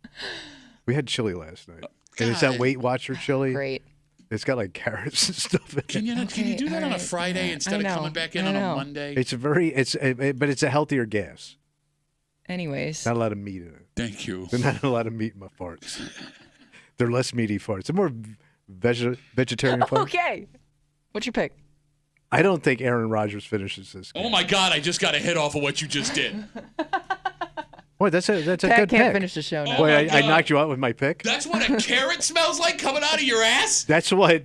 We had chili last night. And it's that Weight Watcher chili. Great. It's got like carrots and stuff in it. Can you do that on a Friday instead of coming back in on a Monday? But it's a healthier gas. Anyways. Not a lot of meat in it. Thank you. There's not a lot of meat in my farts. They're less meaty farts. They're more vegetarian farts. Okay. What's your pick? I don't think Aaron Rodgers finishes this game. Oh my God! I just got a hit off of what you just did. Boy, that's a good pick. Pat can't finish the show now. Boy, I knocked you out with my pick. That's what a carrot smells like coming out of your ass. That's what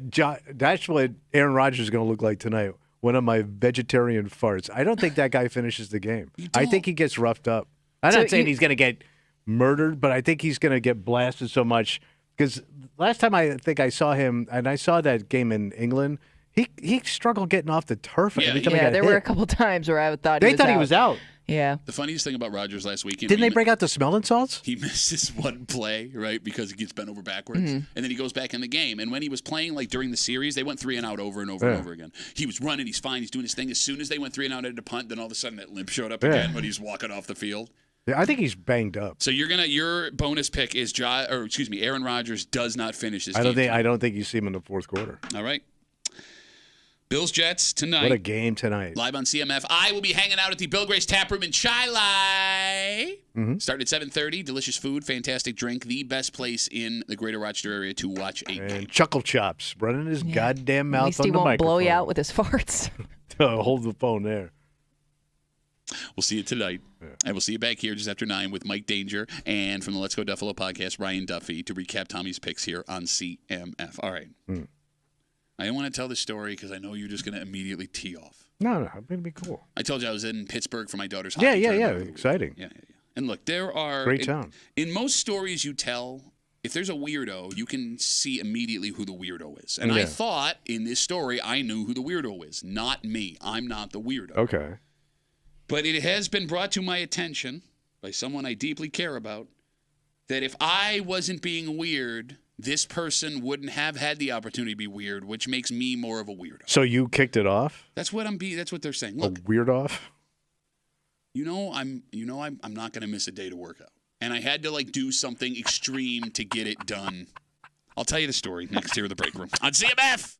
Aaron Rodgers is going to look like tonight. One of my vegetarian farts. I don't think that guy finishes the game. I think he gets roughed up. I'm not saying he's going to get murdered, but I think he's going to get blasted so much. Because last time I think I saw him, and I saw that game in England, he struggled getting off the turf. Yeah, there were a couple times where I thought he was out. Yeah. The funniest thing about Rodgers last week. Didn't they break out the smelling salts? He misses one play, right, because he gets bent over backwards. And then he goes back in the game. And when he was playing, like, during the series, they went 3 and out over and over and over again. He was running. He's fine. He's doing his thing. As soon as they went 3 and out at a punt, then all of a sudden that limp showed up again when he's walking off the field. Yeah, I think he's banged up. So your bonus pick is Aaron Rodgers does not finish this game. I don't think you see him in the fourth quarter. All right. Bills-Jets tonight. What a game tonight. Live on CMF. I will be hanging out at the Bill Grace Tap Room in Chi-Lai. Starting at 7:30. Delicious food, fantastic drink. The best place in the greater Rochester area to watch a game. Chuckle Chops running his goddamn mouth At least on he the won't microphone. blow you out with his farts. Hold the phone there. We'll see you tonight. And we'll see you back here just after 9 with Mike Danger and from the Let's Go Duffalo podcast, Ryan Duffy, to recap Tommy's picks here on CMF. All right. I don't want to tell the story because I know you're just going to immediately tee off. No, I'm going to be cool. I told you I was in Pittsburgh for my daughter's hockey tournament. Exciting. Yeah. And look, there are... Great town. In most stories you tell, if there's a weirdo, you can see immediately who the weirdo is. And I thought in this story I knew who the weirdo is. Not me. I'm not the weirdo. Okay. But it has been brought to my attention by someone I deeply care about that if I wasn't being weird, this person wouldn't have had the opportunity to be weird, which makes me more of a weirdo. So you kicked it off? That's what That's what they're saying. Look, a weird off. I'm not going to miss a day to work out, and I had to do something extreme to get it done. I'll tell you the story next here in the break room on CMF.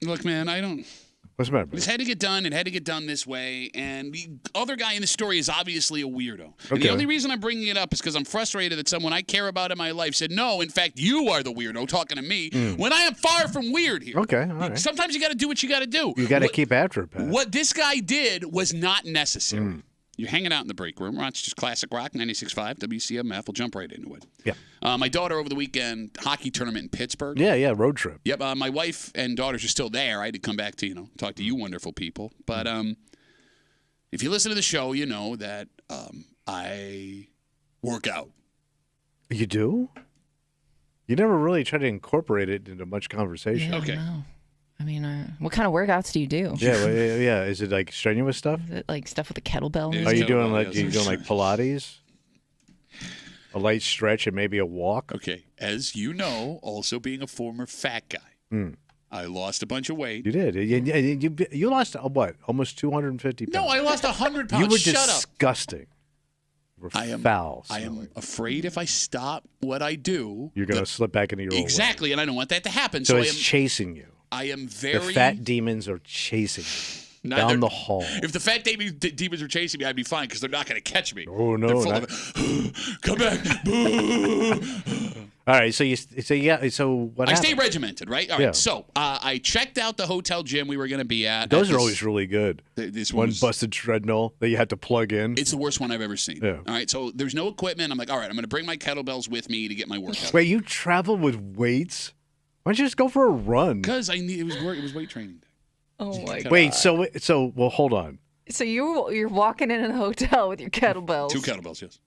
Look, man, I don't. What's the matter? This had to get done. It had to get done this way. And the other guy in the story is obviously a weirdo. Okay. And the only reason I'm bringing it up is because I'm frustrated that someone I care about in my life said, no, in fact, you are the weirdo talking to me when I am far from weird here. Okay, all right. Sometimes you got to do what you got to do. You got to keep after it, Pat. What this guy did was not necessary. You're hanging out in the break room. Rochester's Classic Rock, 96.5, WCMF. We'll jump right into it. Yeah. My daughter over the weekend, hockey tournament in Pittsburgh. Yeah, road trip. Yep, my wife and daughters are still there. I had to come back to, talk to you wonderful people. But if you listen to the show, you know that I work out. You do? You never really try to incorporate it into much conversation. Yeah, Okay. no. I mean, what kind of workouts do you do? Yeah. Is it like strenuous stuff? Is it like stuff with a kettlebell? Yeah. Are you doing Kettlebell, like Pilates? A light stretch and maybe a walk? Okay, as you know, also being a former fat guy, I lost a bunch of weight. You did. You lost, what, almost 250 pounds? No, I lost 100 pounds. You were Shut up. disgusting. You were foul. I am afraid if I stop what I do, You're going to slip back into your old way. exactly, and I don't want that to happen. So I it's chasing you. I am very The fat demons are chasing you down the hall. If the fat demons were chasing me, I'd be fine because they're not going to catch me. Oh, no. They're full of, come back. Boo. All right, so what I happened? stay regimented, right? All right. Yeah. So I checked out the hotel gym we were going to be at. Those are always really good. This One was, busted treadmill that you had to plug in. It's the worst one I've ever seen. Yeah. All right. So there's no equipment. I'm like, all right, I'm going to bring my kettlebells with me to get my workout. Wait, you travel with weights? Why don't you just go for a run? Because it was weight training day. Oh my god. Wait, so well, hold on. So you're walking in a hotel with your kettlebells. 2 kettlebells, yes.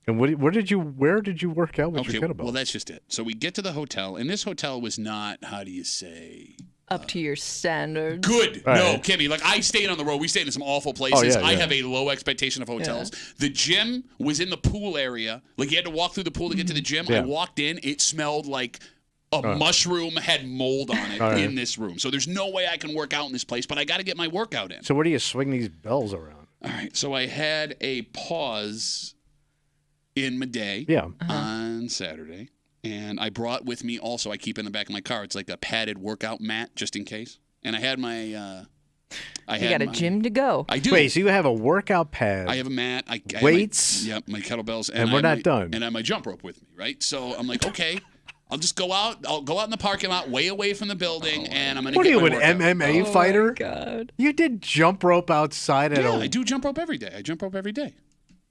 And where did you work out with your kettlebell? Well, that's just it. So we get to the hotel, and this hotel was not, how do you say? Up to your standards. Good. All No, right. Kimmy, like I stayed on the road. We stayed in some awful places. Yeah, I yeah. have a low expectation of hotels. The gym was in the pool area. Like you had to walk through the pool to get to the gym. Yeah. I walked in. It smelled like a mushroom had mold on it in this room. So there's no way I can work out in this place, but I got to get my workout in. So where do you swing these bells around? All right. So I had a pause in my day on Saturday. And I brought with me also, I keep in the back of my car, it's like a padded workout mat just in case. And I had my... you got a gym to go. I do. Wait, so you have a workout pad. I have a mat. I weights? My kettlebells. And we're not done. And I have my jump rope with me, right? So I'm like, okay, I'll just go out. I'll go out in the parking lot way away from the building, and I'm going to What are get you, my an workout. MMA fighter? Oh God. You did jump rope outside at I do jump rope every day. I jump rope every day.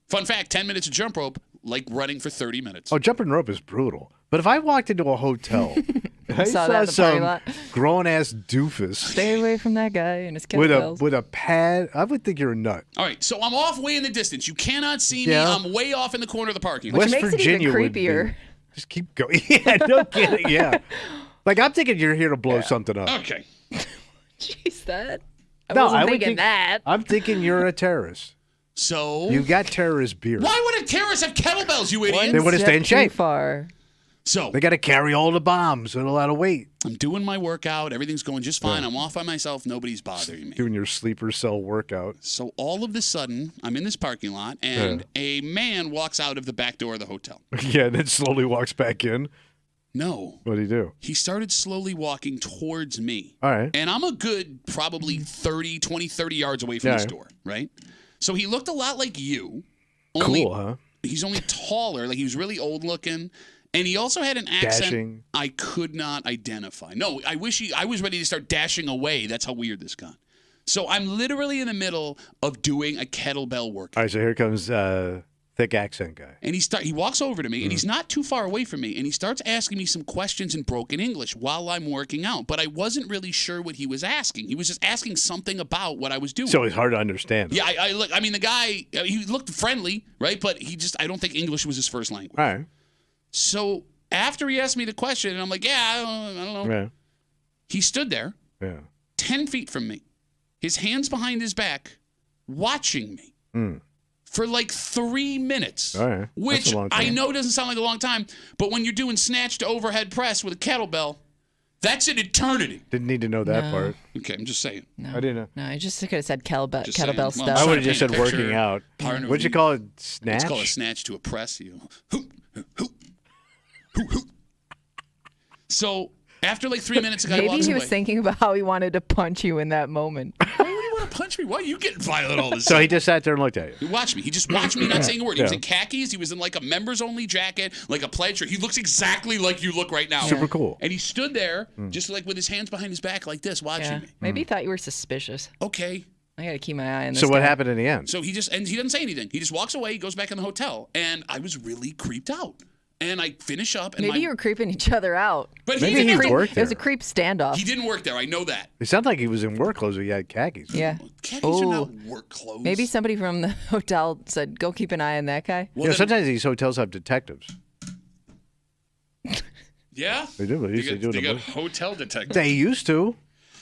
Fun fact, 10 minutes of jump rope, like running for 30 minutes. Oh, jumping rope is brutal. But if I walked into a hotel and I Saw that in the parking some lot. grown-ass doofus Stay away from that guy and his kettlebells. with a pad, I would think you're a nut. All right, so I'm off way in the distance. You cannot see me. Yeah. I'm way off in the corner of the parking lot. Which West makes it Virginia even would be. creepier. Just keep going. Yeah, no kidding. Yeah. Like, I'm thinking you're here to blow something up. Okay. Jeez, that. I No, wasn't I would thinking think- that. I'm thinking you're a terrorist. So You got terrorist beard. why would a terrorist have kettlebells, you idiot? They wanna stay in Step too shape. far. So They got to carry all the bombs and a lot of weight. I'm doing my workout. Everything's going just fine. I'm off by myself. Nobody's bothering me. Doing your sleeper cell workout. So all of a sudden, I'm in this parking lot, and a man walks out of the back door of the hotel. Yeah, and then slowly walks back in. No. What do you do? He started slowly walking towards me. All right. And I'm a good probably 30 yards away from the store, right? So he looked a lot like you. Cool, huh? He's only taller. Like he was really old looking. And he also had an accent Dashing. I could not identify. No, I was ready to start dashing away. That's how weird this got. So I'm literally in the middle of doing a kettlebell workout. All right, so here comes thick accent guy. And he walks over to me, and he's not too far away from me, and he starts asking me some questions in broken English while I'm working out. But I wasn't really sure what he was asking. He was just asking something about what I was doing. So it's hard to understand. Yeah, I mean, the guy, he looked friendly, right? But I don't think English was his first language. All right. So after he asked me the question, and I'm like, yeah, I don't know. Yeah. He stood there, 10 feet from me, his hands behind his back, watching me for like 3 minutes. All right. That's Which a long time. I know doesn't sound like a long time, but when you're doing snatch to overhead press with a kettlebell, that's an eternity. Didn't need to know that No. part. Okay, I'm just saying. No. I didn't know. No, I just could have said kettlebell Just saying. kettlebell Well, stuff. I I'm would have trying just to said paint a working picture. out. Partner What'd you with call it? Snatch? It's called a snatch to a press. Hoop, hoop, hoop, hoop. So After like 3 minutes, the guy Maybe walks he away. was thinking about how he wanted to punch you in that moment. Why would you want to punch me? Why are you getting violent all of a So sudden? he just sat there and looked at you. He watched me. He just watched me not saying a word. He was Yeah. in khakis. He was in like a members-only jacket, like a pledge shirt. He looks exactly like you look right now. Super cool. And he stood there just like with his hands behind his back like this, watching Yeah. me. Maybe he thought you were suspicious. Okay. I gotta keep my eye on this. So what guy. happened in the end? So he doesn't say anything. He just walks away. He goes back in the hotel. And I was really creeped out. And I finish up. And Maybe you were creeping each other out. But Maybe he didn't he have to- worked It was there. a creep standoff. He didn't work there. I know that. It sounded like he was in work clothes, but he had khakis. Yeah. Khakis are not work clothes. Maybe somebody from the hotel said, "Go keep an eye on that guy." Well, Yeah, then- sometimes these hotels have detectives. Yeah? They do. They usually do They in got the hotel detectives. They used to.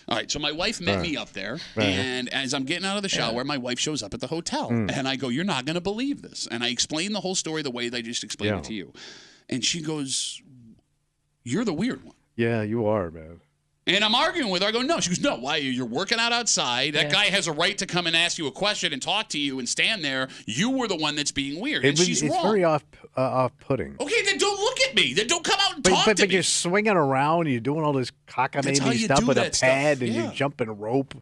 All right, so my wife met me up there, and as I'm getting out of the shower, my wife shows up at the hotel, and I go, "You're not going to believe this," and I explain the whole story the way they just explained it to you, and she goes, "You're the weird one," Yeah, you are, man. and I'm arguing with her. I go, "No," she goes, "No, why? You're working out outside. That guy has a right to come and ask you a question and talk to you and stand there. You were the one that's being weird," and she's it's wrong. very off-putting. Okay, then don't look at me. Then don't come out and But, talk but, to but me. you're swinging around, you're doing all this That's how cockamamie you stuff do with a that stuff. pad, and Yeah. you're jumping rope.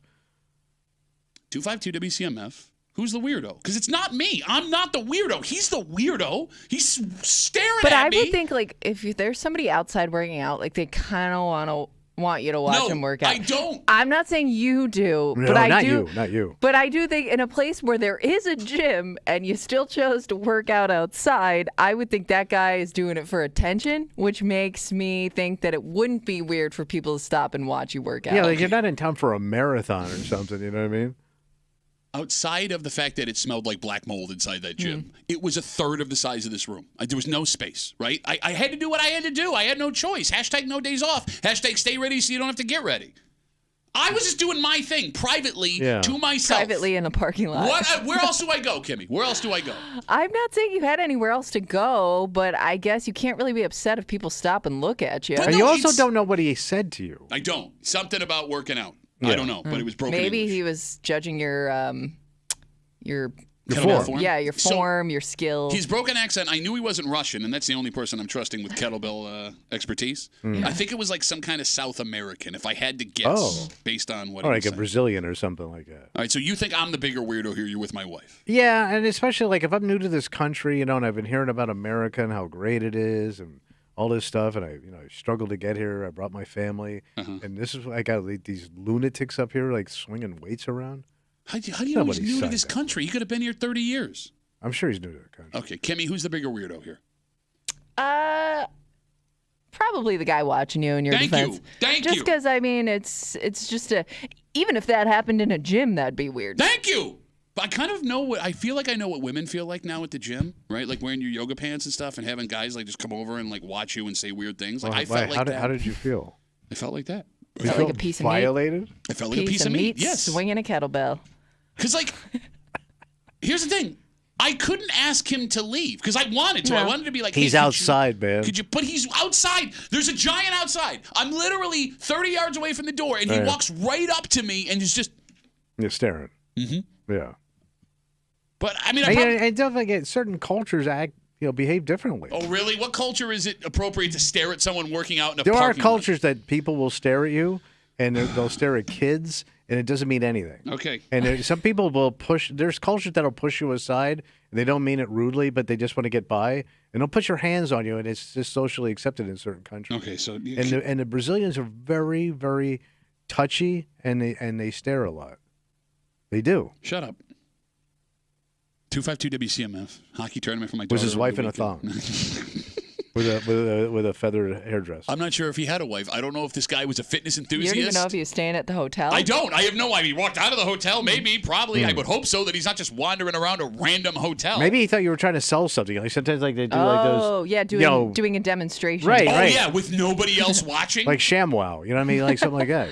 252 WCMF. Who's the weirdo? Because it's not me. I'm not the weirdo. He's the weirdo. He's staring But at I me. would think like if there's somebody outside working out, like they kind of want you to watch No, them work out. I don't. I'm not saying you do, No, but I not do. you, not you. But I do think in a place where there is a gym and you still chose to work out outside, I would think that guy is doing it for attention, which makes me think that it wouldn't be weird for people to stop and watch you work out. Yeah, like you're not in town for a marathon or something, you know what I mean? Outside of the fact that it smelled like black mold inside that gym, Mm. it was a third of the size of this room. There was no space, right? I had to do what I had to do. I had no choice. Hashtag no days off. Hashtag stay ready so you don't have to get ready. I was just doing my thing privately to myself. Privately in a parking lot. Where else do I go, Kimmy? Where else do I go? I'm not saying you had anywhere else to go, but I guess you can't really be upset if people stop and look at you. But And no, you also it's- don't know what he said to you. I don't. Something about working out. I don't know, but it was broken Maybe English. he was judging your Kettlebell form? Yeah, your So, form, your skill. his broken accent, I knew he wasn't Russian, and that's the only person I'm trusting with kettlebell expertise. I think it was like some kind of South American, if I had to guess, based on what Or he like was a saying. Brazilian or something like that. All right, so you think I'm the bigger weirdo here? You're with my wife. Yeah, and especially like if I'm new to this country, you know, and I've been hearing about America and how great it is and all this stuff, and I struggled to get here. I brought my family, and this is I got like, these lunatics up here like swinging weights around. How do you know he's Nobody new to signed this up country? He could have been here 30 years. I'm sure he's new to the country. Okay, Kimmy, who's the bigger weirdo here? Probably the guy watching you in your Thank defense. you. Thank just you. because I mean, it's just even if that happened in a gym, that'd be weird. Thank you. But I kind of know I feel like I know what women feel like now at the gym, right? Like wearing your yoga pants and stuff and having guys like just come over and like watch you and say weird things. Like I felt like that. How did you feel? I felt like that. Felt like felt a piece of meat. violated? I felt like a piece of meat. Yes. Swinging a kettlebell. Because, like, here's the thing. I couldn't ask him to leave because I wanted to. I wanted to be like, He's hey, outside, man. But he's outside. There's a giant outside. I'm literally 30 yards away from the door, and he Right. walks right up to me and is just. You're staring. Mm-hmm. Yeah. But, I mean, I don't think certain cultures behave differently. Oh, really? What culture is it appropriate to stare at someone working out in a There are parking lot? cultures that people will stare at you, and they'll stare at kids, and it doesn't mean anything. Okay. And some people will push. There's cultures that'll push you aside, and they don't mean it rudely, but they just want to get by, and they'll put your hands on you, and it's just socially accepted in certain countries. Okay, so And the Brazilians are very, very touchy, and they stare a lot. They do. Shut up. 252 WCMF hockey tournament for my daughter. Was his wife over in the a thong? weekend. with a feathered hairdress. I'm not sure if he had a wife. I don't know if this guy was a fitness You enthusiast. don't even know if he was staying at the hotel. I don't. I have no idea. He walked out of the hotel. Maybe, probably. I would hope so that he's not just wandering around a random hotel. Maybe he thought you were trying to sell something. Like sometimes, like they do, like those. Oh, yeah, doing a demonstration. Right, Oh, right. yeah, with nobody else watching? Like ShamWow, you know what I mean? Like something like that.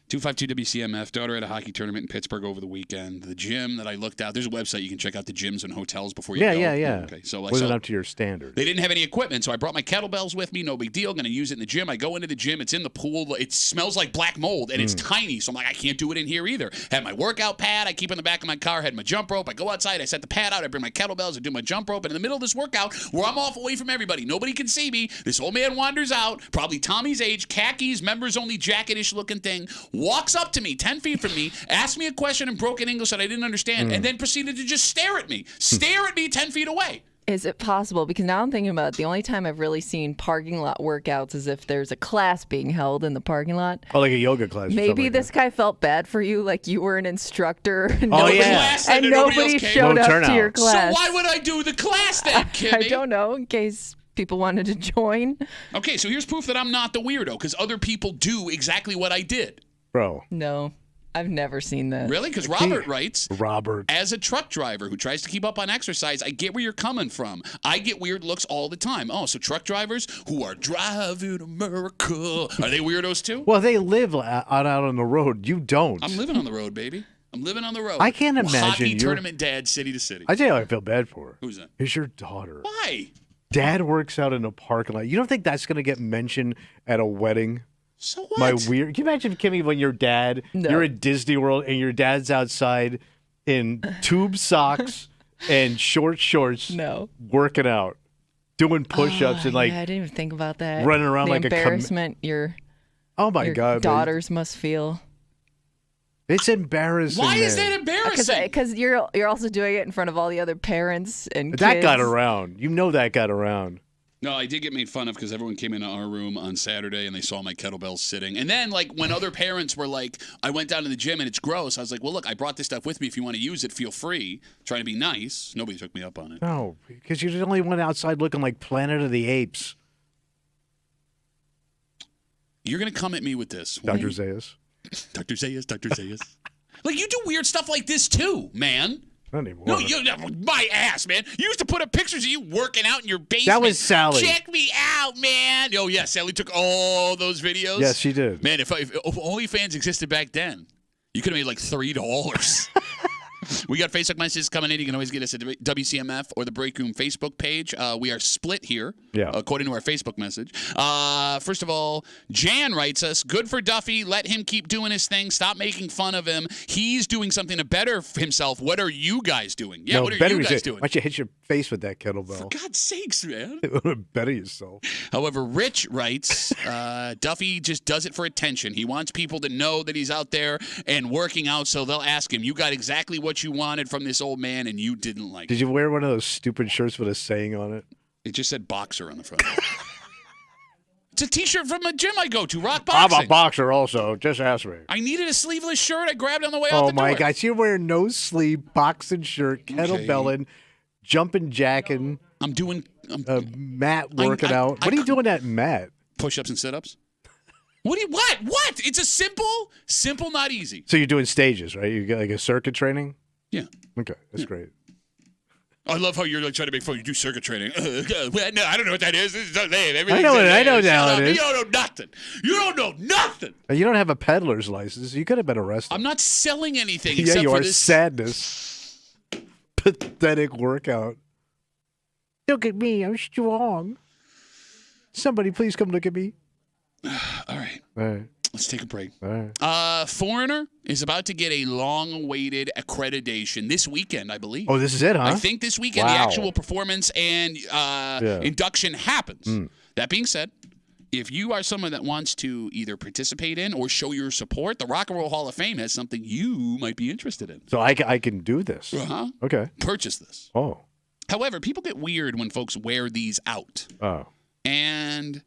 252 WCMF. Daughter at a hockey tournament in Pittsburgh over the weekend. The gym that I looked out, there's a website you can check out the gyms and hotels before you go. Yeah. Okay, so wasn't up to your standards. They didn't have any equipment, so I brought my kettlebells with me. No big deal. Going to use it in the gym. I go into the gym. It's in the pool. It smells like black mold, and it's tiny. So I'm like, I can't do it in here either. Had my workout pad. I keep in the back of my car. Had my jump rope. I go outside. I set the pad out. I bring my kettlebells. I do my jump rope. And in the middle of this workout, where I'm off away from everybody, nobody can see me, this old man wanders out, probably Tommy's age, khakis, members-only jacket-ish looking thing, walks up to me, 10 feet from me, asked me a question in broken English that I didn't understand, and then proceeded to just stare at me 10 feet away. Is it possible? Because now I'm thinking about it, the only time I've really seen parking lot workouts is if there's a class being held in the parking lot. Oh, like a yoga class. Maybe like this guy felt bad for you, like you were an instructor. And And nobody showed up to your class. So why would I do the class then, Kimmy? I don't know, in case people wanted to join. Okay, so here's proof that I'm not the weirdo, because other people do exactly what I did. Bro. No. I've never seen that. Really? Because Robert writes, Robert, as a truck driver who tries to keep up on exercise, I get where you're coming from. I get weird looks all the time. Oh, so truck drivers who are driving America, are they weirdos too? Well, they live out on the road. You don't. I'm living on the road, baby. I'm living on the road. I can't imagine Hockey tournament dad, city to city. I tell you, I feel bad for her. Who's that? It's your daughter. Why? Dad works out in a parking lot. You don't think that's going to get mentioned at a wedding? So what? My weird. Can you imagine, Kimmy, when your dad, you're at Disney World and your dad's outside in tube socks and short shorts, working out, doing push-ups and I didn't even think about that. Running around the like embarrassment your God, daughters must feel. It's embarrassing. Why is that embarrassing? Because you're also doing it in front of all the other parents and kids. That got around. You know that got around. No, I did get made fun of because everyone came into our room on Saturday and they saw my kettlebells sitting. And then, like, when other parents were like, I went down to the gym and it's gross, I was like, well, look, I brought this stuff with me. If you want to use it, feel free. Trying to be nice. Nobody took me up on it. No, because you only went outside looking like Planet of the Apes. You're going to come at me with this. Dr. Zayas. Dr. Zayas. Like, you do weird stuff like this, too, man. Not anymore. No, my ass, man. You used to put up pictures of you working out in your basement. That was Sally. Check me out, man. Oh, yeah, Sally took all those videos. Yes, she did. Man, if OnlyFans existed back then, you could have made like $3. We got Facebook messages coming in. You can always get us at WCMF or the Break Room Facebook page. We are split here, according to our Facebook message. First of all, Jan writes us, good for Duffy. Let him keep doing his thing. Stop making fun of him. He's doing something to better himself. What are you guys doing? Yeah, what are you guys doing? Why don't you hit your face with that kettlebell? For God's sakes, man. Better yourself. However, Rich writes, Duffy just does it for attention. He wants people to know that he's out there and working out, so they'll ask him, you got exactly what you wanted from this old man and you didn't like it. Did you wear one of those stupid shirts with a saying on it? It just said boxer on the front. It's a T-shirt from a gym I go to, Rock Boxing. I'm a boxer also. Just ask me. I needed a sleeveless shirt. I grabbed it on the way out the door. Oh, my gosh. You're wearing no sleeve, boxing shirt, kettlebelling, jumping jacking. I'm doing... mat working out. What are you doing at mat? Push-ups and sit-ups. What? It's a simple, not easy. So you're doing stages, right? You get like a circuit training? Yeah. Okay, that's great. I love how you're like trying to make fun. You do circuit training. No, I don't know what that is. This is so lame. I know what it is. You don't know nothing. You don't know nothing. You don't have a peddler's license. You could have been arrested. I'm not selling anything. Yeah, except you for are. This Sadness. Pathetic workout. Look at me. I'm strong. Somebody please come look at me. All right. All right. Let's take a break. All right. Foreigner is about to get a long-awaited accreditation this weekend, I believe. Oh, this is it, huh? I think this weekend the actual performance and induction happens. That being said, if you are someone that wants to either participate in or show your support, the Rock and Roll Hall of Fame has something you might be interested in. So I can do this. Uh-huh. Okay. Purchase this. Oh. However, people get weird when folks wear these out. Oh. And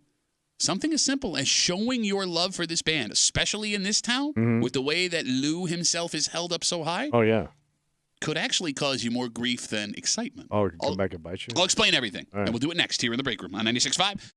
something as simple as showing your love for this band, especially in this town, with the way that Lou himself is held up so high. Oh, yeah. Could actually cause you more grief than excitement. Oh, come back and bite you? I'll explain everything. All right. And we'll do it next here in the Break Room on 96.5.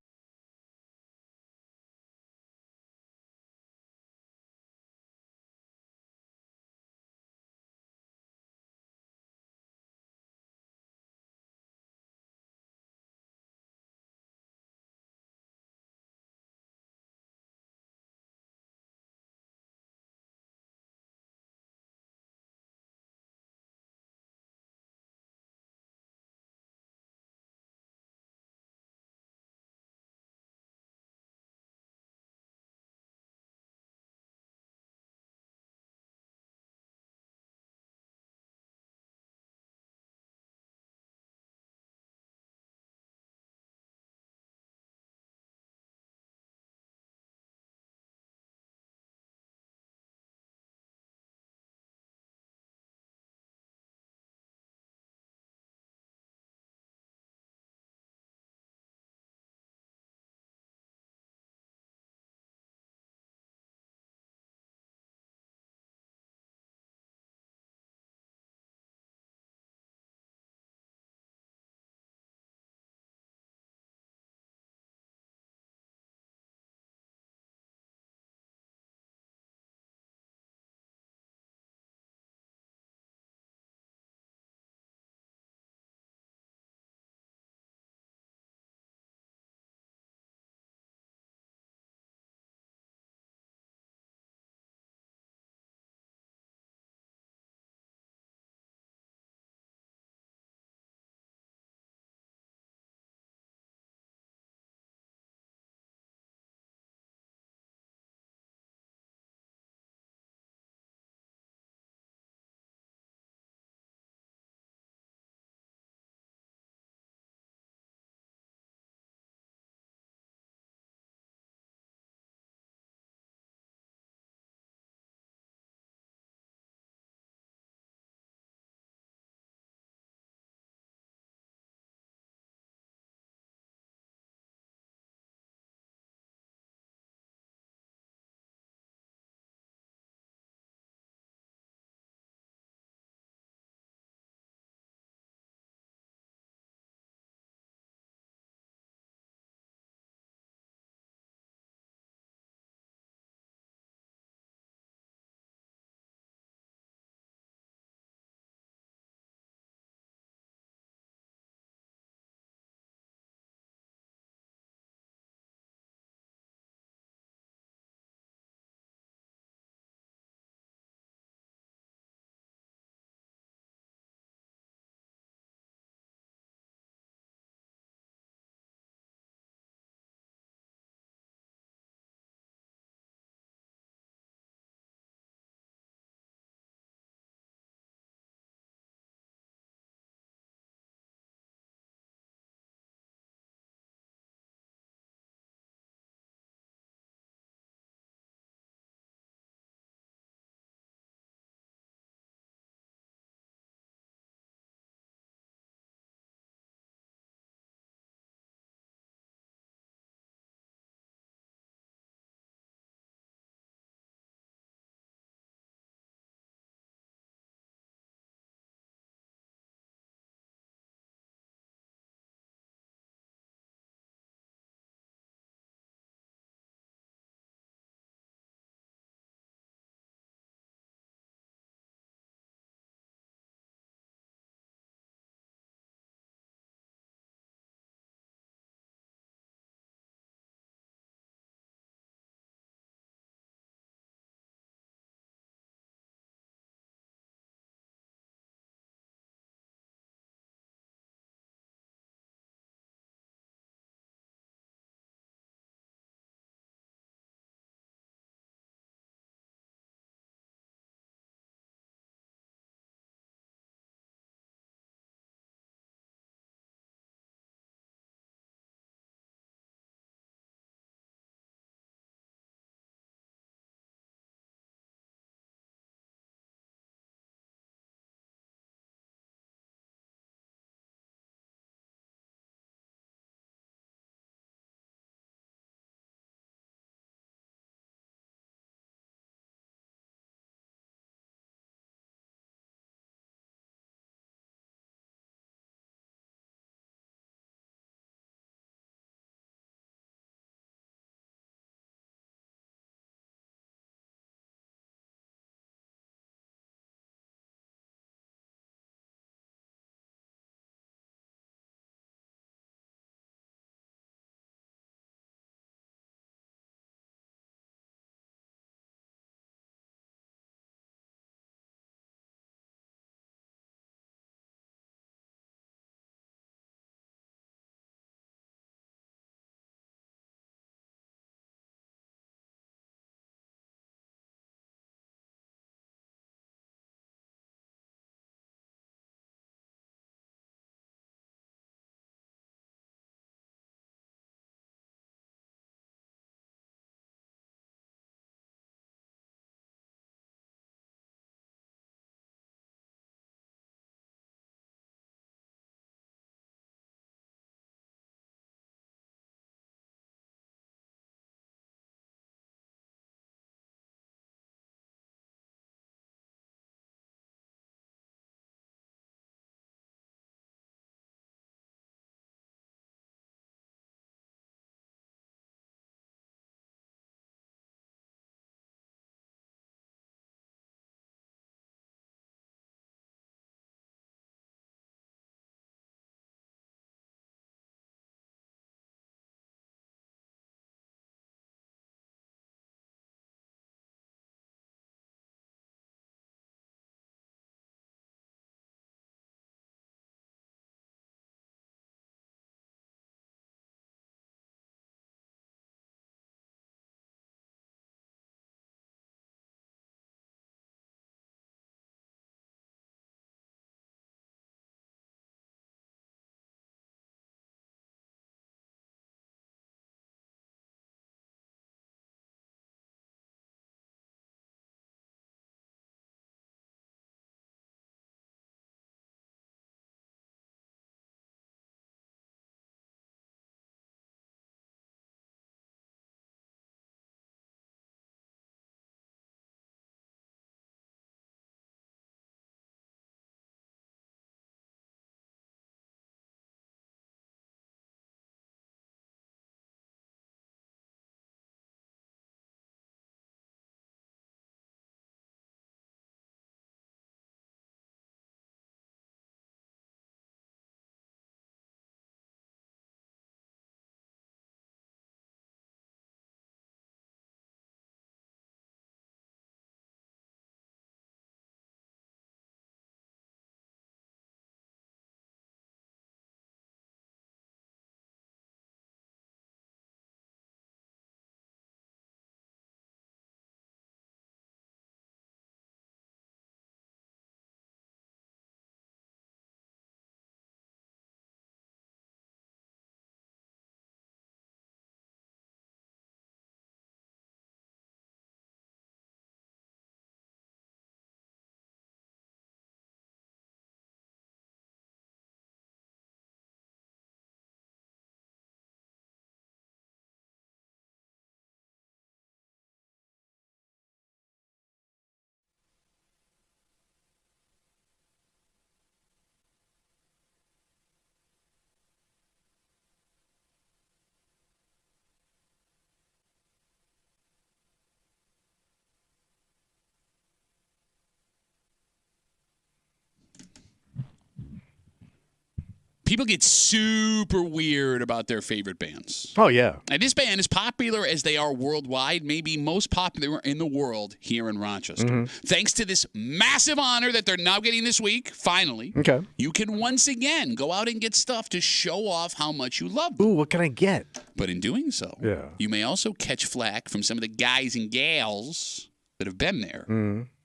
people get super weird about their favorite bands. Oh, yeah. And this band, as popular as they are worldwide, maybe most popular in the world here in Rochester. Thanks to this massive honor that they're now getting this week, finally, you can once again go out and get stuff to show off how much you love them. Ooh, what can I get? But in doing so, you may also catch flack from some of the guys and gals that have been there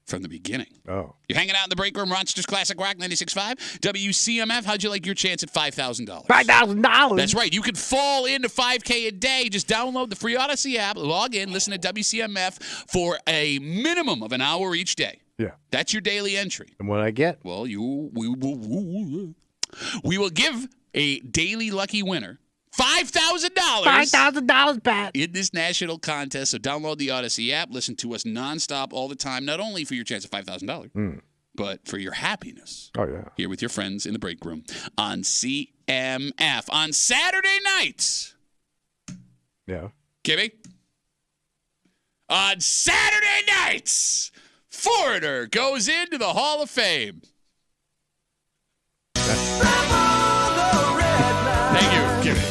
from the beginning. Oh. You're hanging out in the break room, Rochester's Classic Rock 96.5. WCMF, how'd you like your chance at $5,000? $5,000? That's right. You could fall into $5K a day. Just download the free Odyssey app, log in, listen to WCMF for a minimum of an hour each day. Yeah. That's your daily entry. And what I get? Well, we will give a daily lucky winner $5,000. $5,000, Pat. In this national contest. So download the Odyssey app. Listen to us nonstop all the time, not only for your chance of $5,000, but for your happiness. Oh, yeah. Here with your friends in the break room on CMF. On Saturday nights. Yeah. Kimmy? On Saturday nights, Foreigner goes into the Hall of Fame. Thank you, Kimmy.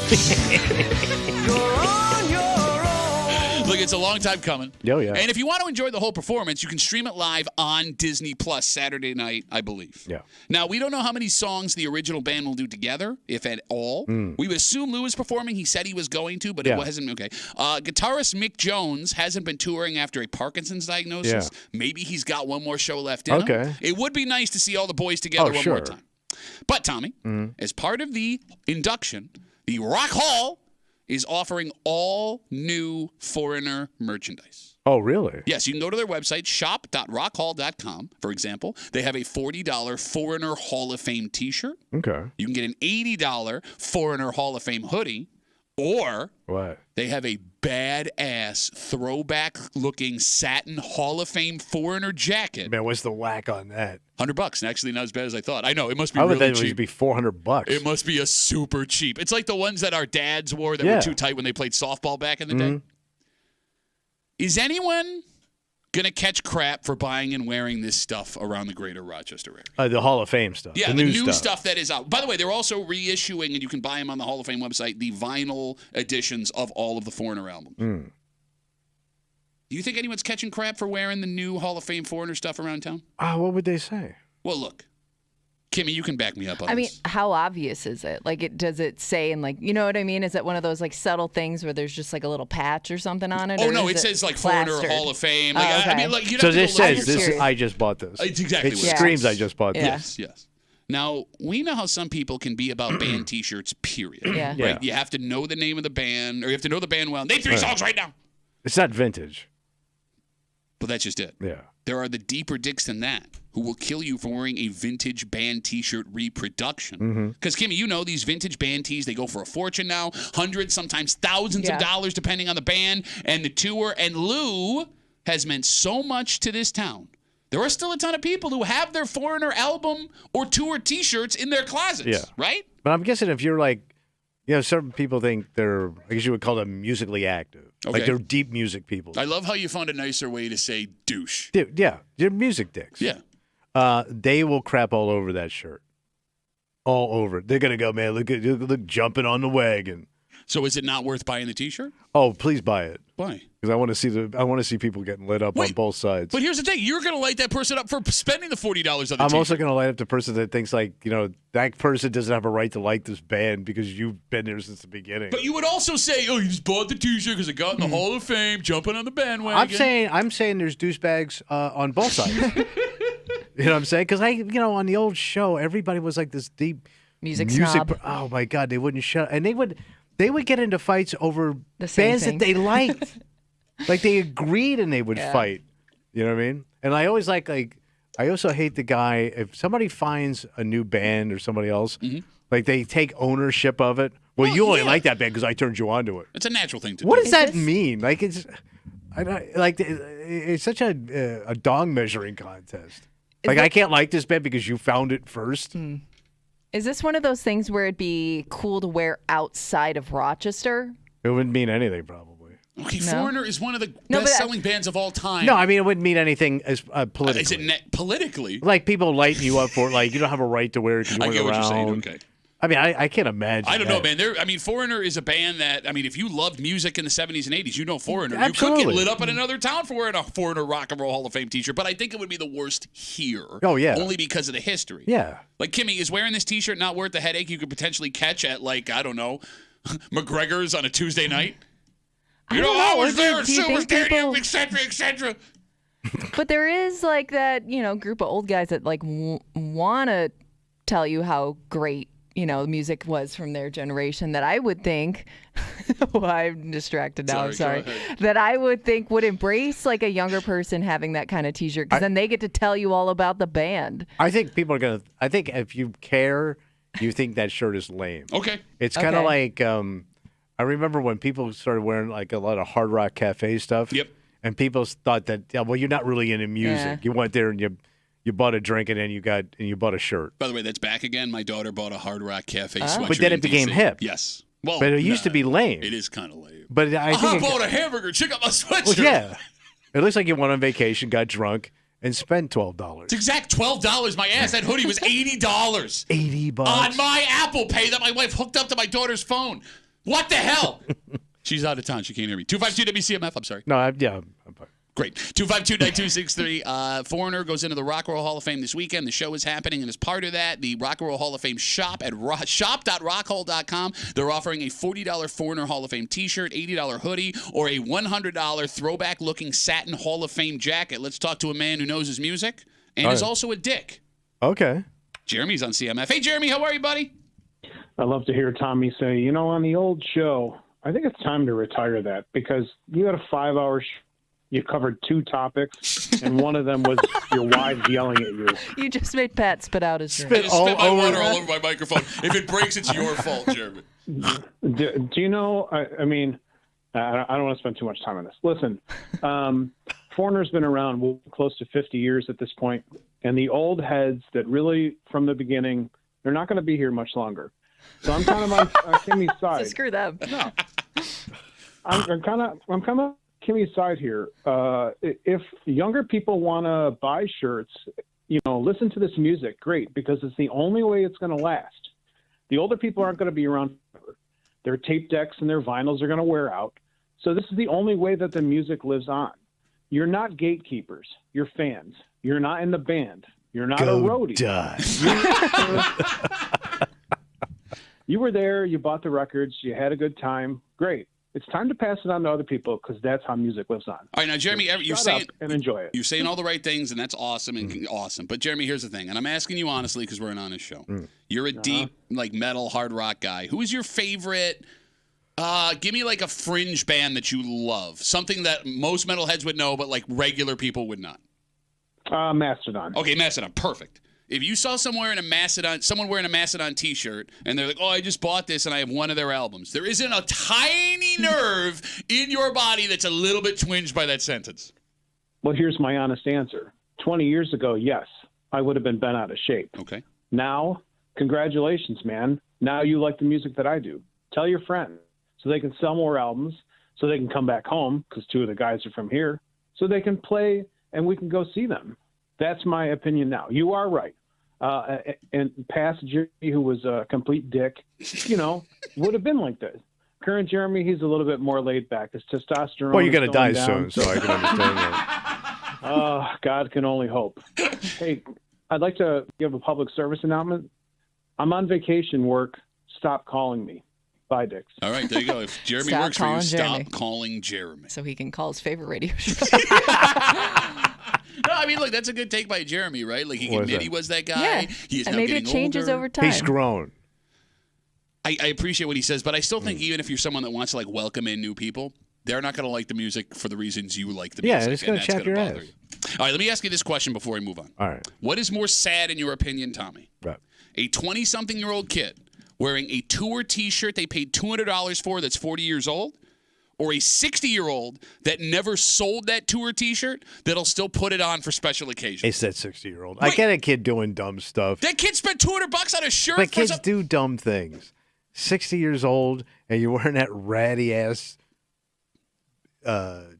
Look, it's a long time coming. Oh, yeah. And if you want to enjoy the whole performance, you can stream it live on Disney Plus Saturday night, I believe. Yeah. Now, we don't know how many songs the original band will do together, if at all. We would assume Lou is performing. He said he was going to, but it wasn't. Okay. Guitarist Mick Jones hasn't been touring after a Parkinson's diagnosis. Yeah. Maybe he's got one more show left in him. It would be nice to see all the boys together one more time. But, Tommy, as part of the induction, the Rock Hall is offering all new Foreigner merchandise. Oh, really? Yes, you can go to their website, shop.rockhall.com, for example. They have a $40 Foreigner Hall of Fame t-shirt. Okay. You can get an $80 Foreigner Hall of Fame hoodie. Or they have a badass throwback-looking satin Hall of Fame Foreigner jacket. Man, what's the whack on that? $100. Actually, not as bad as I thought. I know, it must be really cheap. I would think it would be $400. It must be a super cheap. It's like the ones that our dads wore that were too tight when they played softball back in the day. Is anyone going to catch crap for buying and wearing this stuff around the greater Rochester area? The Hall of Fame stuff. Yeah, the new stuff that is out. By the way, they're also reissuing, and you can buy them on the Hall of Fame website, the vinyl editions of all of the Foreigner albums. Do you think anyone's catching crap for wearing the new Hall of Fame Foreigner stuff around town? What would they say? Well, look. Kimmy, you can back me up on this. I mean, this. how obvious is it? Like, does it say, and like, you know what I mean? Is it one of those like subtle things where there's just like a little patch or something on it? Oh, no, it says like Foreigner Hall of Fame. Like, okay. I mean, like, so this says, I just bought this. It's exactly what it screams, I just bought this. Yes. Now, we know how some people can be about band t-shirts, period. Right? You have to know the name of the band, or you have to know the band well. Name 3 songs right now. It's not vintage. But that's just it. Yeah. There are the deeper dicks than that who will kill you for wearing a vintage band t-shirt reproduction. Because, Kimmy, you know these vintage band tees, they go for a fortune now. Hundreds, sometimes thousands of dollars, depending on the band and the tour. And Lou has meant so much to this town. There are still a ton of people who have their Foreigner album or tour t-shirts in their closets, right? But I'm guessing if you're like, you know, certain people think they're, I guess you would call them musically active. Okay. Like they're deep music people. I love how you found a nicer way to say douche. Dude, yeah, they're music dicks. Yeah. They will crap all over that shirt. All over it. They're going to go, man, look jumping on the wagon. So is it not worth buying the t-shirt? Oh, please buy it. Why? Because I want to see people getting lit up on both sides. But here's the thing: you're going to light that person up for spending the $40 on the t-shirt. I'm also going to light up the person that thinks like, you know, that person doesn't have a right to like this band because you've been there since the beginning. But you would also say, oh, you just bought the t-shirt because it got in the Hall of Fame, jumping on the bandwagon. I'm saying there's douchebags on both sides. You know what I'm saying? Because on the old show, everybody was like this deep music snob. Oh my God, they wouldn't shut up. And they would get into fights over the same bands thing that they liked. Like they agreed and they would fight. You know what I mean? And I always I also hate the guy, if somebody finds a new band or somebody else, like they take ownership of it. Well, you only like that band because I turned you on to it. It's a natural thing to do. What does that mean? Like it's such a dong measuring contest. I can't like this band because you found it first. Is this one of those things where it'd be cool to wear outside of Rochester? It wouldn't mean anything, probably. Okay, Foreigner is one of the best-selling bands of all time. No, I mean, it wouldn't mean anything as politically. Is it politically? Like, people lighting you up for it, like, you don't have a right to wear it because you weren't around. I get what you're saying, okay. I mean, I can't imagine. I don't know, man. Foreigner is a band that, if you loved music in the 70s and 80s, you know Foreigner. Absolutely. You could get lit up in another town for wearing a Foreigner Rock and Roll Hall of Fame t-shirt, but I think it would be the worst here. Oh, yeah. Only because of the history. Yeah. Like, Kimmy, is wearing this t-shirt not worth the headache you could potentially catch at, I don't know, McGregor's on a Tuesday night? I was there at Super Stadium, et cetera. But there is, that, group of old guys that, want to tell you how great the music was from their generation that I would think, I'm distracted now, I'm sorry, that I would think would embrace a younger person having that kind of t-shirt because then they get to tell you all about the band. I think people are I think if you care, you think that shirt is lame. Okay. It's kind of like, I remember when people started wearing a lot of Hard Rock Cafe stuff. Yep. And people thought that, you're not really into music. Yeah. You went there and you bought a drink and then you bought a shirt. By the way, that's back again. My daughter bought a Hard Rock Cafe sweatshirt. But then it became hip. Yes. Well, but it used to be lame. It is kind of lame. But I bought a hamburger. Check out my sweatshirt. Well, yeah. It looks like you went on vacation, got drunk, and spent $12. It's exact $12. My ass. That hoodie was $80. $80 on my Apple Pay that my wife hooked up to my daughter's phone. What the hell? She's out of town. She can't hear me. 252 WCMF. I'm sorry. No, I'm fine. Great. 252-9263. Foreigner goes into the Rock and Roll Hall of Fame this weekend. The show is happening, and as part of that, the Rock and Roll Hall of Fame shop at shop.rockhall.com. They're offering a $40 Foreigner Hall of Fame t-shirt, $80 hoodie, or a $100 throwback-looking satin Hall of Fame jacket. Let's talk to a man who knows his music and is also a dick. Okay. Jeremy's on CMF. Hey, Jeremy, how are you, buddy? I love to hear Tommy say, on the old show, I think it's time to retire that because you had a 5-hour you covered 2 topics, and one of them was your wives yelling at you. You just made Pat spit out his drink. I just spit my water all over my microphone. If it breaks, it's your fault, Jeremy. Do you know, I don't want to spend too much time on this. Listen, Foreigner's been around close to 50 years at this point, and the old heads that really, from the beginning, they're not going to be here much longer. So I'm kind of on Kimmy's side. So screw them. No. I'm kind of Kimmy's side here. If younger people want to buy shirts, listen to this music, great, because it's the only way it's going to last. The older people aren't going to be around forever. Their tape decks and their vinyls are going to wear out. So this is the only way that the music lives on. You're not gatekeepers. You're fans. You're not in the band. You're not a roadie. You were there. You bought the records. You had a good time. Great. It's time to pass it on to other people because that's how music lives on. All right, now, Jeremy, you're saying and enjoy it. You're saying all the right things, and that's awesome and awesome. But Jeremy, here's the thing, and I'm asking you honestly because we're an honest show. You're a deep, metal, hard rock guy. Who is your favorite? Give me a fringe band that you love, something that most metalheads would know, but regular people would not. Mastodon. Okay, Mastodon, perfect. If you saw someone wearing a Mastodon T-shirt, and they're like, "Oh, I just bought this, and I have one of their albums," there isn't a tiny nerve in your body that's a little bit twinged by that sentence. Well, here's my honest answer. 20 years ago, yes, I would have been bent out of shape. Okay. Now, congratulations, man. Now you like the music that I do. Tell your friends so they can sell more albums, so they can come back home because 2 of the guys are from here, so they can play and we can go see them. That's my opinion now. You are right. And past Jeremy, who was a complete dick, would have been like this. Current Jeremy, he's a little bit more laid back. His testosterone. Well, you're going to die down, soon, so I can understand that. God can only hope. Hey, I'd like to give a public service announcement. I'm on vacation work. Stop calling me. Bye, dicks. All right, there you go. If Jeremy works for you, stop calling Jeremy. So he can call his favorite radio show. No, look, that's a good take by Jeremy, right? He admitted he was that guy. Yeah. He is and now maybe getting it changes older. over time. He's grown. I appreciate what he says, but I still think even if you're someone that wants to welcome in new people, they're not going to like the music for the reasons you like the music. Yeah, it's going to chap your ass. You. All right, let me ask you this question before we move on. All right. What is more sad in your opinion, Tommy? Right. A 20-something-year-old kid wearing a tour T-shirt they paid $200 for that's 40 years old, or a 60-year-old that never sold that tour T-shirt that'll still put it on for special occasions? It's that 60-year-old. I get a kid doing dumb stuff. That kid spent $200 on a shirt. But kids do dumb things. 60 years old, and you're wearing that ratty-ass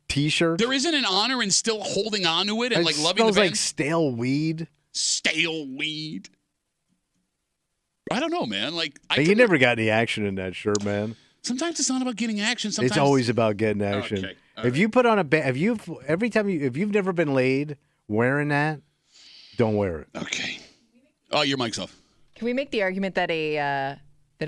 T-shirt. There isn't an honor in still holding on to it and loving the band. It smells like stale weed. Stale weed. I don't know, man. Like you never got any action in that shirt, man. Sometimes it's not about getting action. Sometimes it's always about getting action. Okay. If you put on if you've never been laid wearing that, don't wear it. Okay. Oh, your mic's off. Can we make the argument that a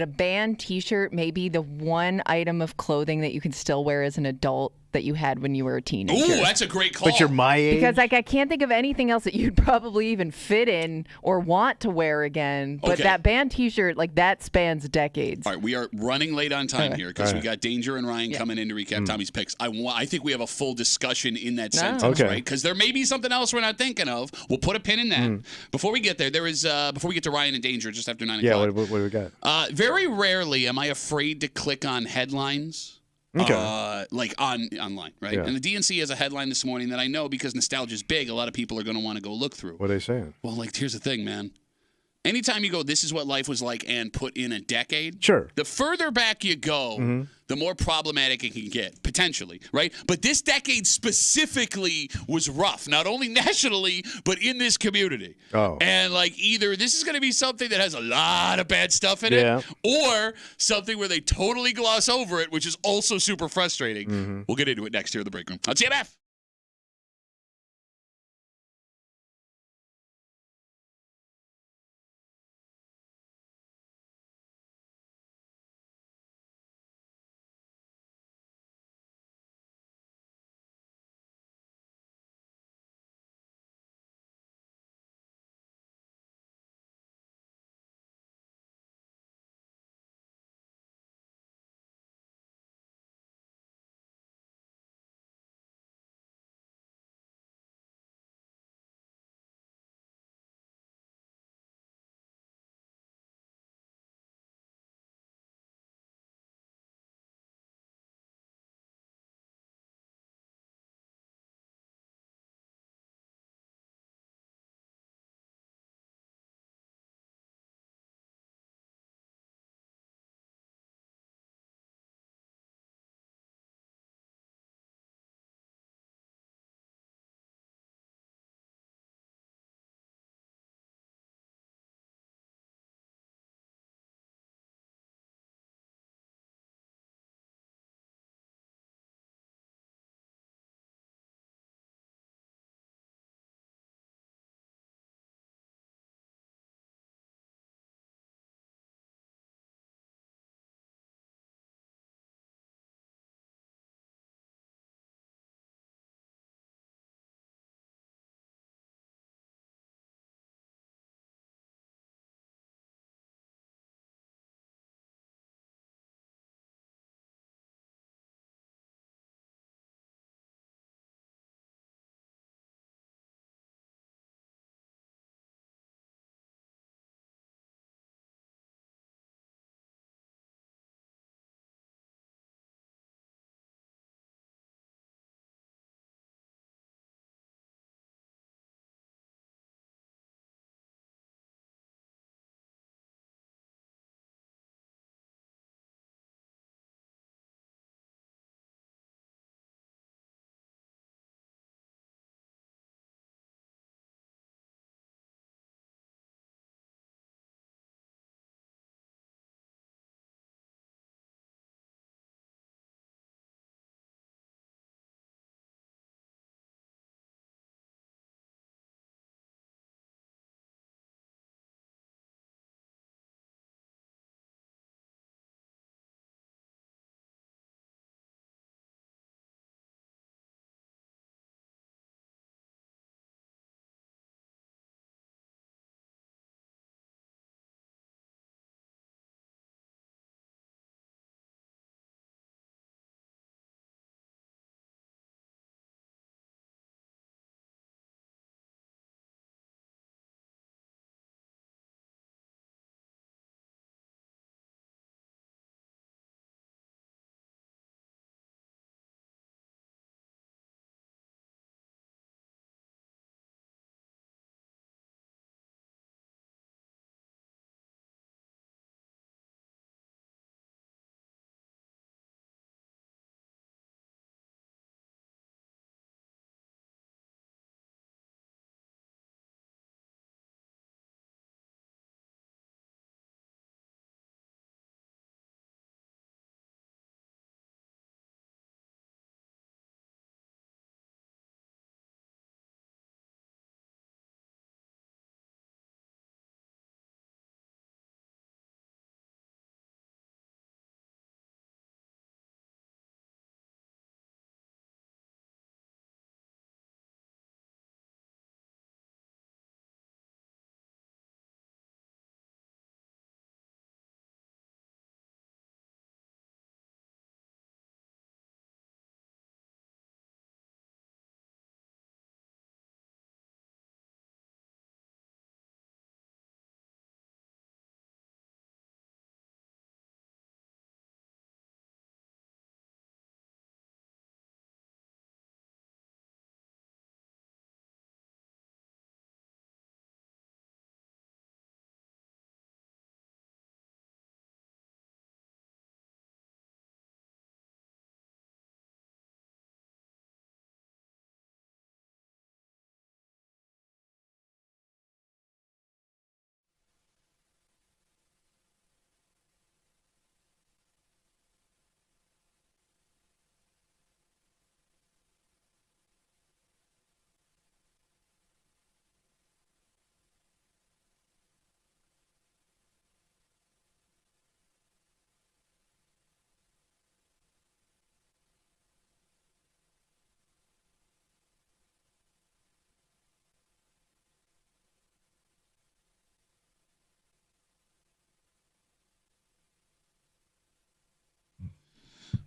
band T-shirt may be the one item of clothing that you can still wear as an adult that you had when you were a teenager? Ooh, that's a great call. But you're my age. Because I can't think of anything else that you'd probably even fit in or want to wear again. But that band T-shirt, that spans decades. All right, we are running late on time here because we got Danger and Ryan coming in to recap Tommy's picks. I think we have a full discussion in that sentence, right? Because there may be something else we're not thinking of. We'll put a pin in that. Before we get there, before we get to Ryan and Danger, just after 9 o'clock. Yeah, what do we got? Very rarely am I afraid to click on headlines. Okay. Online, right? Yeah. And the DNC has a headline this morning that I know because nostalgia is big. A lot of people are going to want to go look through. What are they saying? Well, here's the thing, man. Anytime you go, this is what life was like, and put in a decade. Sure. The further back you go, the more problematic it can get, potentially, right? But this decade specifically was rough, not only nationally, but in this community. Oh. And either this is going to be something that has a lot of bad stuff in it, or something where they totally gloss over it, which is also super frustrating. We'll get into it next here in the break room on CMF.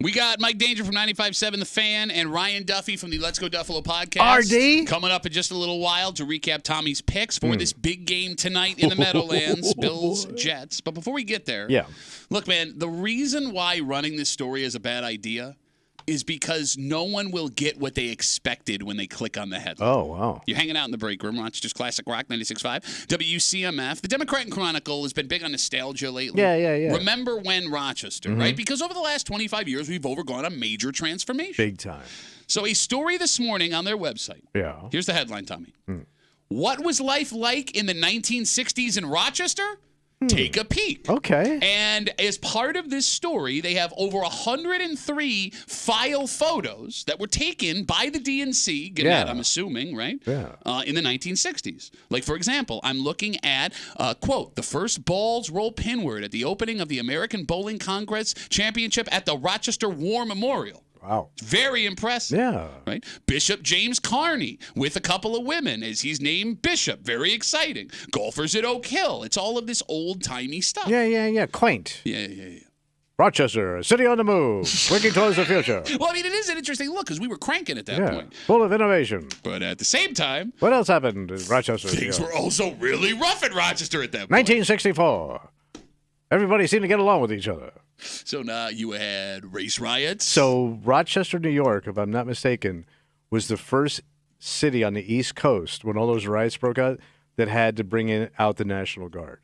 We got Mike Danger from 95.7 The Fan and Ryan Duffy from the Let's Go Duffalo podcast. RD? Coming up in just a little while to recap Tommy's picks for this big game tonight in the Meadowlands, Bills, Jets. But before we get there, look, man, the reason why running this story is a bad idea is because no one will get what they expected when they click on the headline. Oh, wow. You're hanging out in the break room, Rochester's Classic Rock 96.5, WCMF. The Democrat and Chronicle has been big on nostalgia lately. Yeah. Remember when Rochester, right? Because over the last 25 years, we've overgone a major transformation. Big time. So a story this morning on their website. Yeah. Here's the headline, Tommy. What was life like in the 1960s in Rochester? Take a peek. Okay. And as part of this story, they have over 103 file photos that were taken by the DNC, Gannett, I'm assuming, right? Yeah. In the 1960s. Like, for example, I'm looking at, quote, the first balls roll pinward at the opening of the American Bowling Congress Championship at the Rochester War Memorial. Wow. Very impressive. Yeah. Right? Bishop James Carney with a couple of women as he's named Bishop. Very exciting. Golfers at Oak Hill. It's all of this old-timey stuff. Yeah. Quaint. Yeah. Rochester, city on the move, working towards the future. Well, I mean, it is an interesting look because we were cranking at that point. Full of innovation. But at the same time, what else happened in Rochester? Things were also really rough in Rochester at that point. 1964. Everybody seemed to get along with each other. So now you had race riots. So Rochester, New York, if I'm not mistaken, was the first city on the East Coast when all those riots broke out that had to bring out the National Guard.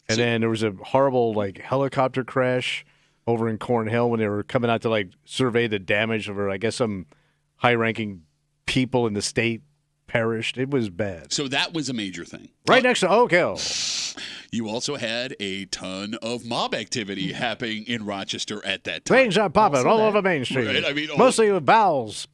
And then there was a horrible helicopter crash over in Cornhill when they were coming out to survey the damage of, I guess, some high-ranking people in the state perished. It was bad. So that was a major thing. Right next to Oak Hill. You also had a ton of mob activity happening in Rochester at that time. Things are popping all over Main Street. Right? I mean, mostly with bowels.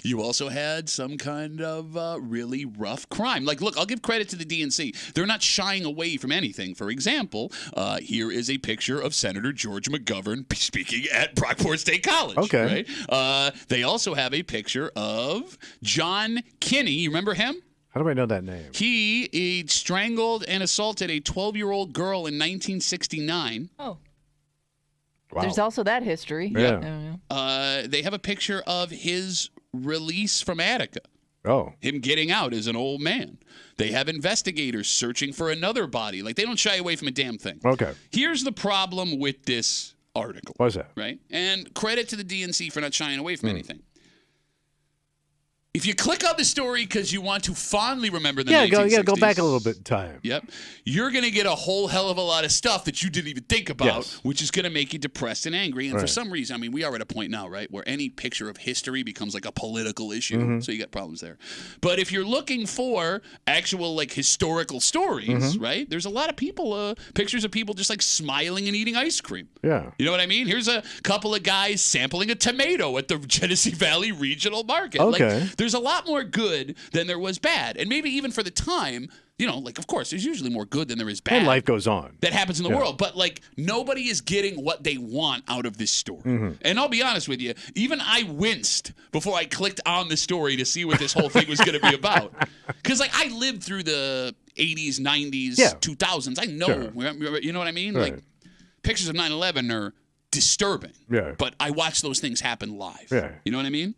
You also had some kind of really rough crime. Look, I'll give credit to the DNC. They're not shying away from anything. For example, here is a picture of Senator George McGovern speaking at Brockport State College. Okay. Right? They also have a picture of John Kinney. You remember him? How do I know that name? He strangled and assaulted a 12-year-old girl in 1969. Oh. Wow. There's also that history. Yeah. They have a picture of his release from Attica. Oh. Him getting out as an old man. They have investigators searching for another body. They don't shy away from a damn thing. Okay. Here's the problem with this article. What's that? Right? And credit to the DNC for not shying away from anything. If you click on the story because you want to fondly remember the 1960s. Go back a little bit in time. Yep. You're going to get a whole hell of a lot of stuff that you didn't even think about, which is going to make you depressed and angry. And for some reason, I mean, we are at a point now, right, where any picture of history becomes like a political issue. So you got problems there. But if you're looking for actual, historical stories, right, there's a lot of people, pictures of people just, smiling and eating ice cream. Yeah. You know what I mean? Here's a couple of guys sampling a tomato at the Genesee Valley Regional Market. Okay. There's a lot more good than there was bad. And maybe even for the time, of course, there's usually more good than there is bad. And life goes on. That happens in the world. But, nobody is getting what they want out of this story. And I'll be honest with you, even I winced before I clicked on the story to see what this whole thing was going to be about. Because, I lived through the 80s, 90s, 2000s. I know. Sure. You know what I mean? Right. Pictures of 9/11 are disturbing. Yeah. But I watched those things happen live. Yeah. You know what I mean?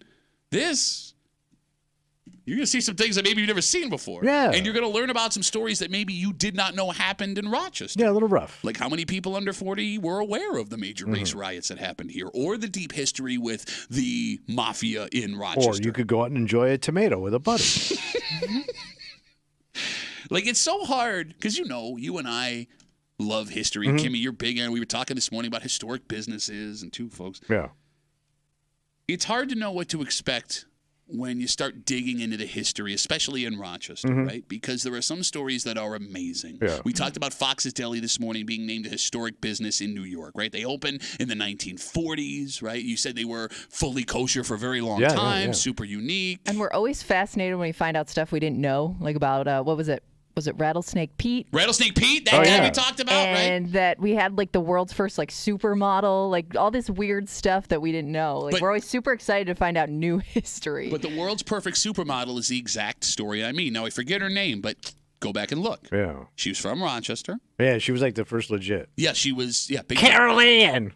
You're going to see some things that maybe you've never seen before. Yeah. And you're going to learn about some stories that maybe you did not know happened in Rochester. Yeah, a little rough. Like how many people under 40 were aware of the major race riots that happened here or the deep history with the mafia in Rochester. Or you could go out and enjoy a tomato with a buddy. It's so hard because, you and I love history. Kimmy, you're big on. We were talking this morning about historic businesses and two folks. Yeah. It's hard to know what to expect when you start digging into the history, especially in Rochester, right? Because there are some stories that are amazing. Yeah. We talked about Fox's Deli this morning being named a historic business in New York, right? They opened in the 1940s, right? You said they were fully kosher for a very long time, super unique. And we're always fascinated when we find out stuff we didn't know, about, what was it? Was it Rattlesnake Pete? Rattlesnake Pete, that guy we talked about, right? And that we had the world's first supermodel, all this weird stuff that we didn't know. We're always super excited to find out new history. But the world's perfect supermodel is the exact story I mean. Now I forget her name, but Go back and look. Yeah. She was from Rochester. Yeah, she was like the first legit. Yeah, she was. Yeah, big Carol Ann.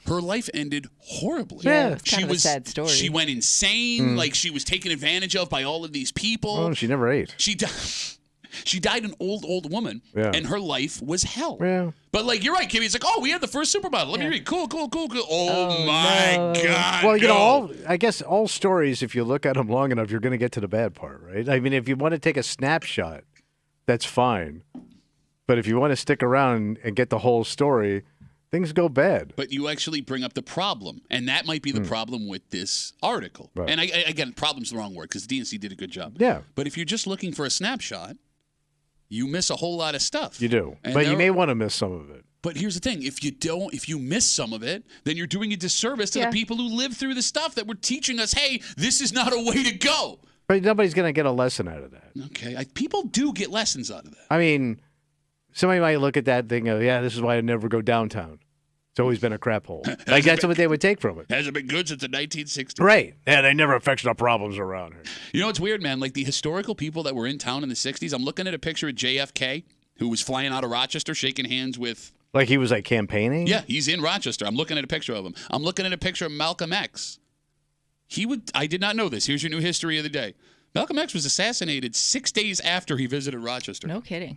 Her life ended horribly. Yeah, it's kind of a sad story. She went insane. Like she was taken advantage of by all of these people. Oh, she never ate. She died an old woman, and her life was hell. Yeah. But like you're right, Kimmy. It's like, oh, we had the first supermodel. Let me read. Cool. Oh my God. Well, you know, I guess all stories, if you look at them long enough, you're going to get to the bad part, right? I mean, if you want to take a snapshot, that's fine. But if you want to stick around and get the whole story, things go bad. But you actually bring up the problem, and that might be the problem with this article. Right. And again, problem's the wrong word because the DNC did a good job. Yeah. But if you're just looking for a snapshot, you miss a whole lot of stuff. You do. And But you may want to miss some of it. But here's the thing. If you miss some of it, then you're doing a disservice to the people who live through the stuff that were teaching us, hey, this is not a way to go. But nobody's going to get a lesson out of that. Okay. People do get lessons out of that. I mean, somebody might look at that thing, this is why I never go downtown. It's always been a crap hole. Like, that's what they would take from it. Hasn't been good since the 1960s. Right. Yeah, they never fixed the problems around here. You know, it's weird, man. Like, the historical people that were in town in the 60s, I'm looking at a picture of JFK, who was flying out of Rochester, shaking hands with... Like he was, like, campaigning? Yeah, he's in Rochester. I'm looking at a picture of him. I'm looking at a picture of Malcolm X. I did not know this. Here's your new history of the day. Malcolm X was assassinated 6 days after he visited Rochester. No kidding.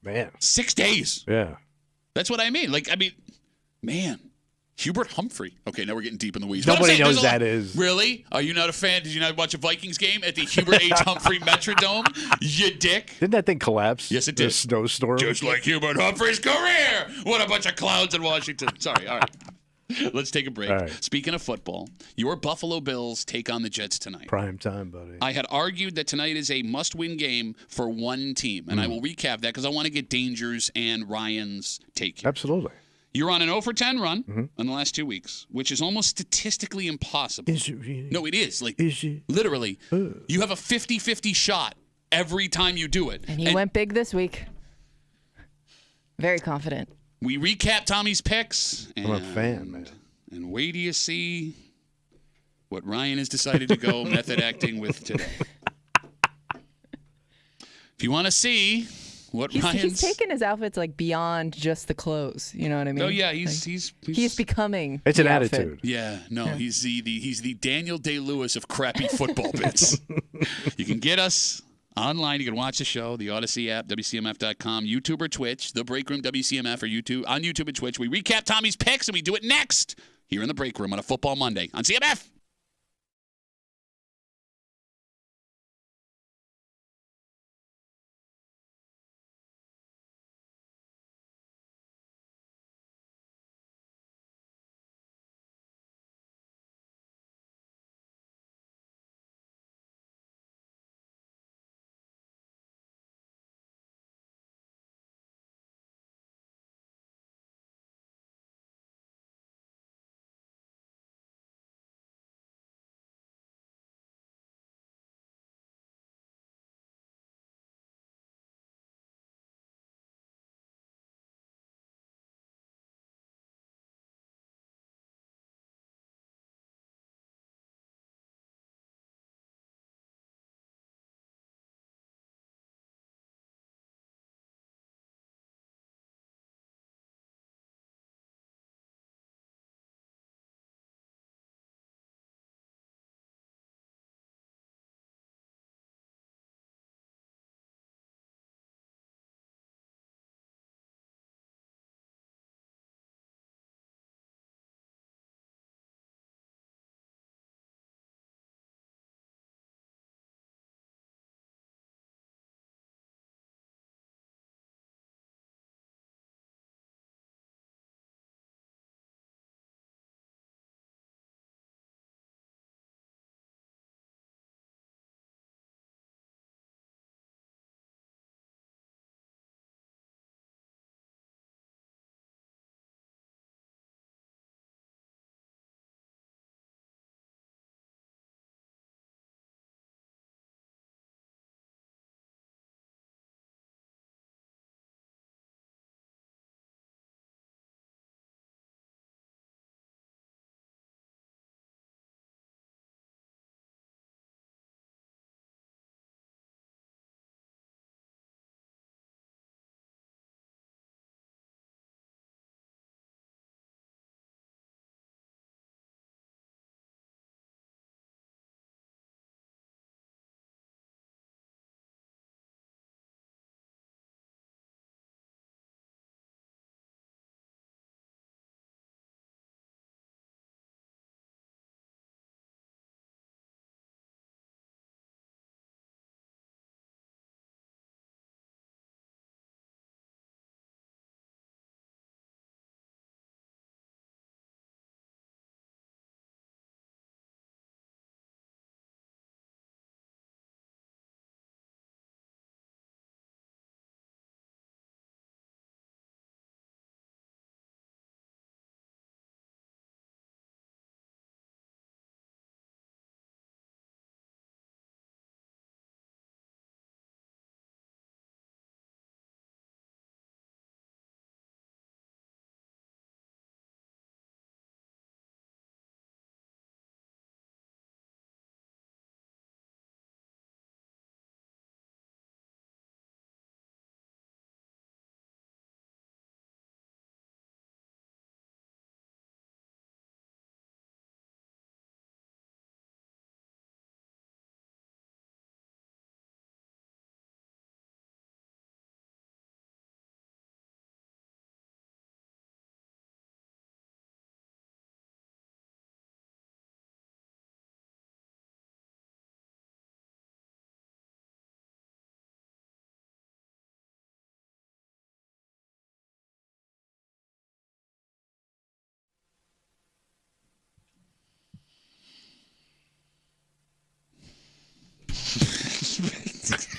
Man. 6 days. Yeah. That's what I mean. Like, man, Hubert Humphrey. Okay, now we're getting deep in the weeds. Nobody knows that is. Really? Are you not a fan? Did you not watch a Vikings game at the Hubert H. Humphrey Metrodome? You dick. Didn't that thing collapse? Yes, it did. The snowstorm? Just like Hubert Humphrey's career. What a bunch of clowns in Washington. Sorry. All right. Let's take a break. Right. Speaking of football, your Buffalo Bills take on the Jets tonight. Prime time, buddy. I had argued that tonight is a must-win game for one team, and I will recap that because I want to get Danger's and Ryan's take here. Absolutely. You're on an 0-for-10 run in the last 2 weeks, which is almost statistically impossible. Is it really? No, it is. Like, is it? Literally, you have a 50-50 shot every time you do it. And he went big this week. Very confident. We recap Tommy's picks. I'm a fan, man. And wait till you see what Ryan has decided to go method acting with today. If you want to see what He's taken his outfits like beyond just the clothes. You know what I mean? Oh yeah, he's becoming. It's an outfit. attitude. Yeah, no, yeah. He's the Daniel Day-Lewis of crappy football bits. You can get us online. You can watch the show, the Odyssey app, WCMF.com, YouTube or Twitch, The Break Room, WCMF, or YouTube. On YouTube and Twitch, we recap Tommy's picks, and we do it next here in The Break Room on a Football Monday on CMF.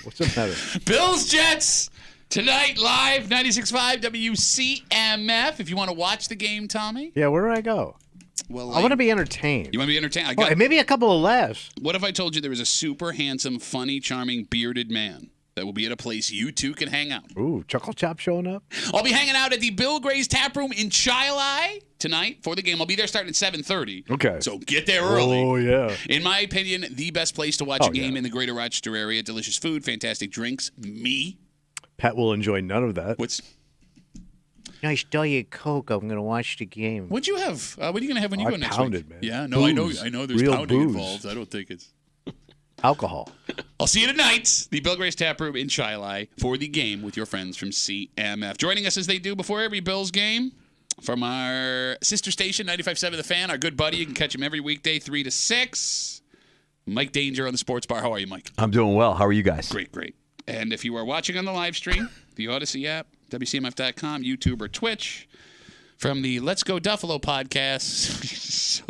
What's the matter? Bills Jets tonight live 96.5 WCMF. If you want to watch the game, Tommy. Yeah, where do I go? Well, I want to be entertained. You want to be entertained? Maybe a couple of laughs. What if I told you there was a super handsome, funny, charming, bearded man that will be at a place you two can hang out? Ooh, Chuckle Chop showing up? I'll be hanging out at the Bill Gray's Tap Room in Chileye tonight for the game. I'll be there starting at 7:30. Okay. So get there early. Oh, yeah. In my opinion, the best place to watch a game in the greater Rochester area. Delicious food, fantastic drinks. Me. Pat will enjoy none of that. Nice Diet Coke. I'm going to watch the game. What'd you have? What are you going to have when you go next pounded, week? man. Yeah, no, Booze. I know there's Real pounding booze. involved. I don't think it's... Alcohol. I'll see you tonight, the Bill Gray's Tap Room in Chileye for the game with your friends from CMF. Joining us as they do before every Bills game from our sister station, 95.7 The Fan, our good buddy. You can catch him every weekday, 3 to 6. Mike Danger on the Sports Bar. How are you, Mike? I'm doing well. How are you guys? Great. And if you are watching on the live stream, the Odyssey app, WCMF.com, YouTube, or Twitch, from the Let's Go Duffalo podcast,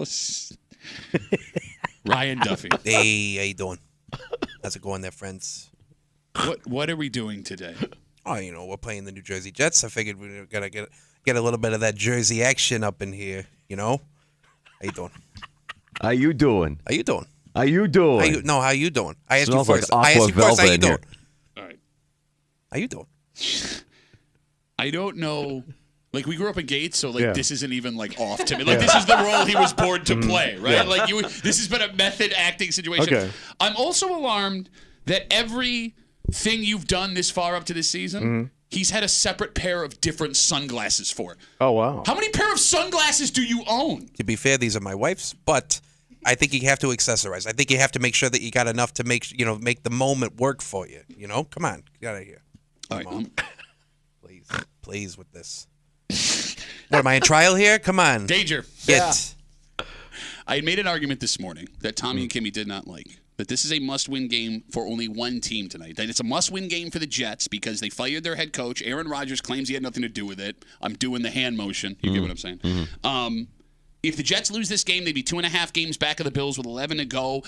Ryan Duffy. Hey, how you doing? How's it going there, friends? What are we doing today? Oh, we're playing the New Jersey Jets. I figured we gotta get a little bit of that Jersey action up in here. How you doing? How you doing? How you doing? How you doing? How you doing? I asked you Smells like first. I asked you first. How you velvet in doing? here. All right. How you doing? I don't know. Like, we grew up in Gates, so, this isn't even, off to me. Yeah. This is the role he was born to play, right? Yeah. This has been a method acting situation. Okay. I'm also alarmed that everything you've done this far up to this season, he's had a separate pair of different sunglasses for. Oh, wow. How many pair of sunglasses do you own? To be fair, these are my wife's, but I think you have to accessorize. I think you have to make sure that you got enough to make the moment work for you. Come on, get out of here. All right. Please with this. What, am I in trial here? Come on. Danger. Get. I made an argument this morning that Tommy and Kimmy did not like. That this is a must-win game for only one team tonight. That it's a must-win game for the Jets because they fired their head coach. Aaron Rodgers claims he had nothing to do with it. I'm doing the hand motion. You get what I'm saying? If the Jets lose this game, they'd be 2.5 games back of the Bills with 11 to go.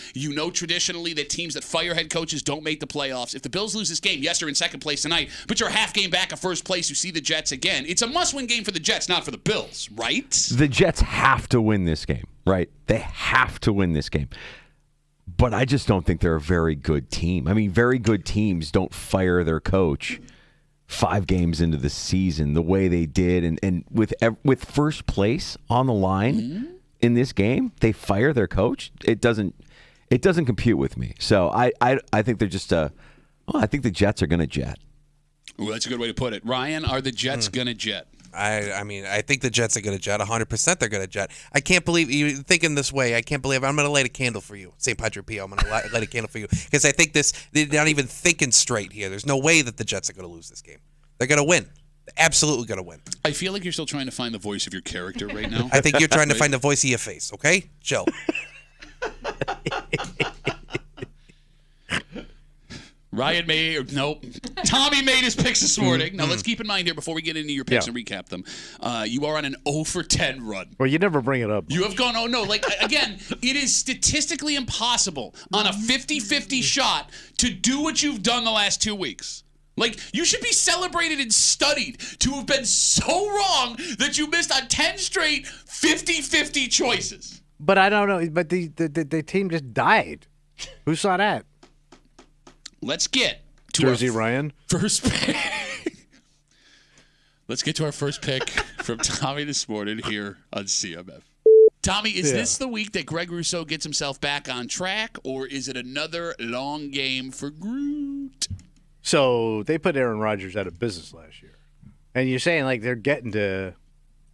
Traditionally that teams that fire head coaches don't make the playoffs. If the Bills lose this game, yes, you're in second place tonight, but you're a half game back of first place. You see the Jets again. It's a must-win game for the Jets, not for the Bills, right? The Jets have to win this game, right? They have to win this game. But I just don't think they're a very good team. I mean, very good teams don't fire their coach 5 games into the season the way they did, and with first place on the line in this game, they fire their coach. It doesn't compute with me. So I think they're just I think the Jets are going to jet. Ooh, that's a good way to put it. Ryan, are the Jets going to jet? I think the Jets are going to jet. 100% they're going to jet. I can't believe you're thinking this way. I can't believe I'm going to light a candle for you. St. Padre Pio, I'm going to light a candle for you. Because I think they're not even thinking straight here. There's no way that the Jets are going to lose this game. They're going to win. They're absolutely going to win. I feel like you're still trying to find the voice of your character right now. I think you're trying to find the voice of your face, okay? Chill. Tommy made his picks this morning. Now, let's keep in mind here before we get into your picks and recap them. You are on an 0 for 10 run. Well, you never bring it up. You have gone, again, it is statistically impossible on a 50-50 shot to do what you've done the last 2 weeks. You should be celebrated and studied to have been so wrong that you missed on 10 straight 50-50 choices. But I don't know. But the team just died. Who saw that? Let's get to Jersey Ryan. First pick. Let's get to our first pick from Tommy this morning here on CMF. Tommy, is this the week that Greg Rousseau gets himself back on track, or is it another long game for Groot? So they put Aaron Rodgers out of business last year. And you're saying they're getting to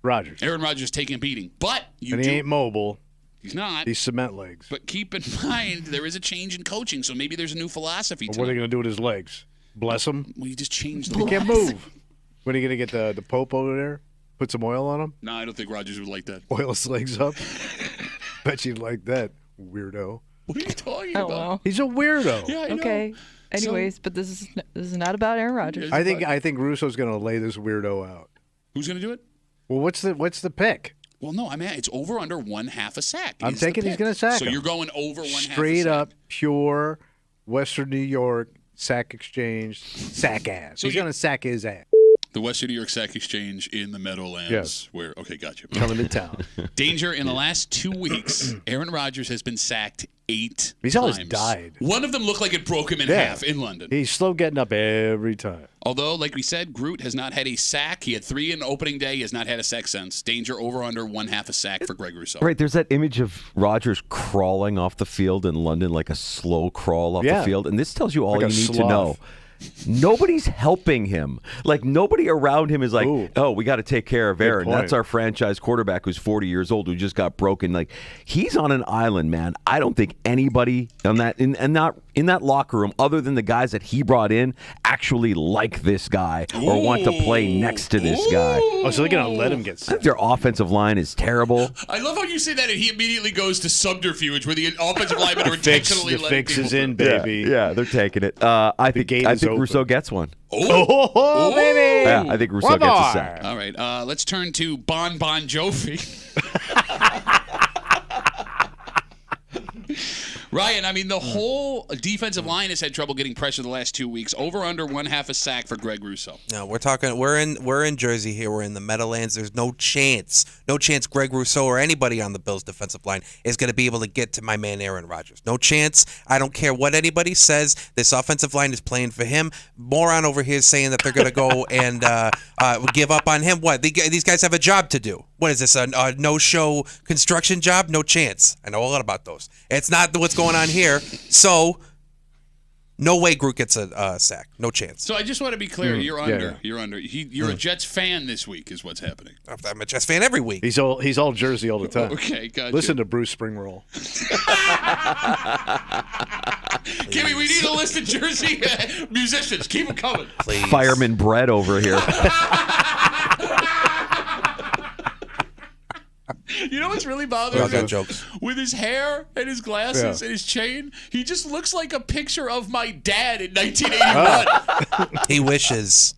Rodgers. Aaron Rodgers taking a beating. But he ain't mobile. He's not. He's cement legs. But keep in mind, there is a change in coaching, so maybe there's a new philosophy. What are they going to do with his legs? Bless him? Well, you just changed the He can't move. When are you going to get the Pope over there? Put some oil on him? No, I don't think Rodgers would like that. Oil his legs up? Bet you'd like that, weirdo. What are you talking about? Well. He's a weirdo. Yeah, I know. Okay. Anyways, but this is not about Aaron Rodgers. I think Russo's going to lay this weirdo out. Who's going to do it? Well, what's the pick? Well, no, it's over under 1/2 a sack. I'm thinking he's going to sack So him. you're going over 1/2 a sack. Straight up, pure Western New York sack exchange, sack ass. He's going to sack his ass. The Western New York Sack Exchange in the Meadowlands. Yes. Where? Okay, got you. Coming to town. Danger, in the last 2 weeks, Aaron Rodgers has been sacked 8 He's times. always died. One of them looked like it broke him in half in London. He's slow getting up every time. Although, like we said, Groot has not had a sack. He had 3 in opening day. He has not had a sack since. Danger over under 1/2 a sack for Greg Rousseau. Right, there's that image of Rodgers crawling off the field in London like a slow crawl off the field. And this tells you all Like you a need to sloth. know. Nobody's helping him. Like, nobody around him is like, oh, we got to take care of Aaron. point. That's our franchise quarterback who's 40 years old who just got broken. Like, he's on an island, man. I don't think anybody on that in that locker room, other than the guys that he brought in, actually like this guy or want to play next to this guy. Oh, so they're going to let him get I think their offensive line is terrible. I love how you say that, and he immediately goes to subterfuge, where the offensive linemen are intentionally The letting fix people is in, through. baby. Yeah, they're taking it. I think Rousseau gets one. Oh, baby. Yeah, I think Rousseau One gets a more. sack. All right, let's turn to Bon Jovi. Ryan, I mean, the whole defensive line has had trouble getting pressure the last 2 weeks. Over under 1/2 a sack for Greg Rousseau. No, we're in Jersey here. We're in the Meadowlands. There's no chance Greg Rousseau or anybody on the Bills defensive line is going to be able to get to my man Aaron Rodgers. No chance. I don't care what anybody says. This offensive line is playing for him. Moron over here is saying that they're going to go and give up on him. What? These guys have a job to do. What is this, a no-show construction job? No chance. I know a lot about those. It's not what's going on here. So, no way Groot gets a sack. No chance. So I just want to be clear. You're under. yeah. You're under. You're a Jets fan this week is what's happening. I'm a Jets fan every week. He's all Jersey all the time. Okay, gotcha. Listen to Bruce Springroll. Kimmy, we need a list of Jersey musicians. Keep them coming. Please. Fireman Brett over here. You know what's really bothering We all got me? jokes. With his hair and his glasses and his chain, he just looks like a picture of my dad in 1981. He wishes.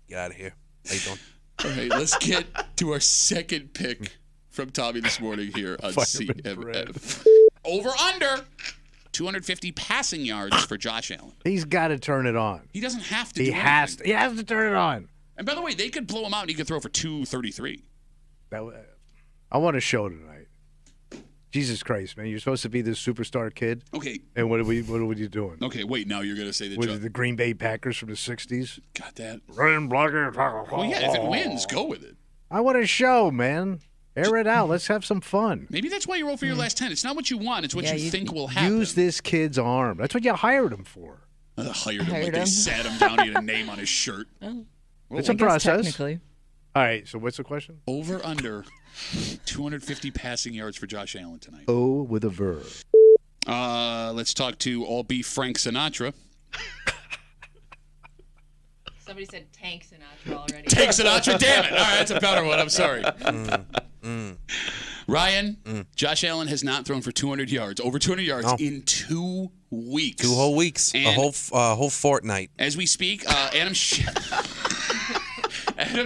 Get out of here. How you doing? All right, let's get to our second pick from Tommy this morning here on CMF. Over under 250 passing yards for Josh Allen. He's got to turn it on. He doesn't have to. He has to turn it on. And by the way, they could blow him out and he could throw for 233. I want a show tonight. Jesus Christ, man! You're supposed to be this superstar kid. Okay. And what are you doing? Okay, wait. Now you're gonna say that. With the Green Bay Packers from the '60s. Got that. Run blocker. Well, yeah. If it wins, go with it. I want a show, man. Air it out. Let's have some fun. Maybe that's why you roll for your last 10. It's not what you want. It's what you think will happen. Use this kid's arm. That's what you hired him for. Hired him like they sat him down. He had a name on his shirt. Oh. It's a process. Technically. All right. So what's the question? Over under 250 passing yards for Josh Allen tonight. O with a verb. Let's talk to All Beef Frank Sinatra. Somebody said Tank Sinatra already. Tank Sinatra, damn it. All right, that's a better one. I'm sorry. Ryan, Josh Allen has not thrown for 200 yards, over 200 yards in 2 weeks. 2 whole weeks. And a whole fortnight. As we speak, Adam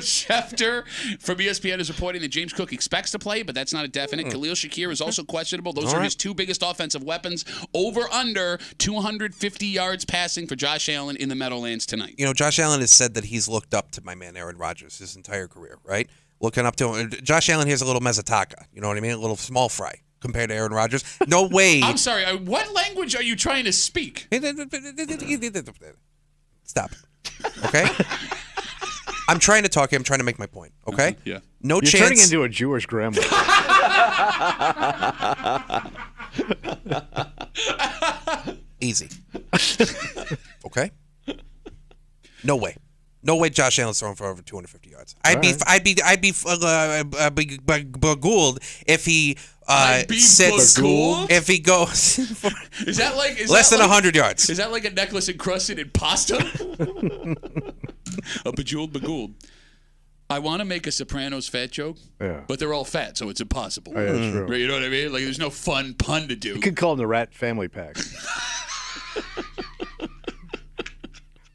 Schefter from ESPN is reporting that James Cook expects to play, but that's not a definite. Khalil Shakir is also questionable. Those are his 2 biggest offensive weapons. Over under 250 yards passing for Josh Allen in the Meadowlands tonight. You know, Josh Allen has said that he's looked up to my man Aaron Rodgers his entire career, right? Looking up to him. Josh Allen here's a little mezzataka. You know what I mean? A little small fry compared to Aaron Rodgers. No way. I'm sorry. What language are you trying to speak? Stop. Okay? I'm trying to talk here. I'm trying to make my point. Okay? Yeah. No You're chance. turning into a Jewish grandma. Easy. Okay? No way. No way Josh Allen's throwing for over 250 yards. I'd be beguiled if he sits. Beguiled? If he goes Is that like less than 100 yards. Is that like a necklace encrusted in pasta? A bejeweled begooled. I want to make a Sopranos fat joke, but they're all fat, so it's impossible. Oh, yeah, that's true. Right, you know what I mean? Like, there's no fun pun to do. You could call him the Rat Family Pack.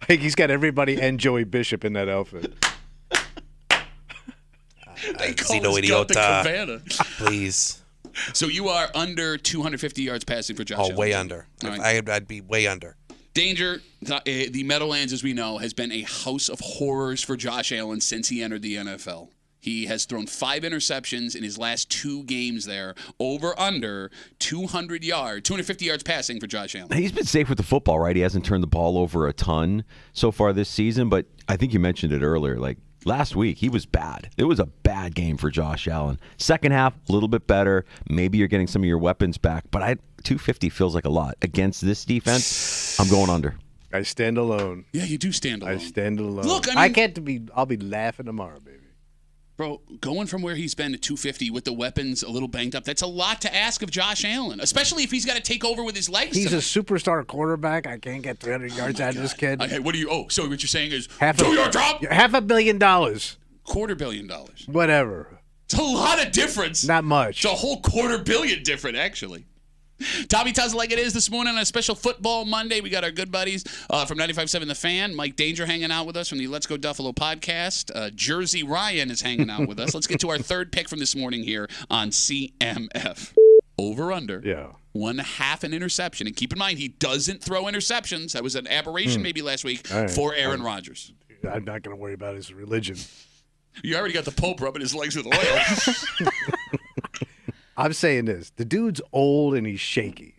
Like he's got everybody and Joey Bishop in that outfit. They call Zeno his gut the Idiota. Cabana. Please. So you are under 250 yards passing for Josh Allen. Way under. All right. I'd be way under. Danger, the Meadowlands, as we know, has been a house of horrors for Josh Allen since he entered the NFL. He has thrown 5 interceptions in his last 2 games there, over under 250 yards passing for Josh Allen. He's been safe with the football, right? He hasn't turned the ball over a ton so far this season, but I think you mentioned it earlier. Like last week, he was bad. It was a bad game for Josh Allen. Second half, a little bit better. Maybe you're getting some of your weapons back, but 250 feels like a lot. Against this defense, I'm going under. I stand alone. Yeah, you do stand alone. I stand alone. Look, I can't be. I'll be laughing tomorrow, baby. Bro, going from where he's been to 250 with the weapons a little banged up, that's a lot to ask of Josh Allen, especially if he's got to take over with his legs. He's a superstar quarterback. I can't get 300 yards out of this kid. Okay, what do you? Oh, so what you're saying is $500 million. $250 million. Whatever. It's a lot of difference. Not much. It's a whole $250 million different, actually. Tommy tells it like it is this morning on a special Football Monday. We got our good buddies from 95.7 The Fan. Mike Danger hanging out with us from the Let's Go Duffalo podcast. Jersey Ryan is hanging out with us. Let's get to our third pick from this morning here on CMF. Over under. Yeah. 1.5 an interception. And keep in mind, he doesn't throw interceptions. That was an aberration maybe last week for Aaron Rodgers. I'm not going to worry about his religion. You already got the Pope rubbing his legs with oil. I'm saying this. The dude's old and he's shaky.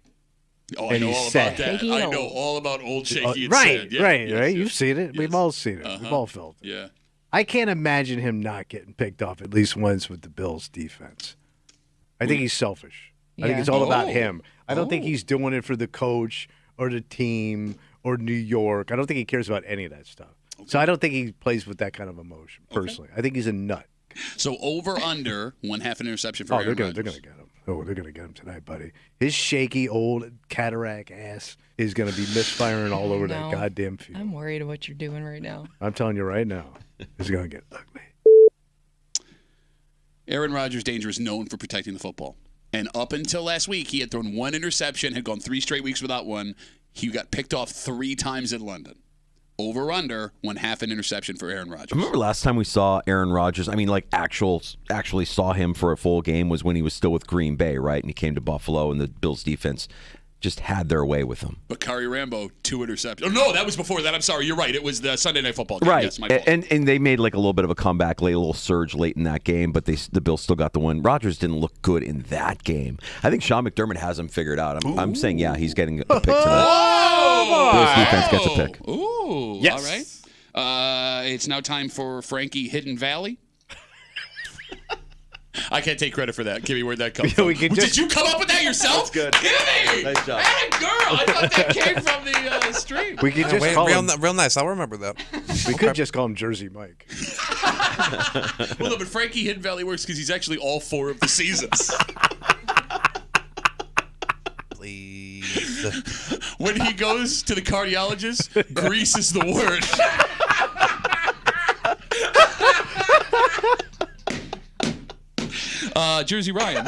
Oh, I know all about that. I know all about old shaky and sad. Yeah, right. yes. You've seen it. We've all seen it. We've all felt it. Yeah. I can't imagine him not getting picked off at least once with the Bills' defense. I think he's selfish. I think it's all about him. I don't think he's doing it for the coach or the team or New York. I don't think he cares about any of that stuff. Okay. So I don't think he plays with that kind of emotion, personally. I think he's a nut. So over under 1.5 an interception for Aaron Rodgers. They're going to get him. Oh, they're going to get him tonight, buddy. His shaky old cataract ass is going to be misfiring all over that goddamn field. I'm worried of what you're doing right now. I'm telling you right now, it's going to get ugly. Aaron Rodgers' Danger is known for protecting the football. And up until last week, he had thrown 1 interception, had gone 3 straight weeks without one. He got picked off 3 times in London. Over under 1.5 an interception for Aaron Rodgers. I remember last time we saw Aaron Rodgers, I mean, like actually saw him for a full game was when he was still with Green Bay, right? And he came to Buffalo, and the Bills defense just had their way with him. Bakari Rambo, 2 interceptions. Oh, no, that was before that. I'm sorry. You're right. It was the Sunday Night Football game. Right. Yes, my fault. And they made like a little bit of a comeback, a little surge late in that game, but the Bills still got the win. Rodgers didn't look good in that game. I think Sean McDermott has him figured out. I'm saying, yeah, he's getting a pick tonight. Bills defense gets a pick. Ooh. Yes. All right. It's now time for Frankie Hidden Valley. I can't take credit for that. Kimmy, where'd that come from? Did you come up with that yourself? That's good. Kimmy! Nice job. Hey, girl! I thought that came from the stream. We could just call him, real nice. I'll remember that. We could just call him Jersey Mike. Well, no, but Frankie Hidden Valley works because he's actually all 4 of the seasons. Please. When he goes to the cardiologist, grease is the word. Jersey Ryan,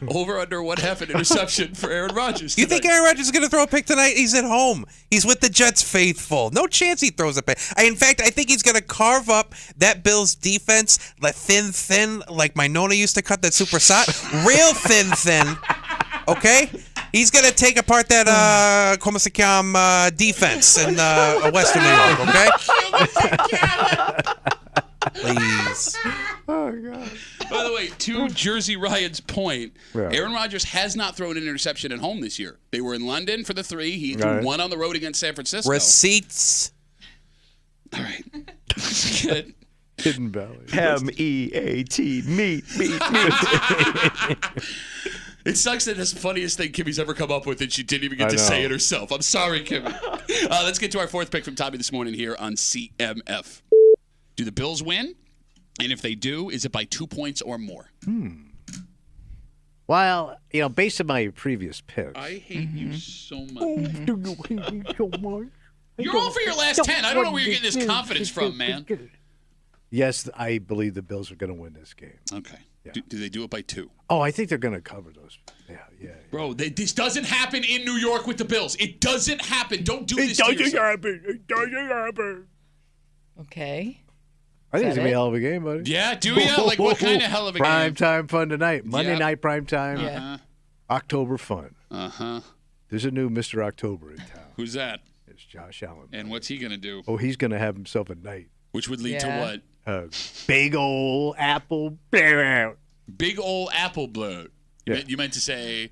over under 1.5 an interception for Aaron Rodgers tonight. You think Aaron Rodgers is going to throw a pick tonight? He's at home. He's with the Jets faithful. No chance he throws a pick. In fact, I think he's going to carve up that Bills defense, like thin, like my Nona used to cut that super sot. Real thin. Okay? He's going to take apart that como se llama defense in Western New York, okay? Please. Oh, God. By the way, to Jersey Ryan's point, Aaron Rodgers has not thrown an interception at home this year. They were in London for the 3. He threw 1 on the road against San Francisco. Receipts. All right. Let's get it. Hidden Valley. MEAT, meat. It sucks that that's the funniest thing Kimmy's ever come up with, and she didn't even get to say it herself. I'm sorry, Kimmy. Let's get to our 4th pick from Tommy this morning here on CMF. Do the Bills win? And if they do, is it by 2 points or more? Well, based on my previous picks. I hate you so much. You're all for your last 10. I don't know where you're getting this confidence from, man. Yes, I believe the Bills are going to win this game. Okay. Yeah. Do they do it by 2? Oh, I think they're going to cover those. Yeah. Bro, this doesn't happen in New York with the Bills. It doesn't happen. Don't do this to yourself. It doesn't happen. Okay. I think it's going to be a hell of a game, buddy. Yeah, do you? Like, what kind of hell of a game? Prime time fun tonight. Monday night prime time. Yeah. October fun. Uh-huh. There's a new Mr. October in town. Who's that? this Josh Allen. And what's he going to do? Oh, he's going to have himself a night. Which would lead to what? Big old apple. Big old apple bloat. You meant to say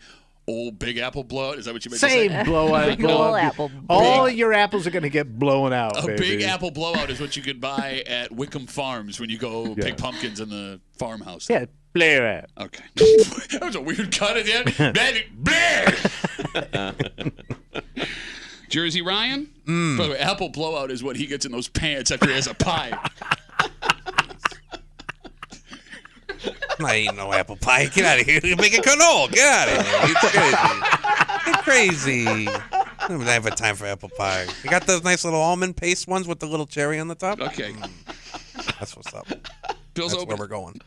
old big apple bloat? Is that what you meant to say? say? Blowout. Big old apple. All your apples are going to get blown out, A baby. big apple blowout is what you could buy at Wickham Farms when you go pick pumpkins in the farmhouse. Yeah, blare out. Okay. That was a weird cut at the end. Jersey Ryan? By the way, apple blowout is what he gets in those pants after he has a pie. I'm not eating no apple pie. Get out of here. You're making canola. Get out of here. You're crazy. I don't have a time for apple pie. You got those nice little almond paste ones with the little cherry on the top? Okay. That's what's up. Bill's That's open. where we're going.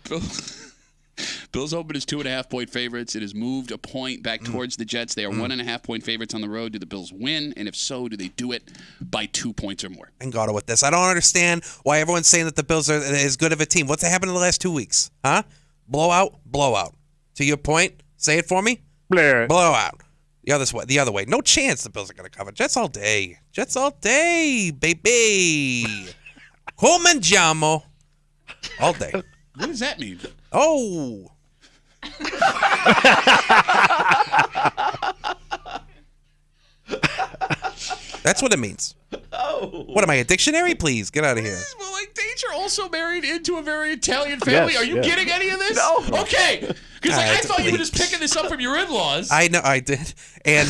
Bills open as 2.5-point favorites. It has moved a point back towards the Jets. They are 1.5-point favorites on the road. Do the Bills win? And if so, do they do it by 2 points or more? And Gatto with this. I don't understand why everyone's saying that the Bills are as good of a team. What's happened in the last 2 weeks? Huh? Blowout. To your point, say it for me. Blowout. The other way. No chance the Bills are going to cover. Jets all day, baby. Come andiamo. All day. What does that mean? Oh. That's what it means. Oh. What am I, a dictionary? Please, get out of here. Well, like, Danger also married into a very Italian family. Yes, Are you getting any of this? No. Okay. Because I thought you were just picking this up from your in-laws. I know, I did. And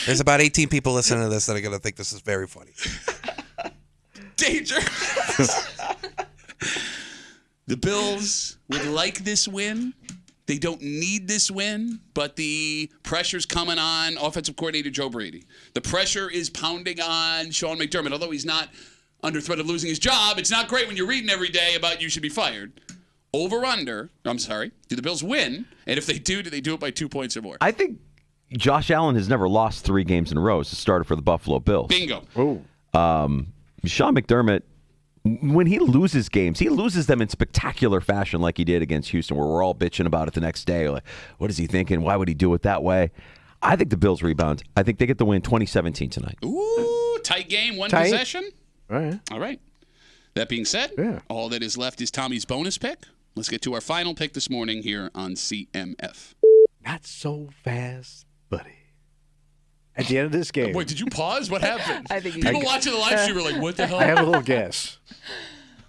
there's about 18 people listening to this that are going to think this is very funny. Danger. The Bills would like this win. They don't need this win, but the pressure's coming on offensive coordinator Joe Brady. The pressure is pounding on Sean McDermott. Although he's not under threat of losing his job, it's not great when you're reading every day about you should be fired. Do the Bills win? And if they do they do it by 2 points or more? I think Josh Allen has never lost 3 games in a row as a starter for the Buffalo Bills. Bingo. Sean McDermott, when he loses games, he loses them in spectacular fashion like he did against Houston, where we're all bitching about it the next day. Like, what is he thinking? Why would he do it that way? I think the Bills rebound. I think they get the win 2017 tonight. Ooh, tight game, one possession. All right. That being said, all that is left is Tommy's bonus pick. Let's get to our final pick this morning here on CMF. Not so fast, buddy. At the end of this game. Wait, did you pause? What happened? I think People watching the live stream were like, what the hell? I have a little guess.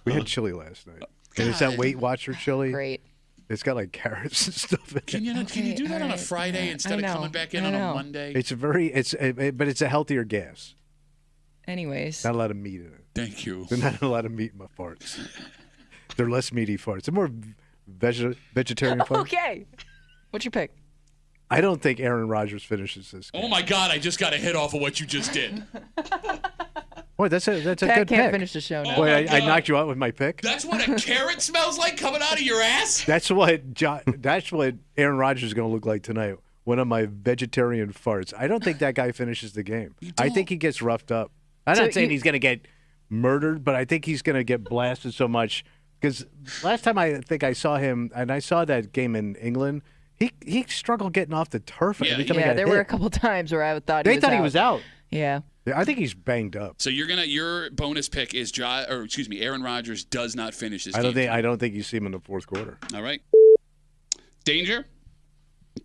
We had chili last night. And it's that Weight Watcher chili. Great. It's got like carrots and stuff in it. Can you do that on a Friday instead of coming back in on a Monday? But it's a healthier gas. Anyways. Not a lot of meat in it. Thank you. There's not a lot of meat in my farts. They're less meaty farts. They're more vegetarian farts. Okay. What's your pick? I don't think Aaron Rodgers finishes this game. Oh my God! I just got a hit off of what you just did. Boy, that's a Pat good can't pick. finish the show now. Boy, I knocked you out with my pick. That's what a carrot smells like coming out of your ass. That's what Aaron Rodgers is going to look like tonight. One of my vegetarian farts. I don't think that guy finishes the game. I think he gets roughed up. I'm not saying he's going to get murdered, but I think he's going to get blasted so much. Because last time I think I saw him, and I saw that game in England, he struggled getting off the turf. Yeah, there were a couple times where I thought he was out. Yeah. I think he's banged up. So your bonus pick is Aaron Rodgers does not finish this game. I don't think you see him in the fourth quarter. All right. Danger.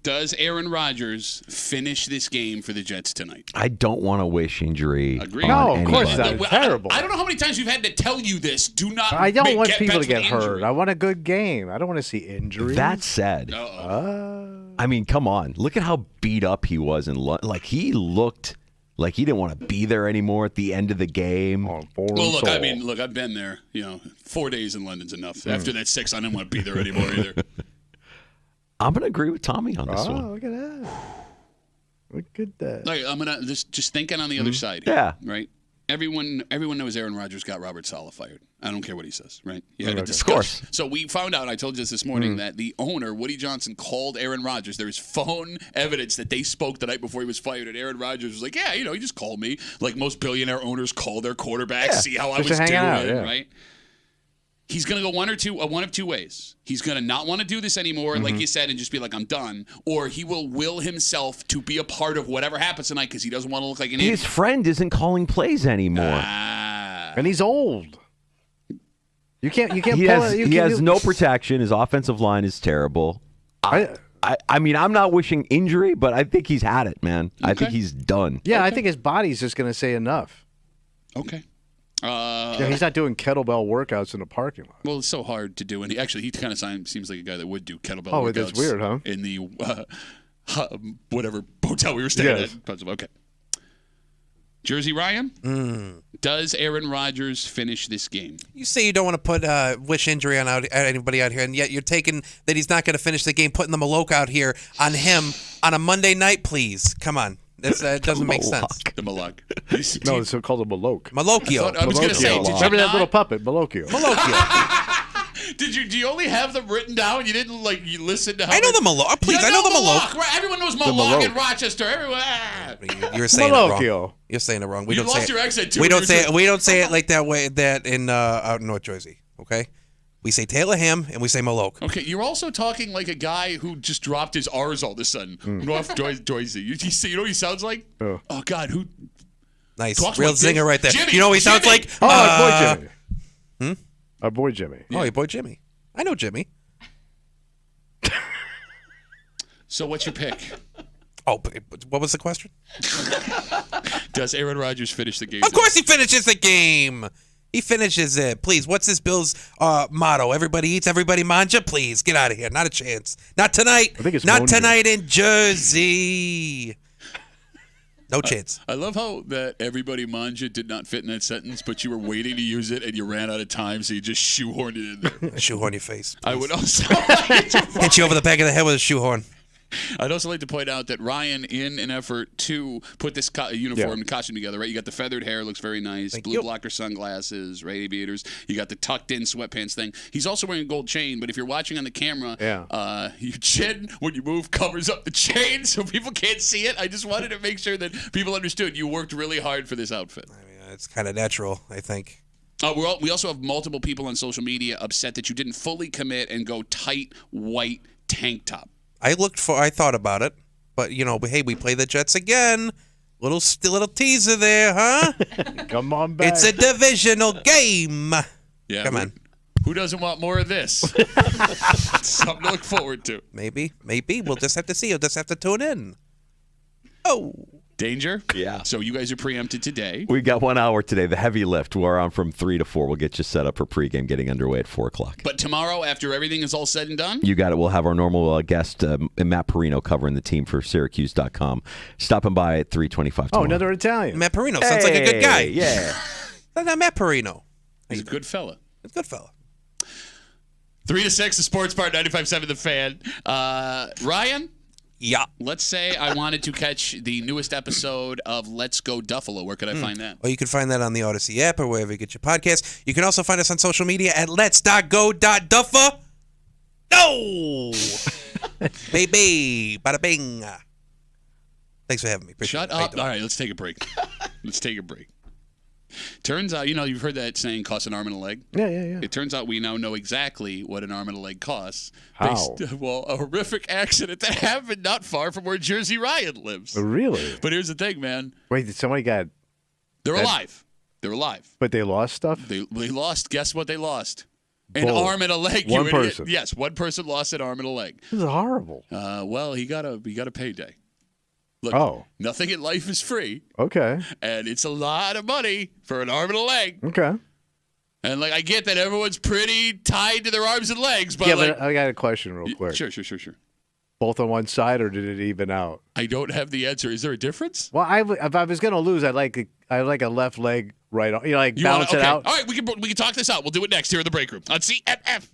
Does Aaron Rodgers finish this game for the Jets tonight? I don't want to wish injury. Agreed. No, of course not. It's terrible. I don't know how many times we've had to tell you this. Do not. I don't want people to get get hurt. I want a good game. I don't want to see injuries. That said, I mean, come on. Look at how beat up he was in London. Like, he looked like he didn't want to be there anymore at the end of the game. Look, I've been there. 4 days in London's enough. After that 6, I didn't want to be there anymore either. I'm going to agree with Tommy on this one. Look at that. Look at that. Like, I'm going to just thinking on the other side here, Yeah. right? Everyone knows Aaron Rodgers got Robert Saleh fired. I don't care what he says, right? You had a Of discussion. course. So we found out, I told you this morning, that the owner, Woody Johnson, called Aaron Rodgers. There is phone evidence that they spoke the night before he was fired, and Aaron Rodgers was like, yeah, he just called me. Like most billionaire owners call their quarterbacks, see how I was doing, right? he's going to go one of two ways. He's going to not want to do this anymore, like you said, and just be like, I'm done. Or he will himself to be a part of whatever happens tonight because he doesn't want to look like an idiot. His friend isn't calling plays anymore. And he's old. You can't He pull has, it. he has no protection. His offensive line is terrible. I mean, I'm not wishing injury, but I think he's had it, man. I think he's done. Yeah, I think his body's just going to say enough. Okay. He's not doing kettlebell workouts in the parking lot. Well, it's so hard to do. And he kind of seems like a guy that would do kettlebell workouts. Oh, that's weird, huh? In the whatever hotel we were staying at. Okay. Jersey Ryan, does Aaron Rodgers finish this game? You say you don't want to put wish injury on anybody out here, and yet you're taking that he's not going to finish the game, putting the Maloke out here on him on a Monday night, please. Come on. That doesn't make sense. The Maloke. No, it's called a Maloke. Malokio. I was going to say, remember that little puppet, Malokio? Do you only have them written down? You didn't you listen to how I know the Maloke. Please, I know the Maloke. Right? Everyone knows Maloke in Rochester. Everyone. You're saying it wrong. Malokio. You're saying it wrong. You lost your accent too. We don't say it like that way. That in out in North Jersey. Okay. We say Taylor Ham and we say Maloke. Okay, you're also talking like a guy who just dropped his R's all of a sudden. North Jersey. You know what he sounds like? Oh God, who? Nice, talks real like zinger this? right there. Jimmy, You know what he sounds like? Our boy Jimmy. Our boy Jimmy. Oh, your boy Jimmy. I know Jimmy. So what's your pick? Oh, what was the question? Does Aaron Rodgers finish the game? Of course he finishes the game. He finishes it. Please, what's this Bills motto? Everybody eats, everybody manja? Please, get out of here. Not a chance. Not tonight. I think it's Not Monja. tonight in Jersey. No chance. I love how that everybody manja did not fit in that sentence, but you were waiting to use it and you ran out of time, so you just shoehorned it in there. Shoehorn your face. Please. I would also like to hit you over the back of the head with a shoehorn. I'd also like to point out that Ryan, in an effort to put this uniform and costume together, right? You got the feathered hair, looks very nice. Blue blocker sunglasses, aviators. You got the tucked-in sweatpants thing. He's also wearing a gold chain, but if you're watching on the camera, your chin, when you move, covers up the chain so people can't see it. I just wanted to make sure that people understood you worked really hard for this outfit. I mean, it's kind of natural, I think. We also have multiple people on social media upset that you didn't fully commit and go tight white tank top. I thought about it, but hey, we play the Jets again. Little teaser there, huh? Come on back. It's a divisional game. Yeah, come on. Who doesn't want more of this? Something to look forward to. Maybe. We'll just have to see. You'll just have to tune in. Oh. Danger? Yeah. So you guys are preempted today. We got 1 hour today. The heavy lift. We're on from 3 to 4. We'll get you set up for pregame getting underway at 4 o'clock. But tomorrow, after everything is all said and done? You got it. We'll have our normal guest, Matt Perino, covering the team for Syracuse.com. Stopping by at 3:25 tomorrow. Oh, another Italian. Matt Perino. Sounds like a good guy. Yeah. Not Matt Perino. He's a good fella. He's a good fella. 3 to 6, the Sports Bar, 95.7 The Fan. Ryan? Yeah. Let's say I wanted to catch the newest episode of Let's Go Duffalo. Where could I find that? Well, you can find that on the Odyssey app or wherever you get your podcasts. You can also find us on social media at lets.go.duffa. No! Baby. Bada bing. Thanks for having me. Appreciate Shut it. up. All right, let's take a break. Turns out, you've heard that saying, costs an arm and a leg? Yeah. It turns out we now know exactly what an arm and a leg costs. How? A horrific accident that happened not far from where Jersey Ryan lives. Really? But here's the thing, man. Wait, did somebody got... They're alive. They're alive. But they lost stuff? They lost. Guess what they lost? An Bull. arm and a leg. One person. Yes, one person lost an arm and a leg. This is horrible. Well, he got a payday. Look, nothing in life is free. Okay. And it's a lot of money for an arm and a leg. Okay. And I get that everyone's pretty tied to their arms and legs, but but I got a question real quick. Sure. Both on one side, or did it even out? I don't have the answer. Is there a difference? Well, if I was gonna lose, I'd like a left leg right on. Balance it out. All right, we can talk this out. We'll do it next here in the break room on CMF.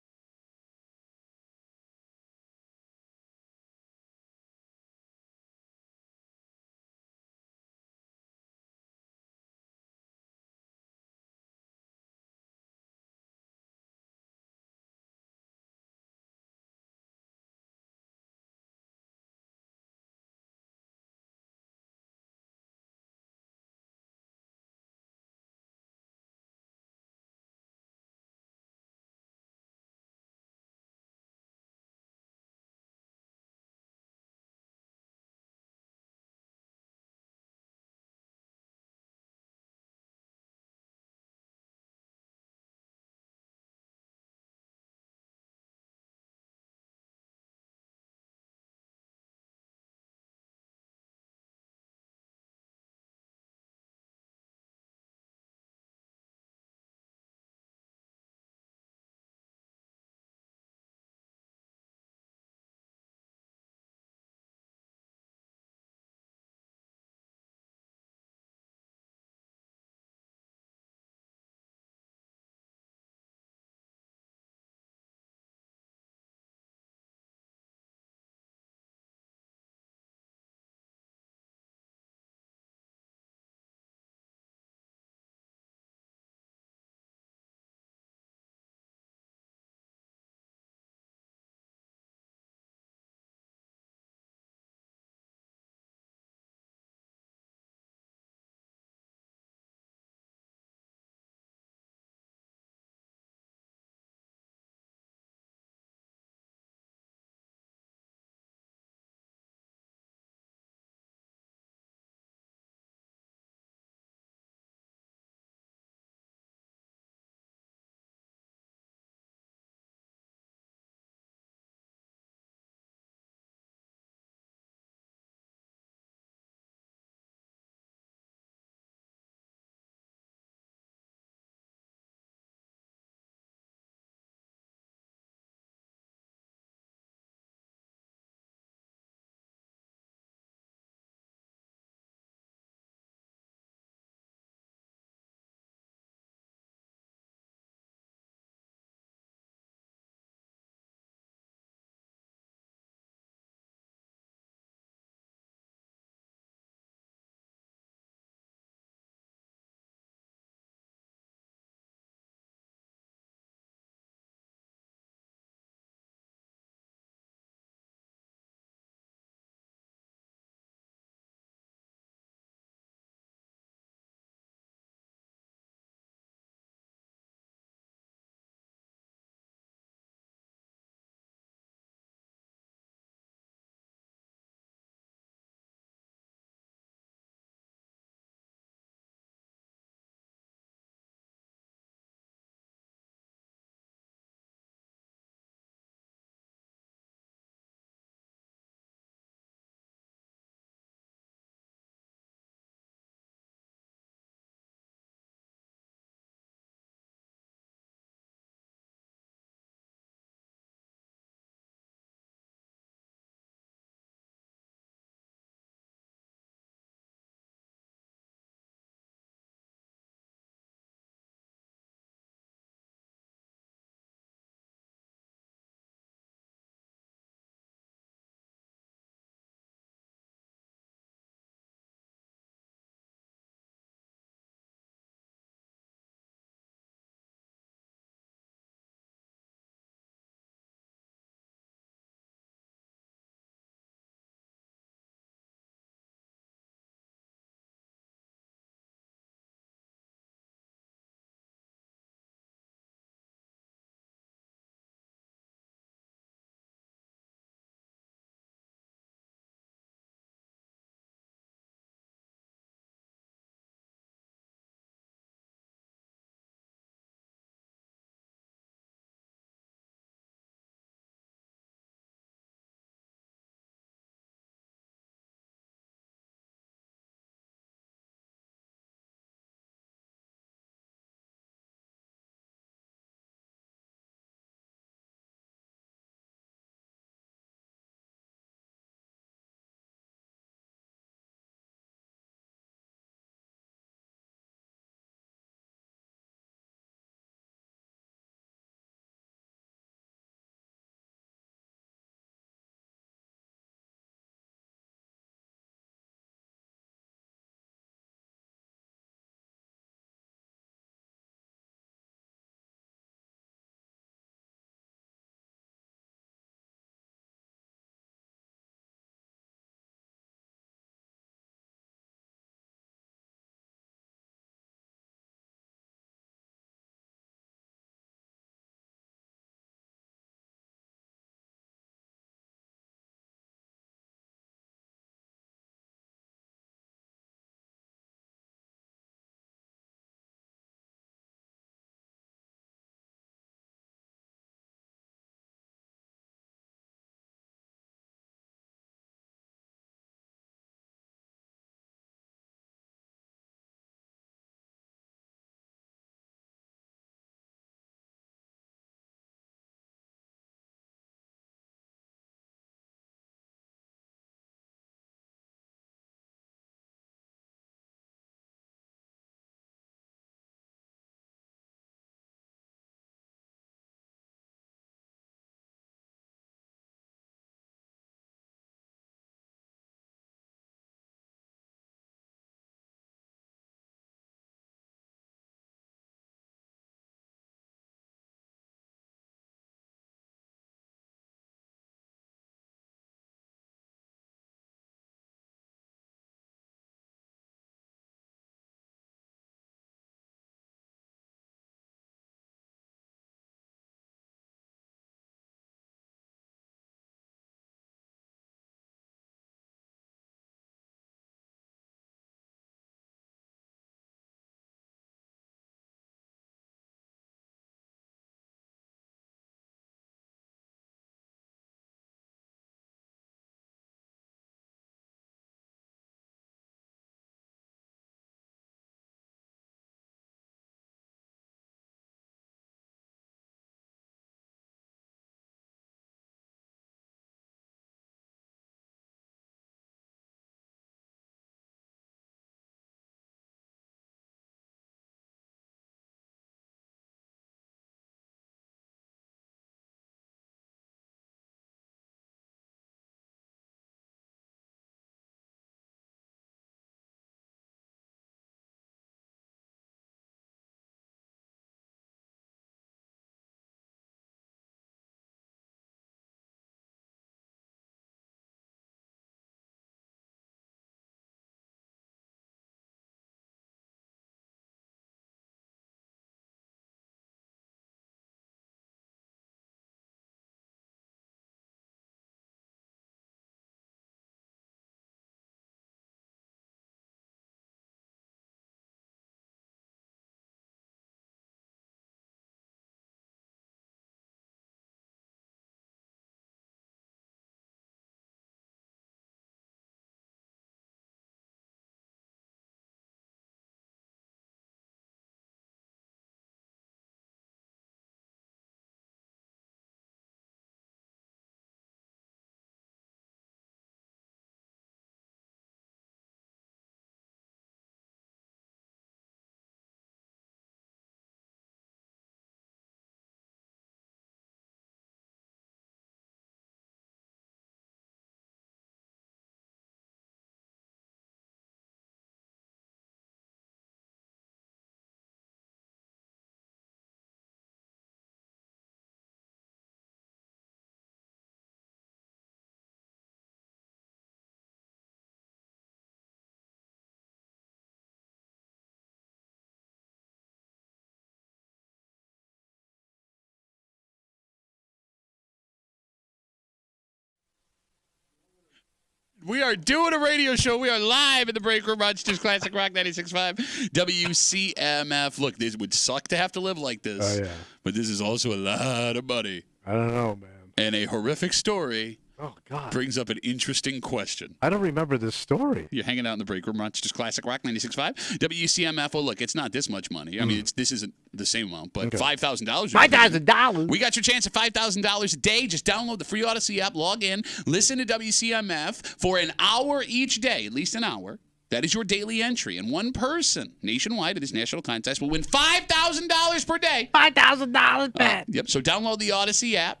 We are doing a radio show. We are live in the break room. Rochester's Classic Rock 96.5 WCMF. Look, this would suck to have to live like this. Oh, yeah. But this is also a lot of money. I don't know, man. And a horrific story. Oh, God. Brings up an interesting question. I don't remember this story. You're hanging out in the break room, Rochester's Classic Rock 96.5 WCMF. Well, look, it's not this much money. I mean, this isn't the same amount, but $5,000. $5,000. We got your chance at $5,000 a day. Just download the free Odyssey app, log in, listen to WCMF for an hour each day, at least an hour. That is your daily entry. And one person nationwide at this national contest will win $5,000 per day. $5,000 bet. Yep. So download the Odyssey app.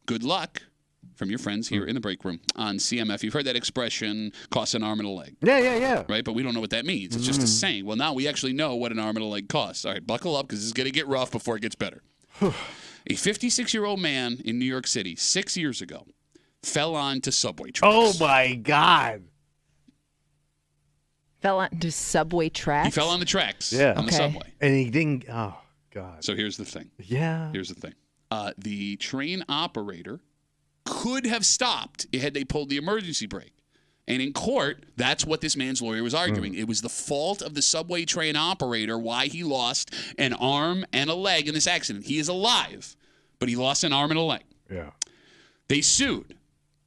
Good luck. From your friends here in the break room on CMF. You've heard that expression, costs an arm and a leg. Yeah. Right? But we don't know what that means. It's just a saying. Well, now we actually know what an arm and a leg costs. All right, buckle up because this is going to get rough before it gets better. A 56-year-old man in New York City 6 years ago fell onto subway tracks. Oh, my God. Fell onto subway tracks? He fell on the tracks on the Okay. subway. And he didn't. Oh, God. So here's the thing. Yeah. Here's the thing. The train operator could have stopped had they pulled the emergency brake. And in court, that's what this man's lawyer was arguing. It was the fault of the subway train operator why he lost an arm and a leg in this accident. He is alive, but he lost an arm and a leg. Yeah. They sued,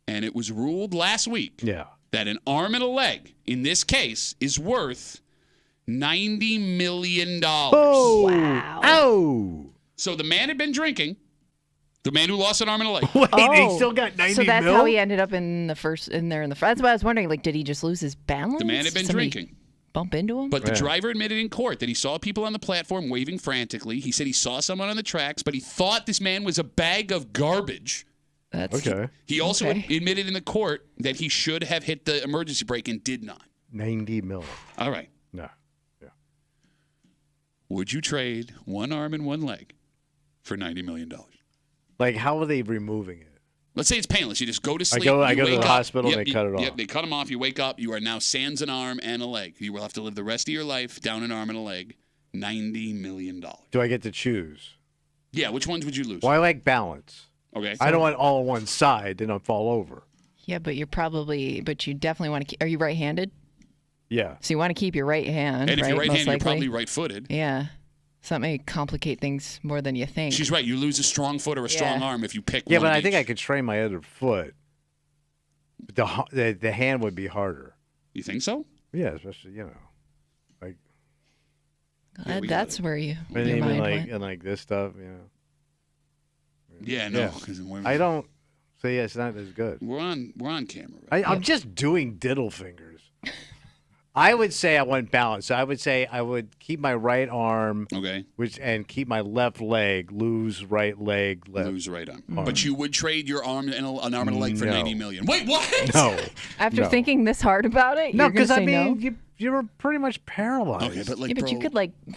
and it was ruled last week that an arm and a leg, in this case, is worth $90 million. Oh. Wow. Oh. So the man had been drinking. The man who lost an arm and a leg. Wait, he still got 90 So that's mil? how he ended up in there in the front. That's what I was wondering. Like, did he just lose his balance? The man had been Somebody drinking. Bump into him? But the driver admitted in court that he saw people on the platform waving frantically. He said he saw someone on the tracks, but he thought this man was a bag of garbage. That's okay. He also admitted in the court that he should have hit the emergency brake and did not. 90 mil. All right. No. Yeah. Would you trade one arm and one leg for $90 million? Like, how are they removing it? Let's say it's painless. You just go to sleep. I you go to wake the up. hospital and they cut it off. Yep, they cut them off. You wake up. You are now sans an arm and a leg. You will have to live the rest of your life down an arm and a leg. $90 million. Do I get to choose? Yeah, which ones would you lose? Well, I like balance. Okay. I don't want all on one side, then I'll fall over. Yeah, but you definitely want to keep. Are you right-handed? Yeah. So you want to keep your right hand, And if right? you're right-handed, Most you're likely. probably right-footed. Yeah. So that may complicate things more than you think. She's right. You lose a strong foot or a strong arm if you pick one. Yeah, but of I think each. I could train my other foot. The hand would be harder. You think so? Yeah, especially, like. That's where your And even mind like went. and like this stuff, Yeah, no. 'Cause when I don't. So yeah, it's not as good. We're on camera. Right? I'm just doing diddle fingers. I would say I want balance. I would say I would keep my right arm, and keep my left leg. Lose right leg. Lose right arm. But you would trade your arm and an arm and a leg for No. $90 million. Wait, what? No. After thinking this hard about it, No, you're gonna because I say no? mean you're pretty much paralyzed. Okay, but like, Yeah, but bro, you could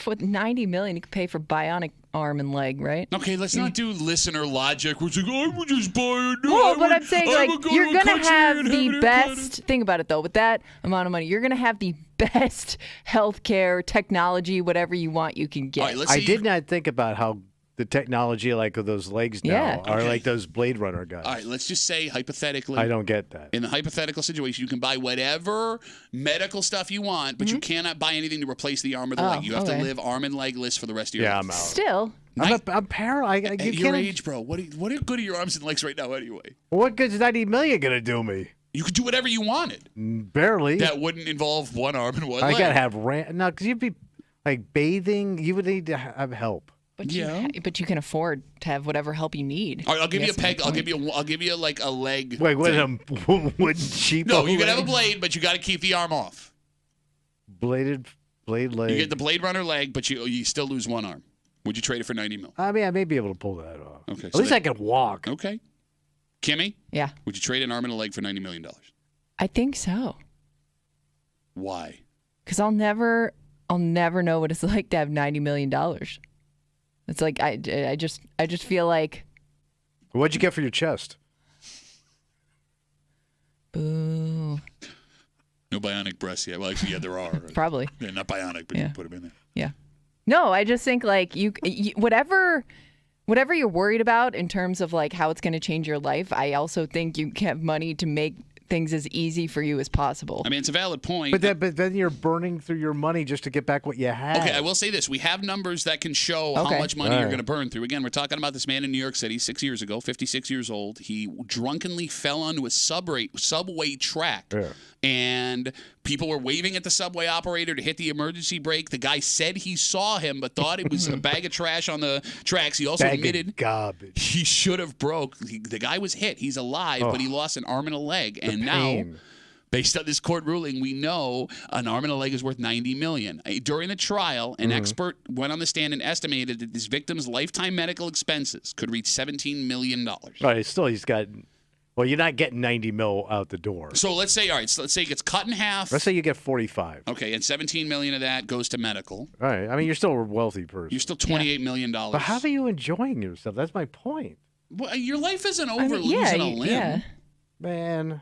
with $90 million, you could pay for bionic arm and leg, right? Okay, let's not do listener logic. We're like, I would just buy a new. Well, but I'm saying you're to a gonna country have and the have it best. Think about it though. With that amount of money, you're gonna have the best healthcare, technology, whatever you want, you can get. I did not think about how the technology like of those legs now Yeah. are Okay. like those Blade Runner guys. All right, let's just say hypothetically. I don't get that. In the hypothetical situation, you can buy whatever medical stuff you want, but you cannot buy anything to replace the arm or the leg. You have to live arm and legless for the rest of your life. I'm out. Still, I'm paralyzed. At your age, bro, what are good are your arms and legs right now anyway? What good's 90 million gonna do me? You could do whatever you wanted. Barely. That wouldn't involve one arm and one I leg. gotta have no, because you'd be like bathing. You would need to have help. but you can afford to have whatever help you need. All right, I'll give you a Yes, peg. good I'll point. give you like a leg. Wait, what? thing. Wooden sheep? No, you can have a blade, but you got to keep the arm off. Blade leg. You get the Blade Runner leg, but you still lose one arm. Would you trade it for $90 million? I mean, I may be able to pull that off. Okay, At least I can walk. Okay. Kimmy? Yeah. Would you trade an arm and a leg for $90 million? I think so. Why? Because I'll never know what it's like to have $90 million. It's like I just feel like. What'd you get for your chest? Boo. No bionic breasts yet. Well, actually, yeah, there are. Probably. Yeah, not bionic, but you can put them in there. Yeah. No, I just think like you whatever you're worried about in terms of like how it's going to change your life, I also think you have money to make things as easy for you as possible. I mean, it's a valid point. But then you're burning through your money just to get back what you had. Okay, I will say this. We have numbers that can show how much money you're going to burn through. Again, we're talking about this man in New York City 6 years ago, 56 years old. He drunkenly fell onto a subway track. Yeah. And people were waving at the subway operator to hit the emergency brake. The guy said he saw him, but thought it was a bag of trash on the tracks. He also admitted garbage. He should have broke. The guy was hit. He's alive, but he lost an arm and a leg. And now, based on this court ruling, we know an arm and a leg is worth $90 million. During the trial, an expert went on the stand and estimated that this victim's lifetime medical expenses could reach $17 million. Right. Still, he's got. Well, you're not getting 90 mil out the door. So let's say, let's say it gets cut in half. Let's say you get 45. Okay, and 17 million of that goes to medical. All right. I mean, you're still a wealthy person. You're still $28 million. But how are you enjoying yourself? That's my point. Well, your life isn't over losing a limb. Yeah. Man,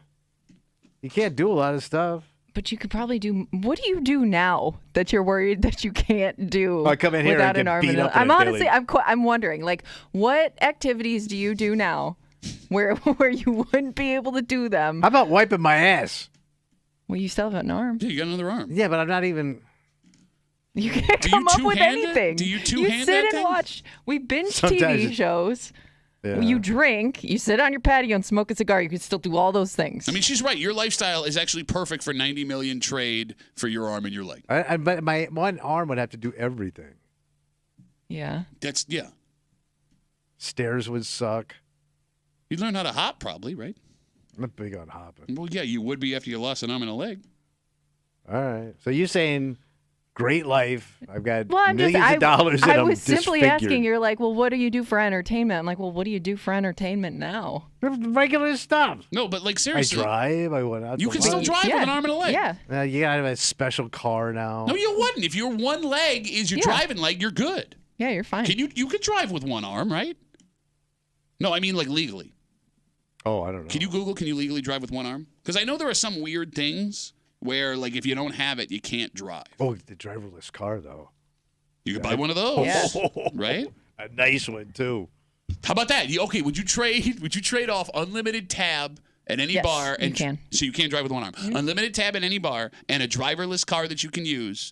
you can't do a lot of stuff. But you could probably do. What do you do now that you're worried that you can't do? I come in here without and get an arm beat and up. I'm honestly, I'm wondering, like, what activities do you do now where you wouldn't be able to do them? How about wiping my ass? Well, you still have an arm. Yeah, you got another arm. Yeah, but I'm not even. You can't come up with anything. Do you two-hand You sit that and thing? watch. We binge Sometimes TV shows. Yeah. You drink. You sit on your patio and smoke a cigar. You can still do all those things. I mean, she's right. Your lifestyle is actually perfect for $90 million trade for your arm and your leg. But my one arm would have to do everything. Yeah. Yeah. Stairs would suck. You'd learn how to hop probably, right? I'm not big on hopping. Well, yeah, you would be after you lost an arm and a leg. All right. So you're saying great life. I've got Well, millions of dollars and I I'm was simply disfigured. asking. You're like, well, what do you do for entertainment? I'm like, well, what do you do for entertainment now? Regular stuff. No, but like I seriously. drive. I went out. You to can still lunch. drive with an arm and a leg. Yeah. You gotta have a special car now. No, you wouldn't. If your one leg is your driving leg, you're good. Yeah, you're fine. You could drive with one arm, right? No, I mean like legally. Oh, I don't know. Can you Google, can you legally drive with one arm? Because I know there are some weird things where, like, if you don't have it, you can't drive. Oh, the driverless car, though. You could buy one of those, right? A nice one, too. How about that? Would you trade off unlimited tab at any bar? You can. So you can't drive with one arm. Mm-hmm. Unlimited tab at any bar and a driverless car that you can use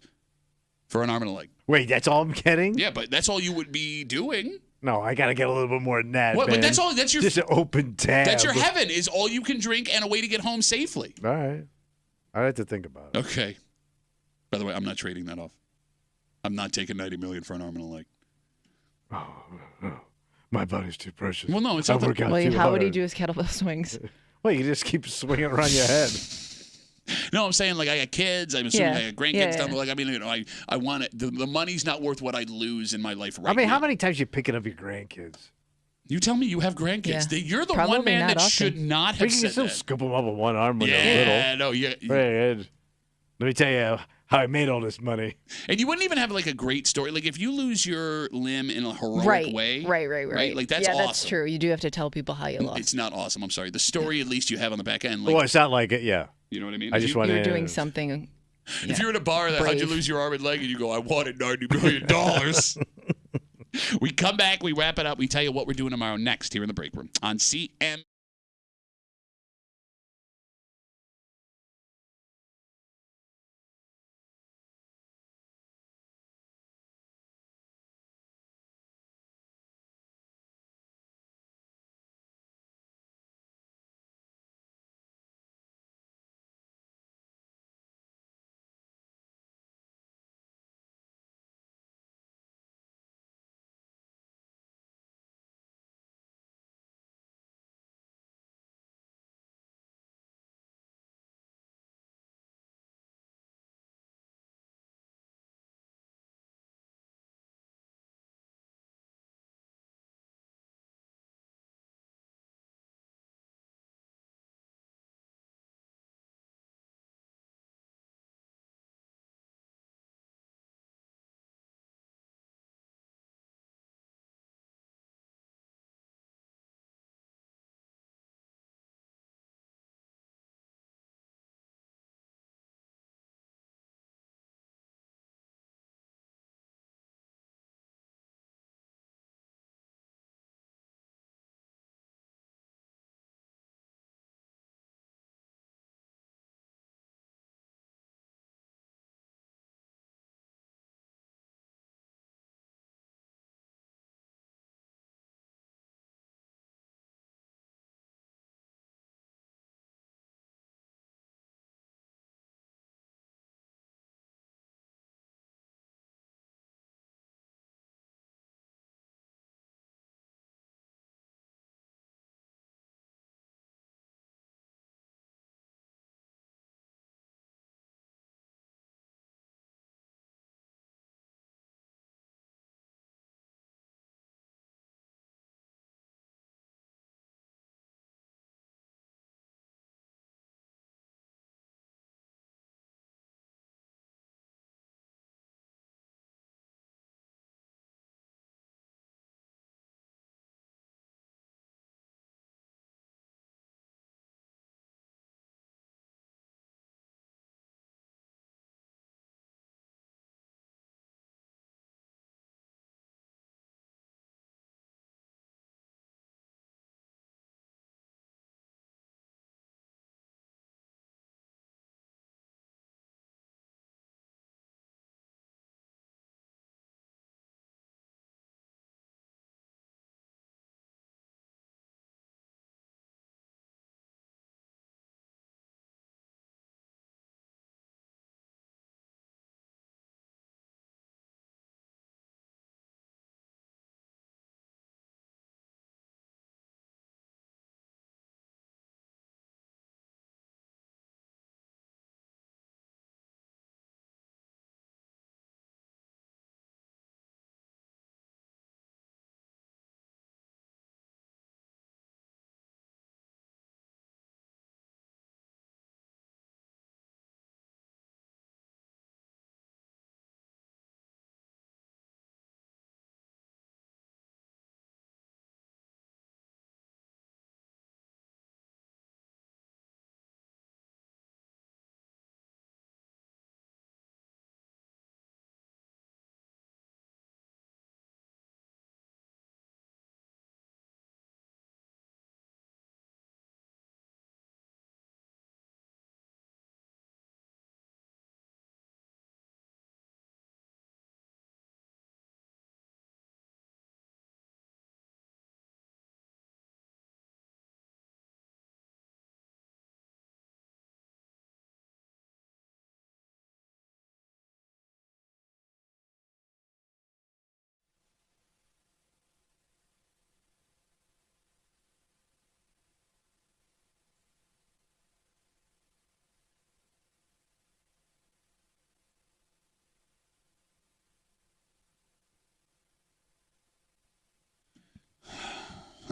for an arm and a leg. Wait, that's all I'm getting? Yeah, but that's all you would be doing. No, I got to get a little bit more than that, What? man. But that's all. That's your just an open tab. That's your heaven. Is all you can drink and a way to get home safely. All right. I have to think about it. Okay. By the way, I'm not trading that off. I'm not taking $90 million for an arm and a leg. Oh, my body's too precious. Well, no, it's I not. work out Well, too how would he hard. do his kettlebell swings? Well, you just keep swinging around your head. No, I'm saying like I got kids. I'm assuming I got grandkids Yeah, down the yeah. leg. I mean, I want it. The money's not worth what I'd lose in my life right I mean, now. how many times you picking up your grandkids? You tell me you have grandkids. Yeah. You're the Probably one man not that often. should not You have can said still that. scoop them up with one arm when they're Yeah, little. no, yeah. Hey, Ed, let me tell you how I made all this money. And you wouldn't even have like a great story. Like if you lose your limb in a heroic way. Right. Like that's yeah, awesome. that's true. You do have to tell people how you lost. It's not awesome. I'm sorry. The story at least you have on the back end. Like, Well, it's not like it, yeah. you know what I mean? I If just you- want You're to. doing something. If you're in a bar that how'd you Brave. lose your arm and leg and you go, I wanted $90 million. We come back, we wrap it up, we tell you what we're doing tomorrow next here in the break room on CM.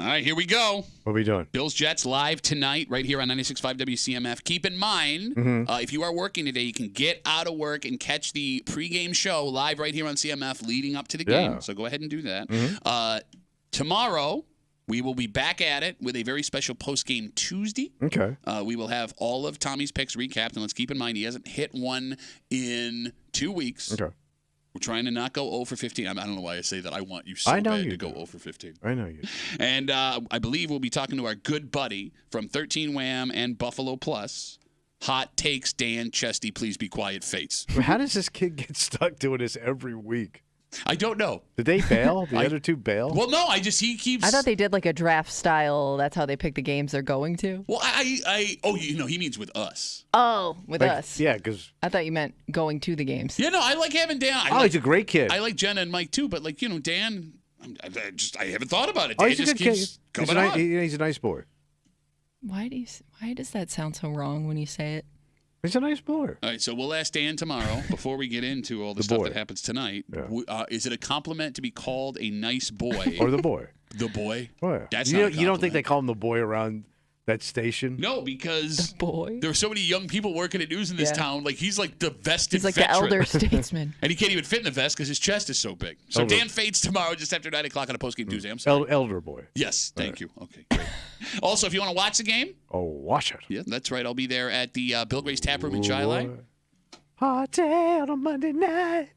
All right, here we go. What are we doing? Bills Jets live tonight right here on 96.5 WCMF. Keep in mind, if you are working today, you can get out of work and catch the pregame show live right here on CMF leading up to the game. So go ahead and do that. Tomorrow, we will be back at it with a very special postgame Tuesday. Okay. We will have all of Tommy's picks recapped, and let's keep in mind he hasn't hit one in 2 weeks. Okay. We're trying to not go 0 for 15. I don't know why I say that. I want you so bad to go 0 for 15. I know you. And I believe we'll be talking to our good buddy from 13 Wham and Buffalo Plus. Hot takes, Dan Chesty. Please be quiet, face. How does this kid get stuck doing this every week? I don't know. Did they bail? The other two bail? Well, no. He keeps. I thought they did like a draft style. That's how they pick the games they're going to. Well, he means with us. Oh, with us. Yeah, because I thought you meant going to the games. Yeah, no, I like having Dan. He's a great kid. I like Jenna and Mike too, but Dan, I haven't thought about it. Oh, Dan he's a just good keeps kid. coming on. He's a nice boy. Why does that sound so wrong when you say it? He's a nice boy. All right, so we'll ask Dan tomorrow before we get into all the stuff that happens tonight. Yeah. Is it a compliment to be called a nice boy? Or the boy? The boy? Oh, yeah. That's you don't think they call him the boy around that station? No, because the boy. There are so many young people working at news in this town. Like he's like the vested He's like veteran. the elder statesman. And he can't even fit in the vest because his chest is so big. So Dan fades tomorrow just after 9 o'clock on a postgame Tuesday. I'm sorry. Elder boy. Yes, thank you. Okay, great. Also, if you want to watch the game. Oh, watch it. Yeah, that's right. I'll be there at the Bill Gray's Tap Room in Chi-Li. Hot day on a Monday night.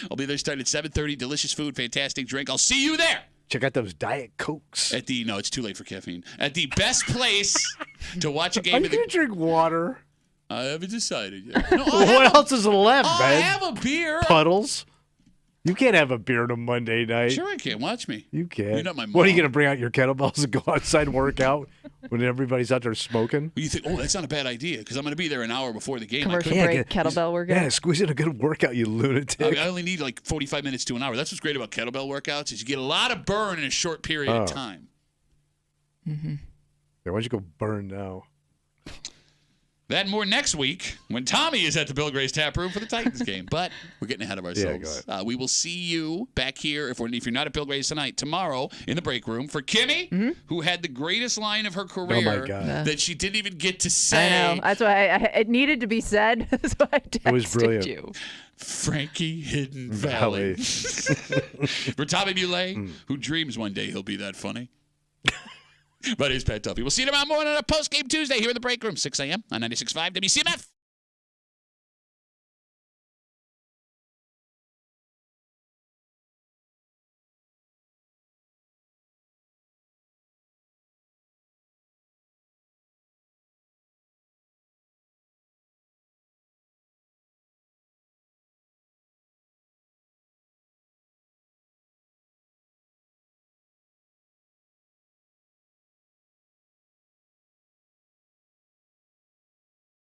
I'll be there starting at 7:30. Delicious food, fantastic drink. I'll see you there. Check out those Diet Cokes. No, it's too late for caffeine. At the best place to watch a game. Are you going to drink water? I haven't decided yet. No, what else is left, man? I have a beer. Puddles? You can't have a beer on a Monday night. Sure I can. Watch me. You can. You're not my mom. What, are you going to bring out your kettlebells and go outside and work out when everybody's out there smoking? You think, that's not a bad idea because I'm going to be there an hour before the game. Commercial break, kettlebell workout. Yeah, squeeze in a good workout, you lunatic. I only need like 45 minutes to an hour. That's what's great about kettlebell workouts is you get a lot of burn in a short period of time. Mm-hmm. Yeah, why don't you go burn now? That and more next week when Tommy is at the Bill Gray's Tap Room for the Titans game. But we're getting ahead of ourselves. Yeah, we will see you back here, if you're not at Bill Gray's tonight, tomorrow in the break room for Kimmy, who had the greatest line of her career that she didn't even get to say. I know. That's why it needed to be said. That's why I texted it was brilliant. you. Frankie Hidden Valley. For Tommy Muley, who dreams one day he'll be that funny. My name's Pat Duffy. We'll see you tomorrow morning on a postgame Tuesday here in the break room, 6 a.m. on 96.5 WCMF.